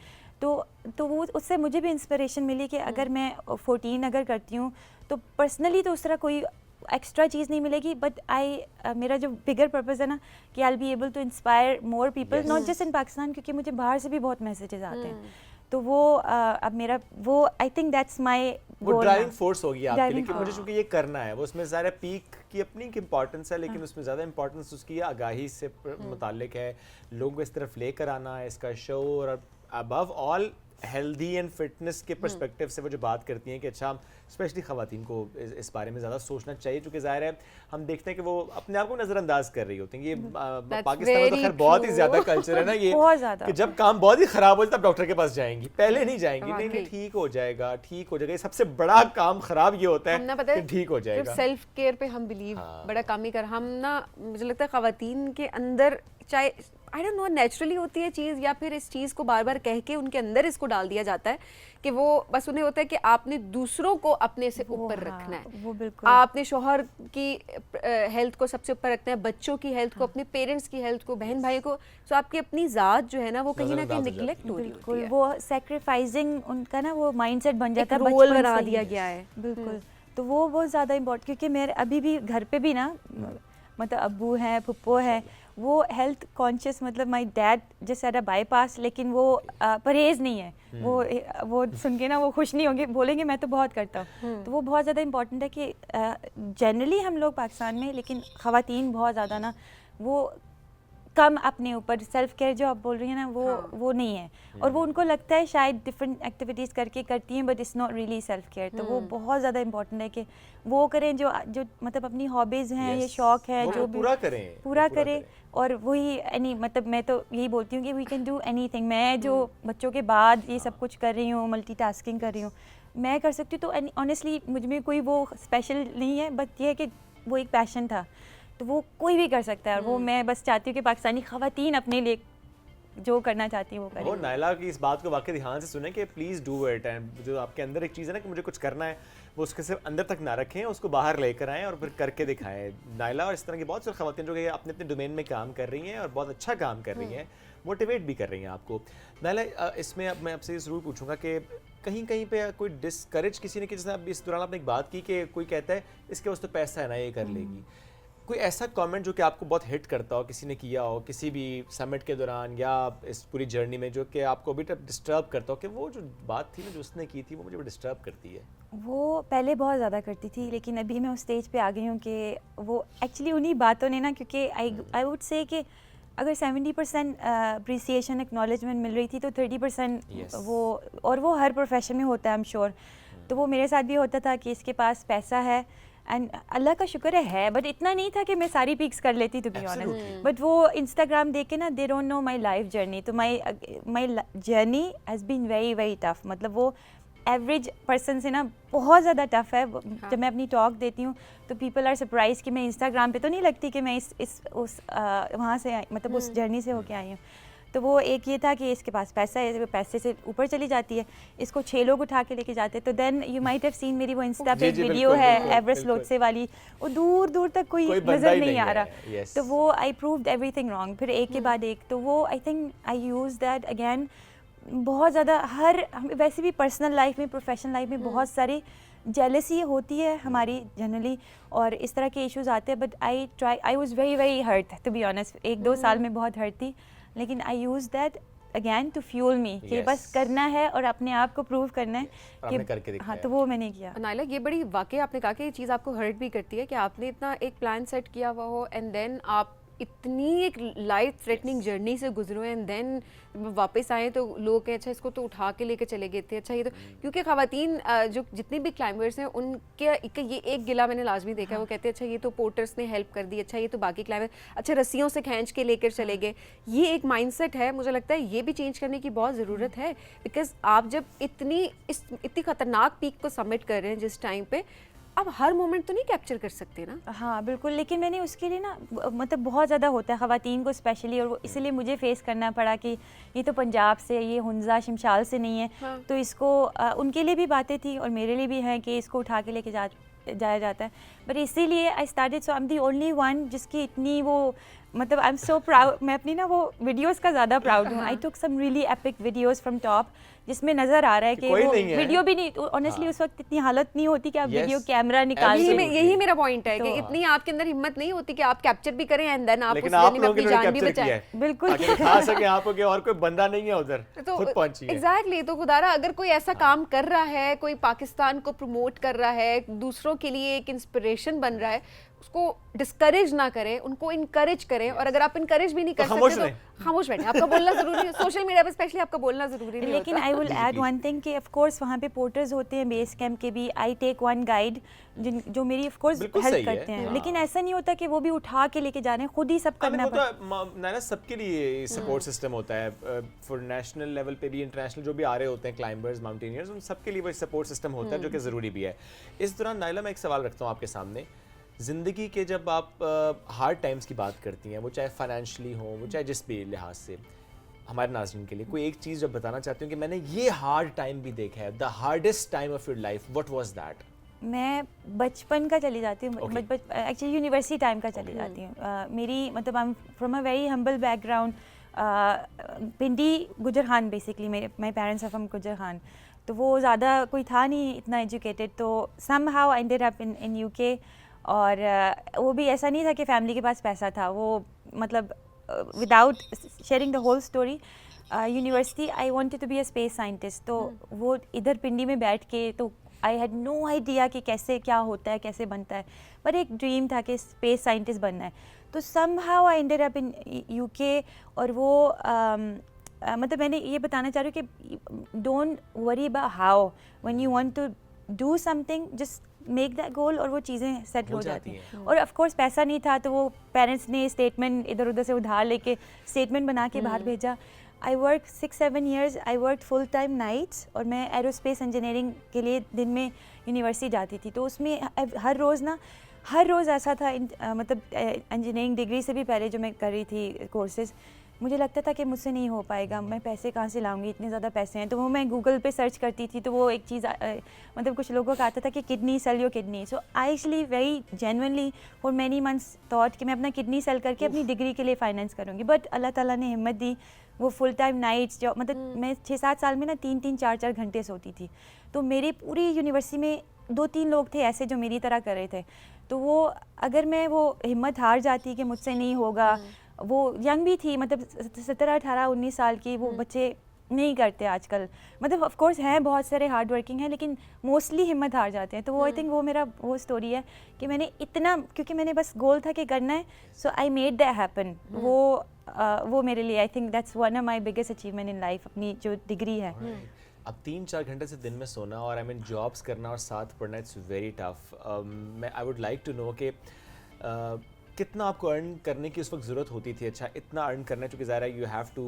तो वो उससे मुझे भी इंस्पिरेशन मिली कि अगर मैं 14 अगर करती हूँ तो पर्सनली तो उस तरह कोई एक्स्ट्रा चीज़ नहीं मिलेगी, बट मेरा जो बिगर पर्पस है ना कि I will be able to inspire more people, not just in Pakistan, क्योंकि मुझे बाहर से भी बहुत मैसेजेस आते हैं। तो वो अब मेरा वो आई थिंक दैट्स माय वो ड्राइविंग फोर्स होगी आपके लिए कि मुझे चूंकि ये करना है। वो उसमें ज़्यादा पीक की अपनी इंपॉर्टेंस है, लेकिन उसमें ज़्यादा इंपॉर्टेंस उसकी आगाही से मुताल्लिक है, लोगों को इस तरफ लेकर आना है, इसका शो, और above all healthy and fitness के पर्सपेक्टिव से वो जो बात करती हैं कि अच्छा स्पेशली ख़वातीन को इस बारे में ज़्यादा सोचना चाहिए, क्योंकि ज़ाहिर है हम देखते हैं कि वो अपने आप को नज़रअंदाज कर रही होती हैं। ये पाकिस्तान में तो खैर बहुत ही ज़्यादा कल्चर है ना ये कि जब काम बहुत ही ख़राब हो तब डॉक्टर के पास जाएंगी, पहले नहीं जाएंगी, नहीं ठीक हो जाएगा, ठीक हो जाएगा। सबसे बड़ा काम ख़राब ये होता है कि ठीक हो जाएगा। सेल्फ केयर पे हम बिलीव बड़ा कम ही कर, हम ना मुझे लगता है ख़वातीन के अंदर चाहे आई डोंट नो नेचुरली होती है चीज़, या फिर इस चीज़ को बार बार कह के उनके अंदर इसको डाल दिया जाता है कि वो बस उन्हें होता है कि आपने दूसरों को अपने से ऊपर रखना है, वो बिल्कुल आपने शोहर की हेल्थ को सबसे ऊपर रखना है, बच्चों की हेल्थ को, अपने पेरेंट्स की हेल्थ को, बहन भाई को। सो आपकी अपनी ज़ात जो है ना वो कहीं ना कहीं निगलेक्ट हो रही होती है। वो सैक्रिफाइसिंग उनका ना वो माइंडसेट बन जाता है, रोल बना दिया गया है। बिल्कुल। तो वो बहुत ज़्यादा इम्पोर्टेंट, क्योंकि मेरे अभी भी घर पे भी ना मतलब अब्बू हैं, फुप्पो हैं, वो हेल्थ कॉन्शियस, मतलब माय डैड जैसे सारा बाईपास, लेकिन वो परहेज़ नहीं है। वो सुन के ना वो खुश नहीं होंगे, बोलेंगे मैं तो बहुत करता हूँ। तो वो बहुत ज़्यादा इम्पोर्टेंट है कि जनरली हम लोग पाकिस्तान में, लेकिन ख़वातीन बहुत ज़्यादा ना वो कम अपने ऊपर सेल्फ केयर जो आप बोल रही हैं ना वो नहीं है, और वो उनको लगता है शायद डिफरेंट एक्टिविटीज़ करके करती हैं but it's not really self care. तो वो बहुत ज़्यादा इंपॉर्टेंट है कि वो करें जो मतलब अपनी हॉबीज़ हैं, ये शौक है वो जो भी पूरा करें। और वही मतलब मैं तो यही बोलती हूँ कि वी कैन डू एनीथिंग। मैं जो बच्चों के बाद ये सब कुछ कर रही हूँ, मल्टीटास्किंग कर रही हूँ, मैं कर सकती हूँ। तो ऑनेस्टली मुझ में कोई वो स्पेशल नहीं है, बट ये है कि वो एक पैशन था, तो वो कोई भी कर सकता है। और वो मैं बस चाहती हूँ कि पाकिस्तानी ख़वातीन अपने लिए जो करना चाहती हैं वो करें। वो नायला की इस बात को वाकई ध्यान से सुने कि प्लीज़ डू इट, एंड जो आपके अंदर एक चीज़ है ना कि मुझे कुछ करना है, वो उसके सिर्फ अंदर तक ना रखें, उसको बाहर लेकर आएँ और फिर करके दिखाएं। नायला और इस तरह की बहुत सारी ख़वातीन जो कि अपने अपने डोमेन में काम कर रही हैं और बहुत अच्छा काम कर रही हैं, मोटिवेट भी कर रही हैं आपको। नायला, इसमें अब मैं आपसे ज़रूर पूछूंगा कि कहीं कहीं पे कोई डिस्करेज किसी ने कि, जैसे अब इस दौरान आपने एक बात की कि कोई कहता है इसके पास तो पैसा है ना, ये कर लेगी, कोई ऐसा कमेंट जो कि आपको बहुत हिट करता हो, किसी ने किया हो किसी भी समिट के दौरान या इस पूरी जर्नी में, जो कि आपको अभी तक डिस्टर्ब करता हो कि वो जो बात थी ना जो उसने की थी वो मुझे डिस्टर्ब करती है? वो पहले बहुत ज़्यादा करती थी, लेकिन अभी मैं उस स्टेज पे आ गई हूँ कि वो एक्चुअली उन्हीं बातों ने ना, क्योंकि आई वुड से कि अगर 70% अप्रिसिएशन एक्नॉलेजमेंट मिल रही थी तो 30% वो, और वो हर प्रोफेशन में होता है आई एम श्योर। तो वो मेरे साथ भी होता था कि इसके पास पैसा है, एंड अल्लाह का शुक्र है, बट इतना नहीं था कि मैं सारी पिक्स कर लेती टू बी ऑनेस्ट। बट वो इंस्टाग्राम देख के ना, they don't know my life journey. तो my journey has been very very tough. मतलब वो एवरेज पर्सन से ना बहुत ज़्यादा टफ है। जब मैं अपनी टॉक देती हूँ तो पीपल आर सरप्राइज कि मैं इंस्टाग्राम पे तो नहीं लगती कि मैं वहाँ से मतलब उस जर्नी से होके आई हूँ। तो वो एक ये था कि इसके पास पैसा है, पैसे से ऊपर चली जाती है, इसको 6 लोग उठा के लेके जाते। तो then you might have seen मेरी वो इंस्टा पे वीडियो है एवरेस्ट लोटसे वाली, वो दूर दूर तक कोई नज़र नहीं आ रहा। तो वो आई प्रूव्ड एवरीथिंग रॉन्ग, फिर एक के बाद एक। तो वो I think I use that again बहुत ज़्यादा। वैसे भी पर्सनल लाइफ में, प्रोफेशनल लाइफ में बहुत सारी जेलसी होती है हमारी जनरली, और इस तरह के इश्यूज आते हैं। But I was very very hurt to be honest. 1-2 साल में बहुत हर्ट थी, लेकिन I use that again to fuel me कि बस करना है और अपने आप को प्रूव करना है कि करके दिखाया। हाँ, तो वो मैंने किया। नायला, ये बड़ी वाकई आपने कहा कि ये चीज़ आपको हर्ट भी करती है कि आपने इतना एक प्लान सेट किया हुआ हो एंड देन आप इतनी एक लाइफ थ्रेटनिंग जर्नी से गुजरो एंड देन वापस आए तो लोग कहें अच्छा इसको तो उठा के लेके चले गए थे। अच्छा ये तो क्योंकि ख़वातीन जो जितने भी क्लाइंबर्स हैं उनके ये एक गिला मैंने लाजमी देखा है, वो कहते हैं अच्छा ये तो पोर्टर्स ने हेल्प कर दी, अच्छा ये तो बाकी क्लाइंबर अच्छा रस्सियों से खींच के लेकर चले गए। ये एक माइंडसेट है, मुझे लगता है ये भी चेंज करने की बहुत ज़रूरत है। बिकॉज आप जब इतनी ख़तरनाक पीक को सबमिट कर रहे हैं जिस टाइम पे, आप हर मोमेंट तो नहीं कैप्चर कर सकते ना। हाँ बिल्कुल, लेकिन मैंने उसके लिए ना मतलब बहुत ज़्यादा होता है ख़वातीन को स्पेशली, और वो इसलिए मुझे फेस करना पड़ा कि ये तो पंजाब से, ये हुंजा शिमशाल से नहीं है। हाँ। तो इसको उनके लिए भी बातें थी और मेरे लिए भी हैं कि इसको उठा के लेके जाया जाता है। बट इसीलिए I started, so I am the only one जिसकी इतनी वो मतलब आई एम सो प्राउड। मैं अपनी ना वो वीडियोस का ज़्यादा प्राउड हूँ। I took some really epic videos from top जिसमें नज़र आ रहा है कि वो वीडियो भी नहीं, ऑनेस्टली उस वक्त इतनी हालत नहीं होती कि आप वीडियो कैमरा निकाल के। यही मेरा पॉइंट है कि इतनी आपके अंदर हिम्मत नहीं होती कि आप कैप्चर भी करें एंड देन आप उस जर्नी में अपनी जान भी बचाएं। बिल्कुल खा सके आपको कि और कोई बंदा नहीं है उधर, खुद पहुंची है। एग्जैक्टली। तो खुदारा अगर कोई ऐसा काम कर रहा है, कोई पाकिस्तान को प्रमोट कर रहा है, दूसरों के लिए एक इंस्पिरेशन बन रहा है, उसको डिस्करेज ना करें, उनको इनकरेज करें। और अगर आप इनकरेज भी नहीं कर सकते तो खामोश बैठे। आपका बोलना जरूरी है, सोशल मीडिया पे स्पेशली आपका बोलना जरूरी नहीं। लेकिन I will add one thing कि ऑफ कोर्स वहाँ पे पोर्टर्स होते हैं बेस कैंप के भी। आई टेक वन गाइड जो मेरी ऑफ कोर्स हेल्प करते हैं। लेकिन ऐसा नहीं होता कि वो भी उठा के लेके जा रहे हैं, खुद ही सब करना पड़ता है। सबके लिए सपोर्ट सिस्टम होता है, फॉर नेशनल लेवल पे भी, इंटरनेशनल जो भी आ रहे होते हैं क्लाइंबर्स, माउंटेनियर्स, उन सबके लिए वो सपोर्ट सिस्टम होता है जो कि ज़रूरी भी है। इस दौरान नायला मैं एक सवाल रखता हूँ आपके सामने। ज़िंदगी के जब आप हार्ड टाइम्स की बात करती हैं, वो चाहे फाइनेंशियली हो, वो चाहे जिस भी लिहाज से, हमारे नाज़रीन के लिए कोई एक चीज़ जब बताना चाहती हूँ कि मैंने ये हार्ड टाइम भी देखा है, the hardest time of your life, what was that? मैं बचपन का चली जाती हूँ, एक्चुअली यूनिवर्सिटी टाइम का चली जाती हूँ। मेरी मतलब I am from a very humble background, Pindi Gujar Khan basically, my parents are from Gujar Khan. तो वो ज़्यादा कोई था नहीं इतना एजुकेटेड, तो somehow I ended up in UK. और वो भी ऐसा नहीं था कि फैमिली के पास पैसा था, वो मतलब without sharing the whole story, university I wanted to be a space scientist. तो वो इधर पिंडी में बैठ के तो आई हैड नो आइडिया कि कैसे क्या होता है, कैसे बनता है, पर एक ड्रीम था कि स्पेस साइंटिस्ट बनना है। तो somehow I ended up in UK, और वो मतलब मैंने ये बताना चाह रही हूँ कि don't worry about how, when you want to do something just make that goal, और वो चीज़ें सेटल हो जाती हैं। और ऑफ कोर्स पैसा नहीं था, तो वो पेरेंट्स ने स्टेटमेंट इधर उधर से उधार लेके स्टेटमेंट बना के बाहर भेजा। I work 6-7 years, I work full time nights, और मैं एरोस्पेस इंजीनियरिंग के लिए दिन में यूनिवर्सिटी जाती थी। तो उसमें हर रोज़ ऐसा था, मतलब इंजीनियरिंग डिग्री से भी पहले जो मैं कर रही थी कोर्सेज, मुझे लगता था कि मुझसे नहीं हो पाएगा, मैं पैसे कहाँ से लाऊंगी, इतने ज़्यादा पैसे हैं। तो वो मैं गूगल पे सर्च करती थी, तो वो एक चीज़ मतलब कुछ लोगों का आता था कि kidney sell your kidney. So I actually very genuinely for many months thought कि मैं अपना किडनी सेल करके अपनी डिग्री के लिए फाइनेंस करूँगी। बट अल्लाह ताला ने हिम्मत दी, वो फुल टाइम नाइट्स जो मतलब मैं 6-7 साल में ना 3-3, 4-4 घंटे सोती थी। तो मेरी पूरी यूनिवर्सिटी में 2-3 लोग थे ऐसे जो मेरी तरह कर रहे थे। तो वो अगर मैं वो हिम्मत हार जाती कि मुझसे नहीं होगा, वो यंग भी थी, मतलब 17, 18, 19 साल की, वो बच्चे नहीं करते आजकल। मतलब ऑफ कोर्स हैं बहुत सारे हार्ड वर्किंग हैं, लेकिन मोस्टली हिम्मत हार जाते हैं। तो वो आई थिंक वो मेरा वो स्टोरी है कि मैंने इतना, क्योंकि मैंने बस गोल था कि करना है, सो आई मेड दैट हैपन। वो मेरे लिए I think that's one of my biggest achievement in life, अपनी जो डिग्री है। अब 3-4 घंटे से दिन में सोना और आई मीन जॉब्स करना और साथ पढ़ना, इट्स वेरी टफ। मैं I would like to know कि कितना आपको अर्न करने की उस वक्त ज़रूरत होती थी? अच्छा, इतना अर्न करना है, चूँकि ज़ाहिर है you have to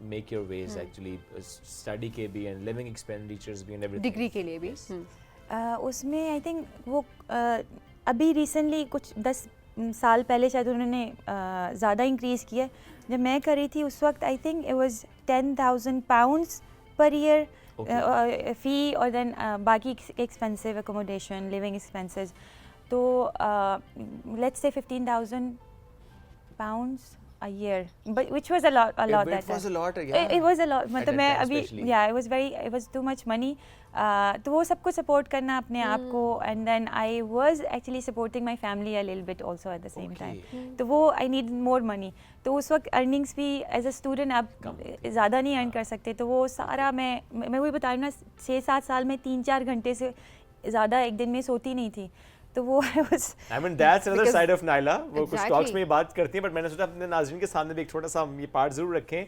make your wage actually, study के भी एंड लिविंग एक्सपेंडिचर्स भी एंड एवरीथिंग, डिग्री के लिए भी। उसमें आई थिंक वो अभी रिसेंटली कुछ 10 साल पहले शायद उन्होंने ज़्यादा इंक्रीज़ किया। जब मैं कर रही थी उस वक्त I think it was 10,000 pounds पर ईयर फ़ी, और देन बाकी एक्सपेंसिव अकोमोडेशन, लिविंग एक्सपेंसेस। तो let's say 15,000 pounds a year, but which was a lot that time. It was a lot, yeah. It was a lot, मतलब that मैं time अभी especially. it was too much money. तो वो सबको support करना अपने आप को, and then I was actually supporting my family a little bit also at the same time. तो वो I need more money. तो उस वक्त earnings भी as a student आप ज़्यादा नहीं earn कर सकते। तो वो सारा मैं वही बता रही हूँ ना, 6-7 साल में 3-4 घंटे से ज़्यादा एक दिन में सोती नहीं थी। तो वो I mean that's another side of Naila, वो कुछ Exactly. टॉक्स में ये बात करती हैं, बट मैंने सोचा अपने नाज़रीन के सामने भी एक छोटा सा हम ये पार्ट ज़रूर रखें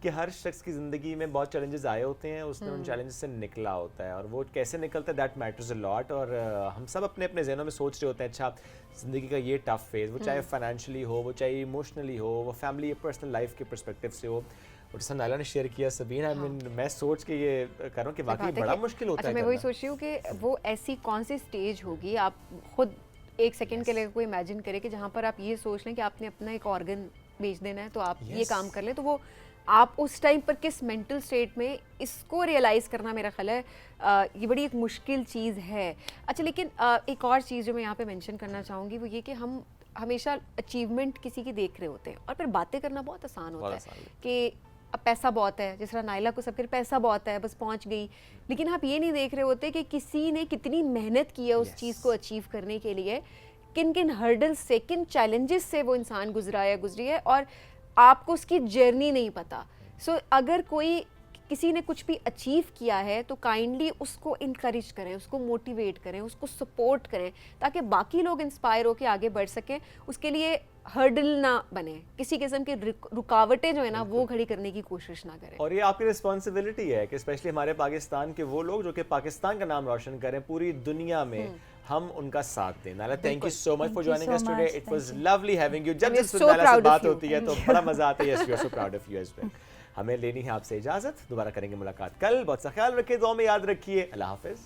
कि हर शख्स की ज़िंदगी में बहुत चैलेंजेस आए होते हैं, उसने उन चैलेंजेस से निकला होता है, और वो कैसे निकलता है दैट मैटर्स अ लॉट। और हम सब अपने अपने ज़हनों में सोच रहे होते हैं, अच्छा ज़िंदगी का ये टफ फेज़, वो चाहे फाइनेंशियली हो, वो चाहे इमोशनली हो, वो फैमिली पर्सनल लाइफ के पर्सपेक्टिव से हो। और जैसा नायला ने शेयर किया सबीन, आई मीन मैं सोच के ये कर रहा हूँ कि वाकई बड़ा मुश्किल होता है। अच्छा, मैं वही सोच रही हूँ कि वो ऐसी कौन सी स्टेज होगी, आप खुद एक सेकंड के लिए कोई इमेजिन करें कि जहाँ पर आप ये सोच लें कि आपने अपना एक ऑर्गन बेच देना है, तो आप ये काम कर लें, तो वो आप उस टाइम पर किस मेंटल स्टेट में, इसको रियलाइज़ करना मेरा ख्याल है ये बड़ी एक मुश्किल चीज़ है। अच्छा, लेकिन एक और चीज़ जो मैं यहाँ पे मेंशन करना चाहूँगी वो ये कि हम हमेशा अचीवमेंट किसी की देख रहे होते हैं और फिर बातें करना बहुत आसान होता है कि अब पैसा बहुत है, जिस तरह नायला को सबके पैसा बहुत है, बस पहुंच गई, लेकिन आप ये नहीं देख रहे होते कि किसी ने कितनी मेहनत की है उस चीज़ को अचीव करने के लिए, किन किन हर्डल्स से, किन चैलेंजेस से वो इंसान गुजरा है, गुजरी है, और आपको उसकी जर्नी नहीं पता। सो अगर कोई किसी ने कुछ भी अचीव किया है तो काइंडली उसको इनकरेज करें, उसको मोटिवेट करें, उसको सपोर्ट करें, ताकि बाकी लोग इंस्पायर होकर आगे बढ़ सकें। उसके लिए हर्डल ना बने, किसी किस्म की रुकावटें जो है ना वो खड़ी करने की कोशिश ना करें। और ये आपकी रिस्पॉन्सिबिलिटी है कि स्पेशली हमारे पाकिस्तान के वो लोग जो कि पाकिस्तान का नाम रोशन करें पूरी दुनिया में, हम उनका साथ दें। Naila, thank you so much for joining us today, it was lovely having you. जब नायला से बात होती है तो बड़ा मजा आता है। Yes, we are so proud of you as well. हमें लेनी है आपसे इजाजत, दोबारा करेंगे मुलाकात कल। बहुत सा ख्याल रखिए, दुआ में याद रखिए। अल्लाह हाफिज।